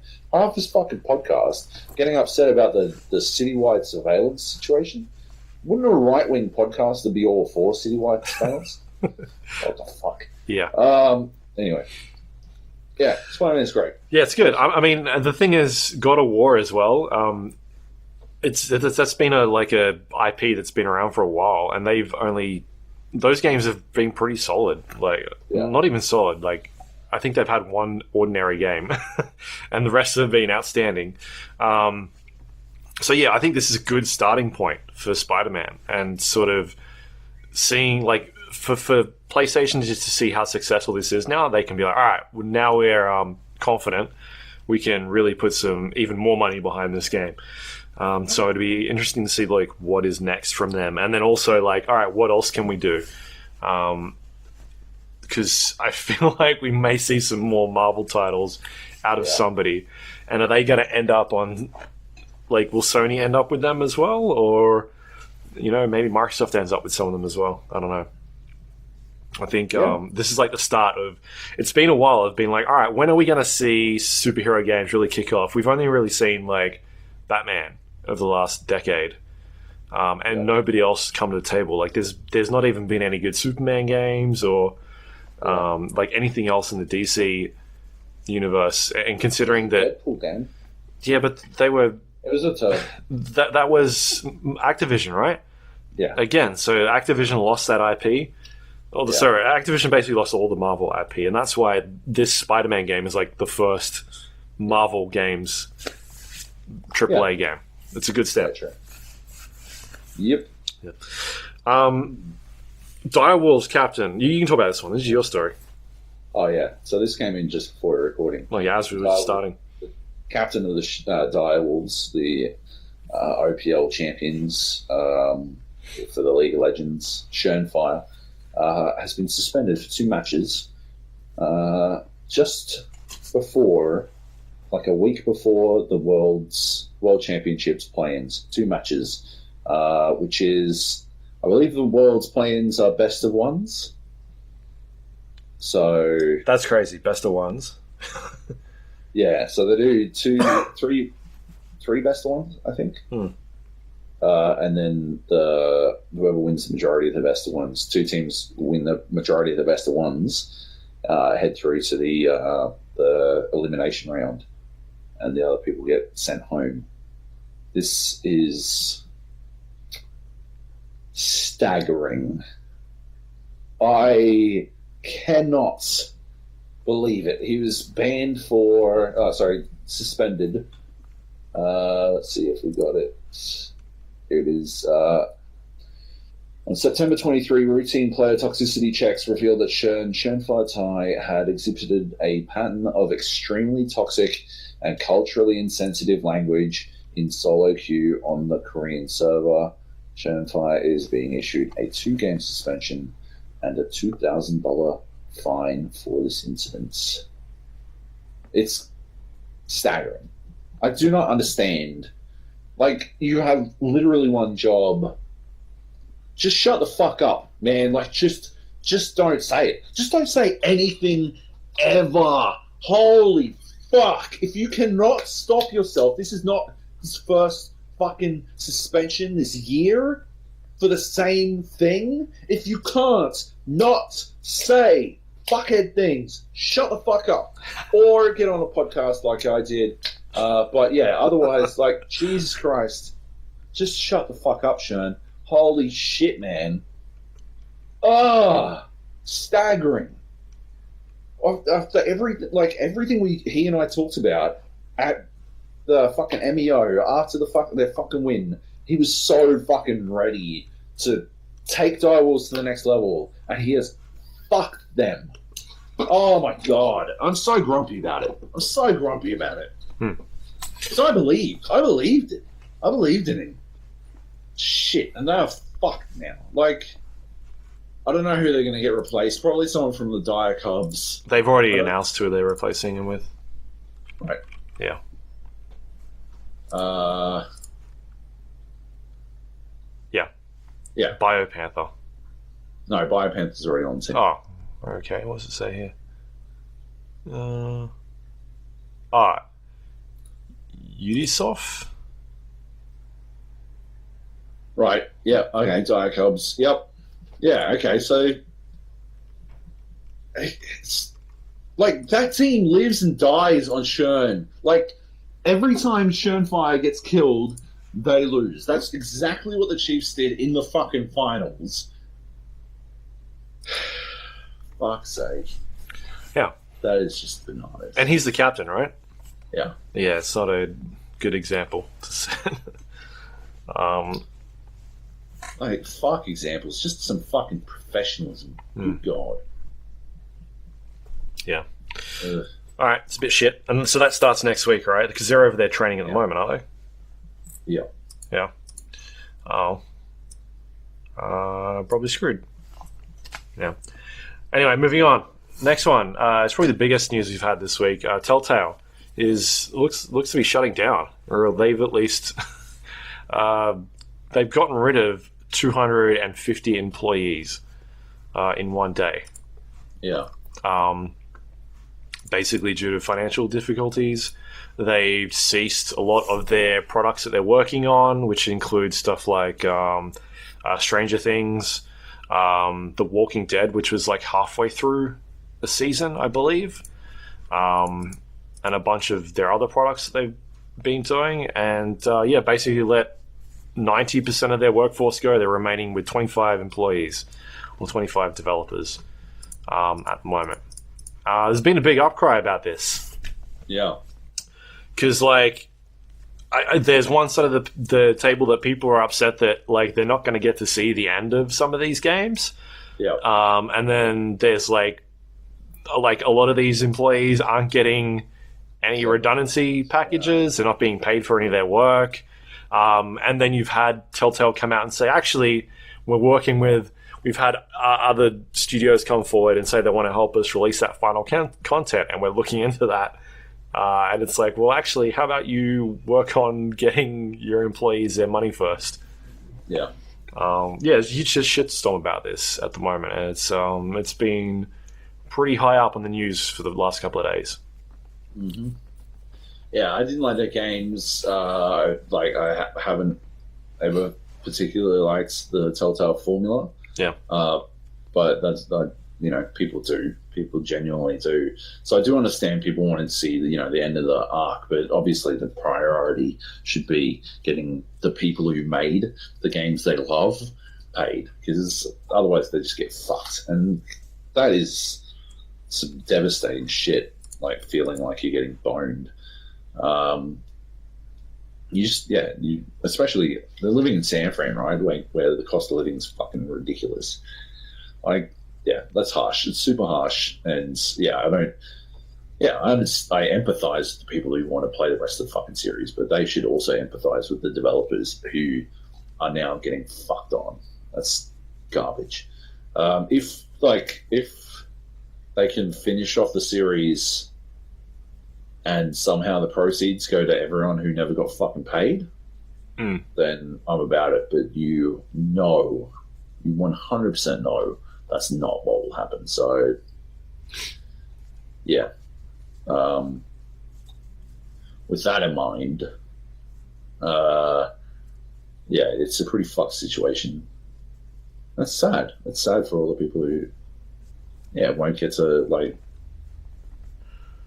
getting upset about the citywide surveillance situation. Wouldn't a right-wing podcaster be all for citywide surveillance? What the fuck? Yeah. Anyway. Yeah, Spider-Man's great. Yeah, it's good. I mean, the thing is, God of War as well, that's been a IP that's been around for a while, and those games have been pretty solid. Not even solid. I think they've had one ordinary game, and the rest have been outstanding. So yeah, I think this is a good starting point for Spider-Man, and sort of seeing for PlayStation just to see how successful this is now, they can be like, all right, well, now we're confident we can really put some even more money behind this game. So it'd be interesting to see what is next from them, and then also all right, what else can we do? Because I feel like we may see some more Marvel titles out of somebody, and are they going to end up on will Sony end up with them as well, or maybe Microsoft ends up with some of them as well? I don't know. I think this is the start of. It's been a while. I've been all right, when are we going to see superhero games really kick off? We've only really seen Batman over the last decade, and nobody else has come to the table. There's not even been any good Superman games or anything else in the DC universe. And considering that Deadpool game, but they were. It was a tough. That was Activision, right? Yeah. Again, so Activision lost that IP. Sorry, Activision basically lost all the Marvel IP, and that's why this Spider-Man game is the first Marvel Games AAA game. It's a good step. True. Yep. Direwolves Captain. You can talk about this one. This is your story. Oh, yeah. So this came in just before recording. Oh, yeah, as we were starting. The captain of the Direwolves, the OPL champions for the League of Legends, Schönfire, has been suspended for 2 matches just before, a week before the World Championships play-ins. 2 matches, which is, I believe the World's play-ins are best of ones. So that's crazy. Best of ones. Yeah, so they do 3 best of ones, I think. And then whoever wins the majority of the best of ones, 2 teams win the majority of the best of ones, head through to the elimination round, and the other people get sent home. This is staggering. I cannot believe it. He was banned suspended. Let's see if we got it. Here it is. On September 23, routine player toxicity checks revealed that Shernfire Tai had exhibited a pattern of extremely toxic and culturally insensitive language in solo queue on the Korean server. Shernfire is being issued a 2-game suspension and a $2,000 fine for this incident. It's staggering. I do not understand. Like, you have literally one job. Just shut the fuck up, man. Like, just don't say it. Just don't say anything ever. Holy fuck. If you cannot stop yourself, this is not his first fucking suspension this year for the same thing. If you can't not say fuckhead things, shut the fuck up. Or get on a podcast like I did. But yeah, otherwise, like, Jesus Christ. Just shut the fuck up, Shern. Holy shit, man. Staggering. After everything he and I talked about at the fucking MEO, after their fucking win, he was so fucking ready to take Direwolves to the next level, and he has fucked them. Oh my god. I'm so grumpy about it. So I believed it. I believed in him. Shit, and they are fucked now. Like, I don't know who they're going to get replaced. Probably someone from the Dire Cubs. They've already announced who they're replacing him with. Right. Yeah. Yeah. Biopanther. No, Biopanther's already on the team. Oh, okay. What does it say here? Ubisoft? Right. Yeah. Okay. Dire Cubs. Yep. Yeah. Okay. So it's like that team lives and dies on Shern. Like every time Shernfire gets killed, they lose. That's exactly what the Chiefs did in the fucking finals. Fuck's sake. Yeah. That is just bananas. And he's the captain, right? Yeah. Yeah. It's not a good example to set. Like, fuck examples. Just some fucking professionalism. Good God. Yeah. Ugh. All right, it's a bit shit. And so that starts next week, right? Because they're over there training at the moment, aren't they? Yeah. Yeah. Oh. Probably screwed. Yeah. Anyway, moving on. Next one. It's probably the biggest news we've had this week. Telltale looks to be shutting down, or they've at least they've gotten rid of 250 employees in one day. Yeah. Basically due to financial difficulties. They've ceased a lot of their products that they're working on, which includes stuff like Stranger Things, The Walking Dead, which was like halfway through the season, I believe, and a bunch of their other products that they've been doing. And basically let 90% of their workforce go. They're remaining with 25 employees or 25 developers at the moment. There's been a big outcry about this. Yeah. Because, like, there's one side of the table that people are upset that, like, they're not going to get to see the end of some of these games. Yeah. And then there's, like a lot of these employees aren't getting any redundancy packages. They're not being paid for any of their work. And then you've had Telltale come out and say, actually, we've had other studios come forward and say they want to help us release that final content, and we're looking into that. And it's like, well, actually, how about you work on getting your employees their money first? Yeah. It's a huge shitstorm about this at the moment, and it's been pretty high up on the news for the last couple of days. Mm-hmm. Yeah, I didn't like their games. I haven't ever particularly liked the Telltale formula. Yeah. But that's people do. People genuinely do. So I do understand people wanting to see the end of the arc, but obviously the priority should be getting the people who made the games they love paid, because otherwise they just get fucked. And that is some devastating shit, like feeling like you're getting boned. You especially they're living in San Fran, right? Where the cost of living is fucking ridiculous. Like, yeah, that's harsh. It's super harsh, and I empathize with the people who want to play the rest of the fucking series, but they should also empathize with the developers who are now getting fucked on. That's garbage. If they can finish off the series and somehow the proceeds go to everyone who never got fucking paid, then I'm about it. But you 100% know that's not what will happen. So, yeah. With that in mind, it's a pretty fucked situation. That's sad. It's sad for all the people who, won't get to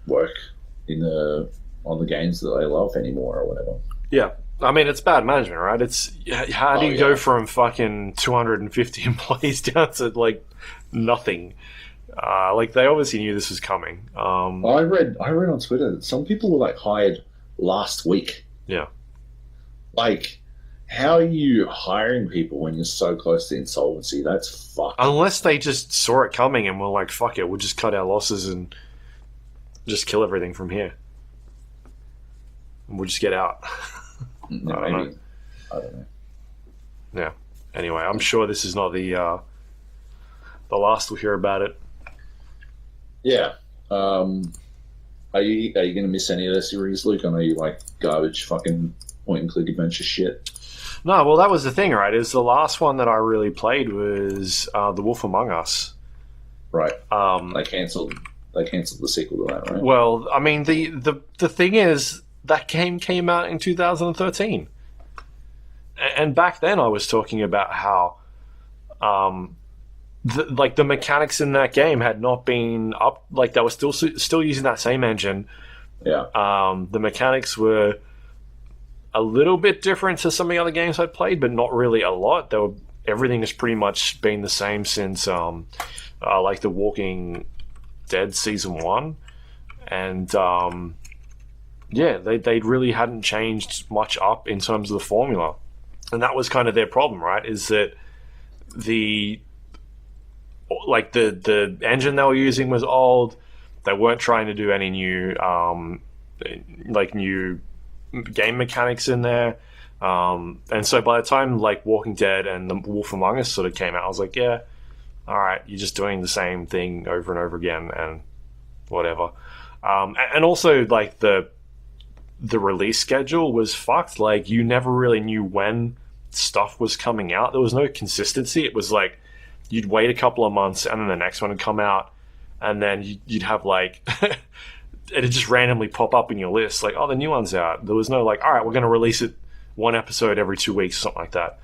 work on the games that they love anymore or whatever. Yeah, I mean, it's bad management, right? It's how do you go from fucking 250 employees down to nothing? They obviously knew this was coming. I read on Twitter that some people were hired last week. Yeah. How are you hiring people when you're so close to insolvency? That's fucked. Unless they just saw it coming and were like, fuck it, we'll just cut our losses and just kill everything from here. And we'll just get out. No, I don't know. Yeah. Anyway, I'm sure this is not the last we'll hear about it. Yeah. Are you going to miss any of the series, Luke? I know you like garbage fucking point-and-click adventure shit. No, well, that was the thing, right? Is the last one that I really played was The Wolf Among Us. Right. They cancelled the sequel to that, right? Well, I mean, the thing is, that game came out in 2013. And back then I was talking about how the mechanics in that game had not been up, they were still using that same engine. Yeah. The mechanics were a little bit different to some of the other games I played, but not really a lot. Everything has pretty much been the same since The Walking Dead Season 1. And they really hadn't changed much up in terms of the formula. And that was kind of their problem, right? Is that the engine they were using was old. They weren't trying to do any new new game mechanics in there. And so by the time Walking Dead and The Wolf Among Us sort of came out, I was like, yeah, all right, you're just doing the same thing over and over again and whatever. And also the release schedule was fucked. You never really knew when stuff was coming out. There was no consistency. It was you'd wait a couple of months and then the next one would come out, and then you'd have it'd just randomly pop up in your list oh, the new one's out. There was no all right, we're going to release it one episode every 2 weeks or something like that.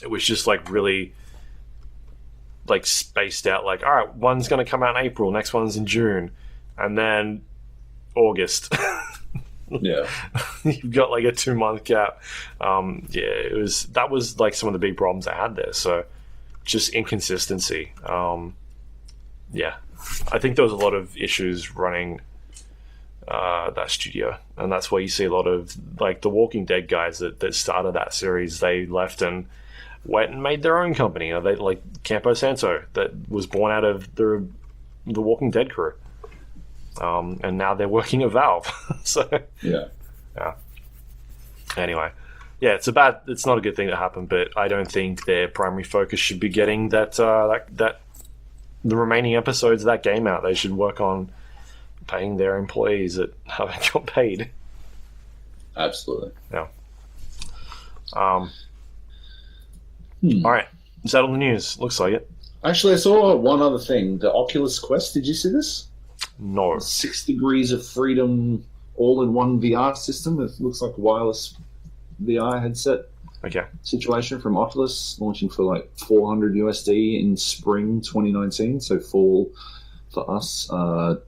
It was just really spaced out. All right, one's going to come out in April, next one's in June, and then August. Yeah. You've got a 2-month gap. That was some of the big problems I had there. So just inconsistency. I think there was a lot of issues running that studio, and that's why you see a lot of the Walking Dead guys that started that series. They left and went and made their own company. They Campo Santo, that was born out of the Walking Dead crew. And now they're working at Valve. So yeah. Anyway, it's not a good thing that happened, but I don't think their primary focus should be getting that the remaining episodes of that game out. They should work on paying their employees that haven't got paid. Absolutely. Yeah. All right. Is that all the news? Looks like it. Actually, I saw one other thing. The Oculus Quest. Did you see this? No. 6 Degrees of Freedom all-in-one VR system. It looks like a wireless VR headset. Okay. Situation from Oculus, launching for $400 USD in spring 2019. So fall for us. 400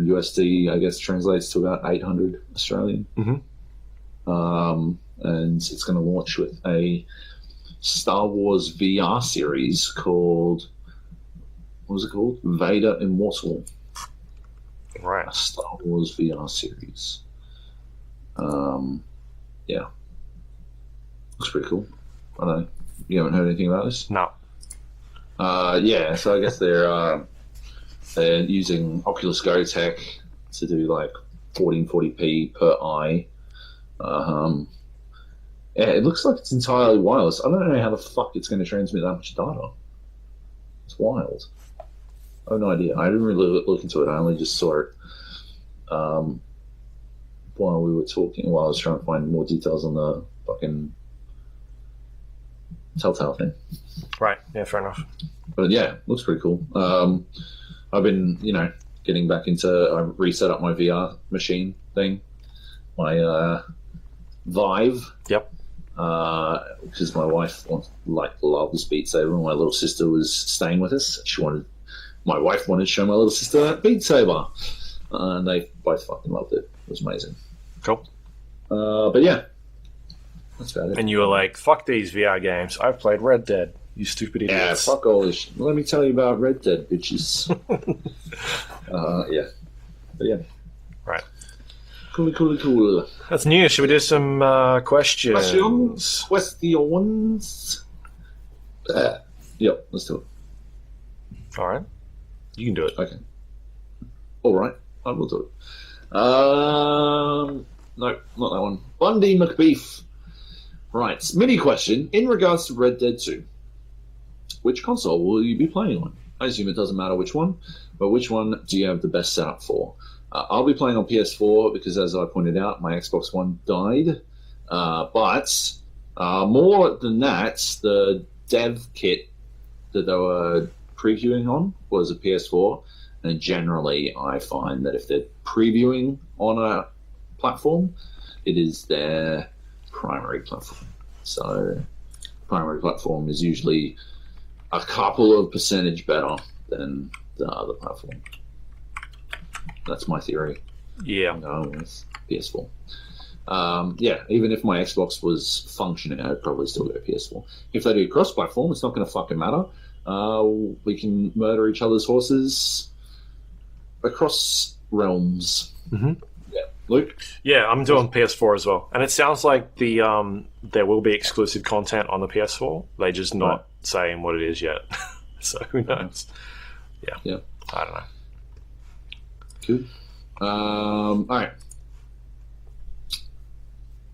USD, I guess, translates to about 800 Australian. Mm-hmm. And it's going to launch with a Star Wars VR series called what was it called? Vader Immortal, Right. a Star Wars VR series. Yeah, looks pretty cool. I don't know. You haven't heard anything about this? No. Yeah, so I guess they're using Oculus Go tech to do like 1440p per eye. Yeah, it looks like it's entirely wireless. I don't know how the fuck it's going to transmit that much data. It's wild. I have no idea. I didn't really look into it. I only just saw it while we were talking, while I was trying to find more details on the fucking Telltale thing. Right. Yeah, fair enough. But yeah, looks pretty cool. I've been, getting back into. I reset up my VR machine thing, my Vive. Yep. Because my wife loves Beat Saber, and my little sister was staying with us. My wife wanted to show my little sister Beat Saber, and they both fucking loved it. It was amazing. Cool. But yeah, that's about it. And you were like, "Fuck these VR games. I've played Red Dead. You stupid Yeah, idiots." fuck all this. Let me tell you about Red Dead, bitches. Yeah. But yeah. Right. Cool. That's new. Should we do some questions? Questions. Yep, let's do it. All right. You can do it. Okay. All right, I will do it. No, not that one. Bundy McBeef. Right, mini question in regards to Red Dead 2. Which console will you be playing on? I assume it doesn't matter which one, but which one do you have the best setup for? I'll be playing on PS4 because, as I pointed out, my Xbox One died. But more than that, the dev kit that they were previewing on was a PS4. And generally, I find that if they're previewing on a platform, it is their primary platform. So, primary platform is usually a couple of percentage better than the other platform. That's my theory. Yeah. I'm going with PS4. Yeah, even if my Xbox was functioning, I'd probably still go PS4. If they do cross-platform, it's not going to fucking matter. We can murder each other's horses across realms. Mm-hmm. Yeah, Luke? Yeah, I'm doing PS4 as well. And it sounds like there will be exclusive content on the PS4. They're just not saying what it is yet. So who knows? Yeah. I don't know. Good. All right.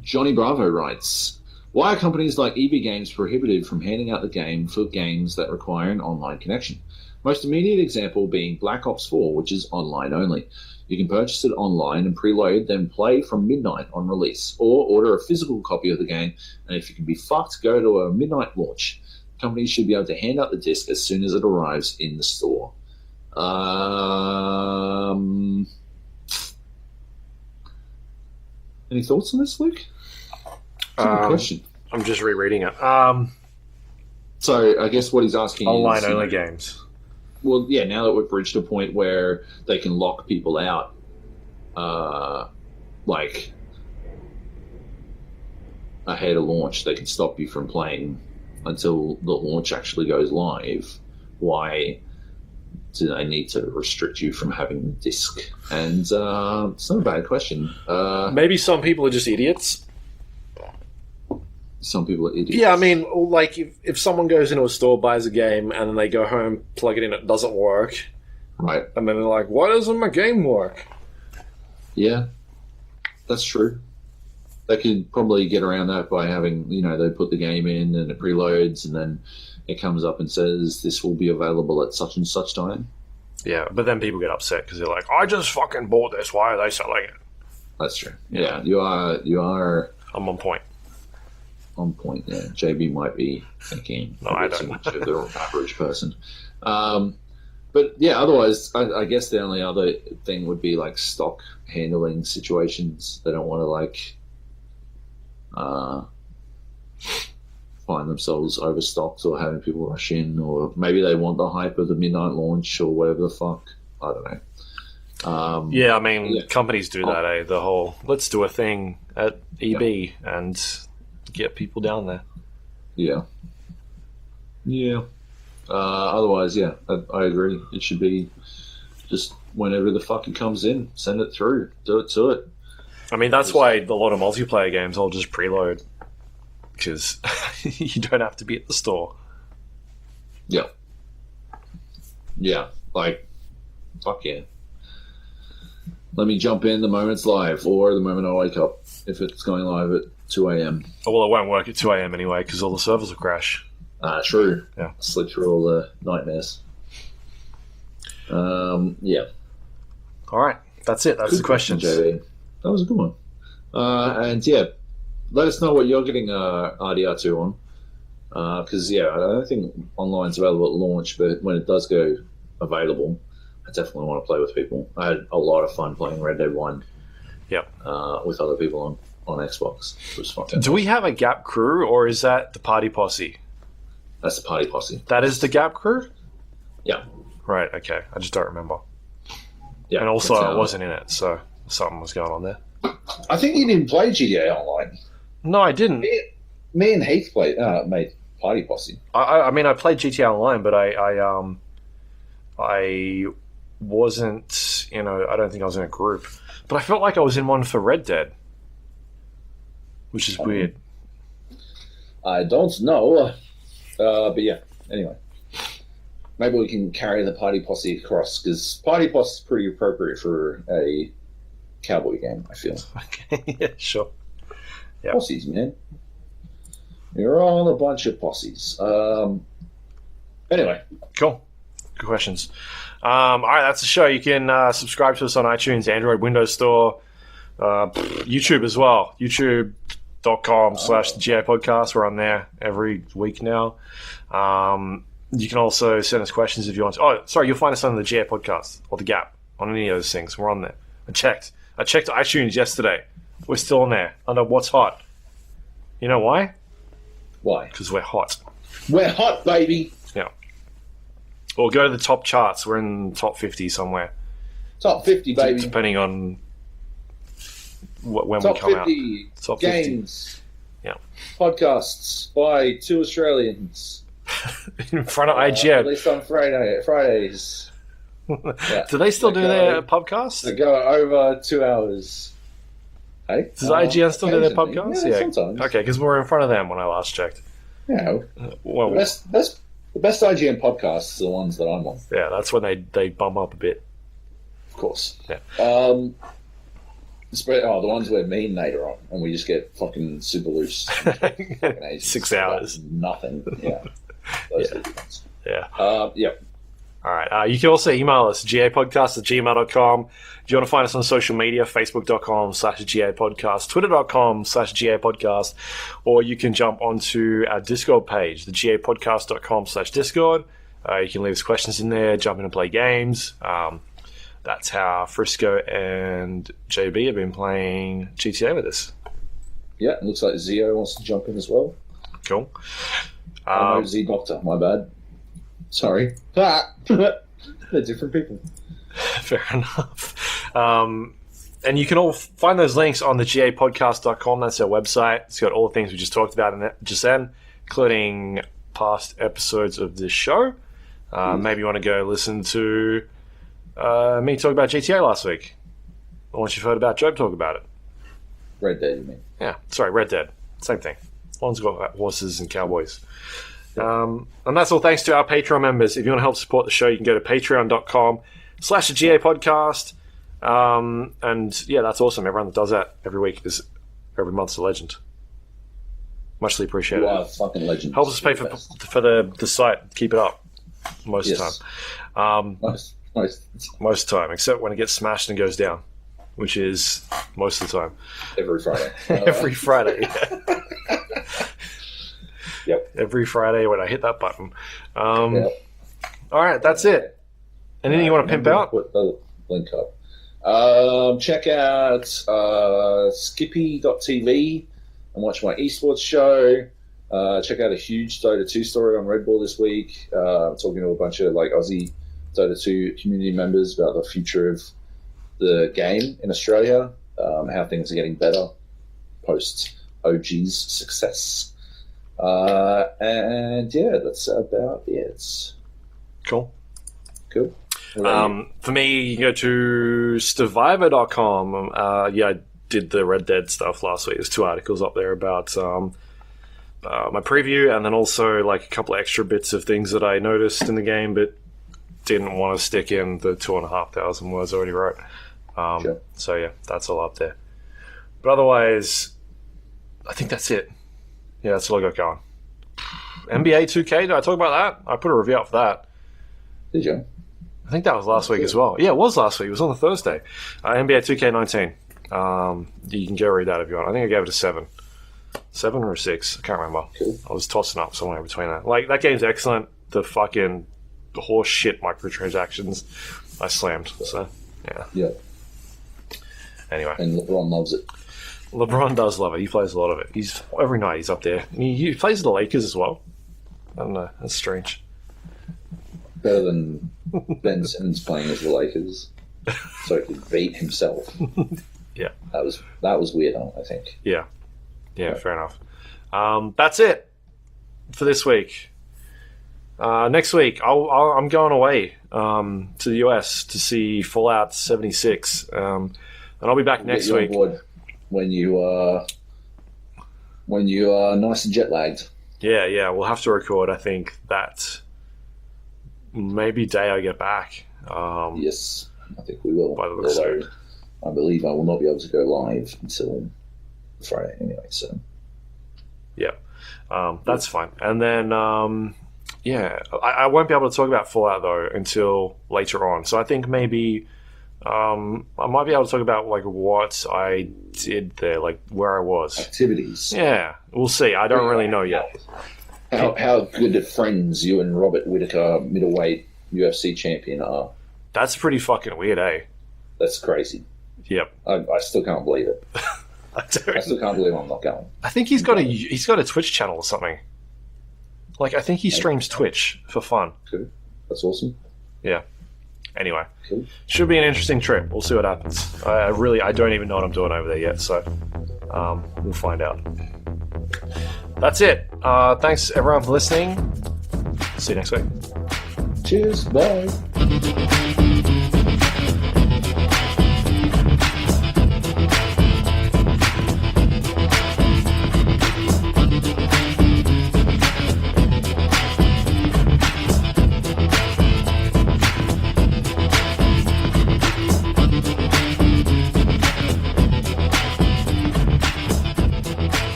Johnny Bravo writes, why are companies like EB Games prohibited from handing out the game for games that require an online connection? Most immediate example being Black Ops 4, which is online only. You can purchase it online and preload, then play from midnight on release, or order a physical copy of the game, and if you can be fucked, go to a midnight launch. Companies should be able to hand out the disc as soon as it arrives in the store. Any thoughts on this, Luke? It's a good question. I'm just rereading it. So I guess what he's asking Online is... only games. Well, yeah, now that we've reached a point where they can lock people out, like ahead of launch, they can stop you from playing until the launch actually goes live. Why do they need to restrict you from having the disc? And it's not a bad question. Maybe some people are just idiots. Some people are idiots. Yeah, I mean, like, if someone goes into a store, buys a game, and then they go home, plug it in, it doesn't work. Right. And then they're like, why doesn't my game work? Yeah, that's true. They could probably get around that by having, they put the game in and it preloads and then it comes up and says this will be available at such and such time. Yeah, but then people get upset because they're like, I just fucking bought this. Why are they selling it? That's true. Yeah, you are. I'm on point. On point, yeah. JB might be thinking too much of the average person. But yeah, otherwise, I guess the only other thing would be like stock handling situations. They don't want to find themselves overstocked or having people rush in, or maybe they want the hype of the midnight launch or whatever the fuck. I don't know. Yeah, I mean, companies do that, the whole, let's do a thing at EB and get people down there. Yeah. Otherwise, yeah, I agree. It should be just whenever the fuck it comes in, send it through, do it to it. I mean, that's why a lot of multiplayer games I'll just preload, because you don't have to be at the store. Yeah. Yeah, like, fuck yeah. Let me jump in the moment it's live, or the moment I wake up, if it's going live at 2 a.m. Oh, well, it won't work at 2 a.m. anyway, because all the servers will crash. True. Yeah. Slip through all the nightmares. Yeah. All right, that's it. That's Good the questions. JB. That was a good one. And yeah, let us know what you're getting RDR2 on. Because, I don't think online's available at launch, but when it does go available, I definitely want to play with people. I had a lot of fun playing Red Dead 1 with other people on Xbox. It was fun. Do we have a Gap crew, or is that the Party Posse? That's the Party Posse. That is the Gap crew? Yeah. Right, okay. I just don't remember. Yeah. And also, I wasn't in it, so something was going on there. I think you didn't play GTA Online. No, I didn't. Me and Heath made Party Posse. I mean, I played GTA Online, but I wasn't, I don't think I was in a group. But I felt like I was in one for Red Dead, which is weird. I don't know. But yeah, anyway. Maybe we can carry the Party Posse across, because Party Posse is pretty appropriate for a cowboy game, I feel. Okay, yeah, sure. Yep. Posses, man. You're all a bunch of posses. Anyway. Cool. Good questions. All right, that's the show. You can subscribe to us on iTunes, Android, Windows Store, YouTube as well. YouTube.com/the GA podcast. We're on there every week now. You can also send us questions if you want to. Oh, sorry, you'll find us on the GA podcast or the Gap, on any of those things. We're on there. I checked iTunes yesterday. We're still on there under What's Hot. You know why? Why? Because we're hot. We're hot, baby. Yeah. Or go to the top charts. We're in the top 50 somewhere. Top 50, baby. Depending on when top we come 50 out. Top games. 50. Yeah. Podcasts by 2 Australians. In front of IGN. At least on Fridays. Yeah. Do they still do their podcast? They go over 2 hours. Hey? Does IGN still do their podcast? Yeah, sometimes. Okay, because we were in front of them when I last checked. Yeah. Well, the best IGN podcasts are the ones that I'm on. Yeah, that's when they bum up a bit. Of course. Yeah. The ones where me and Nate are on, and we just get fucking super loose. 6 hours. Nothing. Yeah. Those are the ones. Yeah. Yeah. All right. You can also email us, gapodcast@gmail.com. If you want to find us on social media, facebook.com/gapodcast, twitter.com/gapodcast, or you can jump onto our Discord page, the gapodcast.com/discord. You can leave us questions in there, jump in and play games. That's how Frisco and JB have been playing GTA with us. Yeah, it looks like Zio wants to jump in as well. Cool. No, Z Doctor, my bad. Sorry. They're different people. Fair enough. And you can all find those links on the gapodcast.com. That's our website. It's got all the things we just talked about in it just then, including past episodes of this show. Maybe you want to go listen to me talk about GTA last week. Once you've heard about Joab talk about it. Red Dead, you mean? Yeah, sorry, Red Dead. Same thing. One's got horses and cowboys. And that's all thanks to our Patreon members. If you want to help support the show, you can go to patreon.com/GA podcast. And yeah, that's awesome. Everyone that does that every month's a legend. Muchly appreciated. You are a fucking legend. Helps us pay for the site. Keep it up most of the time. Most of the time, except when it gets smashed and goes down, which is most of the time. Every Friday. Every Friday. Yep. Every Friday when I hit that button. Yep. All right, that's it. Anything you want to pimp out? Put the link up. Check out skippy.tv and watch my esports show. Check out a huge Dota 2 story on Red Bull this week. Talking to a bunch of Aussie Dota 2 community members about the future of the game in Australia, how things are getting better post OG's success. And yeah, that's about it. Cool. Cool. What about you? For me, you can go to Survivor.com. I did the Red Dead stuff last week. There's 2 articles up there about my preview, and then also like a couple of extra bits of things that I noticed in the game, but didn't want to stick in the 2,500 words I already wrote. Sure. So yeah, that's all up there. But otherwise, I think that's it. Yeah, that's all I got going. NBA 2K, did I talk about that? I put a review up for that. Did you? I think that was last week as well. Yeah, it was last week. It was on a Thursday. NBA 2K19. You can go read that if you want. I think I gave it a 7. 7 or a 6. I can't remember. Cool. I was tossing up somewhere between that. Like, that game's excellent. The horse shit microtransactions, I slammed. So, yeah. Yeah. Anyway. And LeBron loves it. LeBron does love it. He plays a lot of it. Every night he's up there. He plays the Lakers as well. I don't know. That's strange. Better than Ben Simmons playing as the Lakers, so he could beat himself. Yeah, that was weird. I think. Yeah, fair enough. That's it for this week. Next week, I'm going away to the US to see Fallout 76, and I'll be back next week when you are nice and jet lagged. Yeah, we'll have to record. I think that. Maybe day I get back. Yes, I think we will. By the looks of it. I believe I will not be able to go live until Friday anyway. So, yeah, that's fine. And then, I won't be able to talk about Fallout though until later on. So I think maybe I might be able to talk about like what I did there, like where I was. Activities. Yeah, we'll see. I don't really know yet. How good of friends you and Robert Whittaker, middleweight UFC champion, are. That's pretty fucking weird, eh? That's crazy. Yep. I still can't believe it. I still can't believe I'm not going. I think he's got a Twitch channel or something. Like I think he streams Twitch for fun. Cool. That's awesome. Yeah. Anyway, cool. Should be an interesting trip. We'll see what happens. I don't even know what I'm doing over there yet, so we'll find out. That's it. Thanks everyone for listening. See you next week. Cheers. Bye.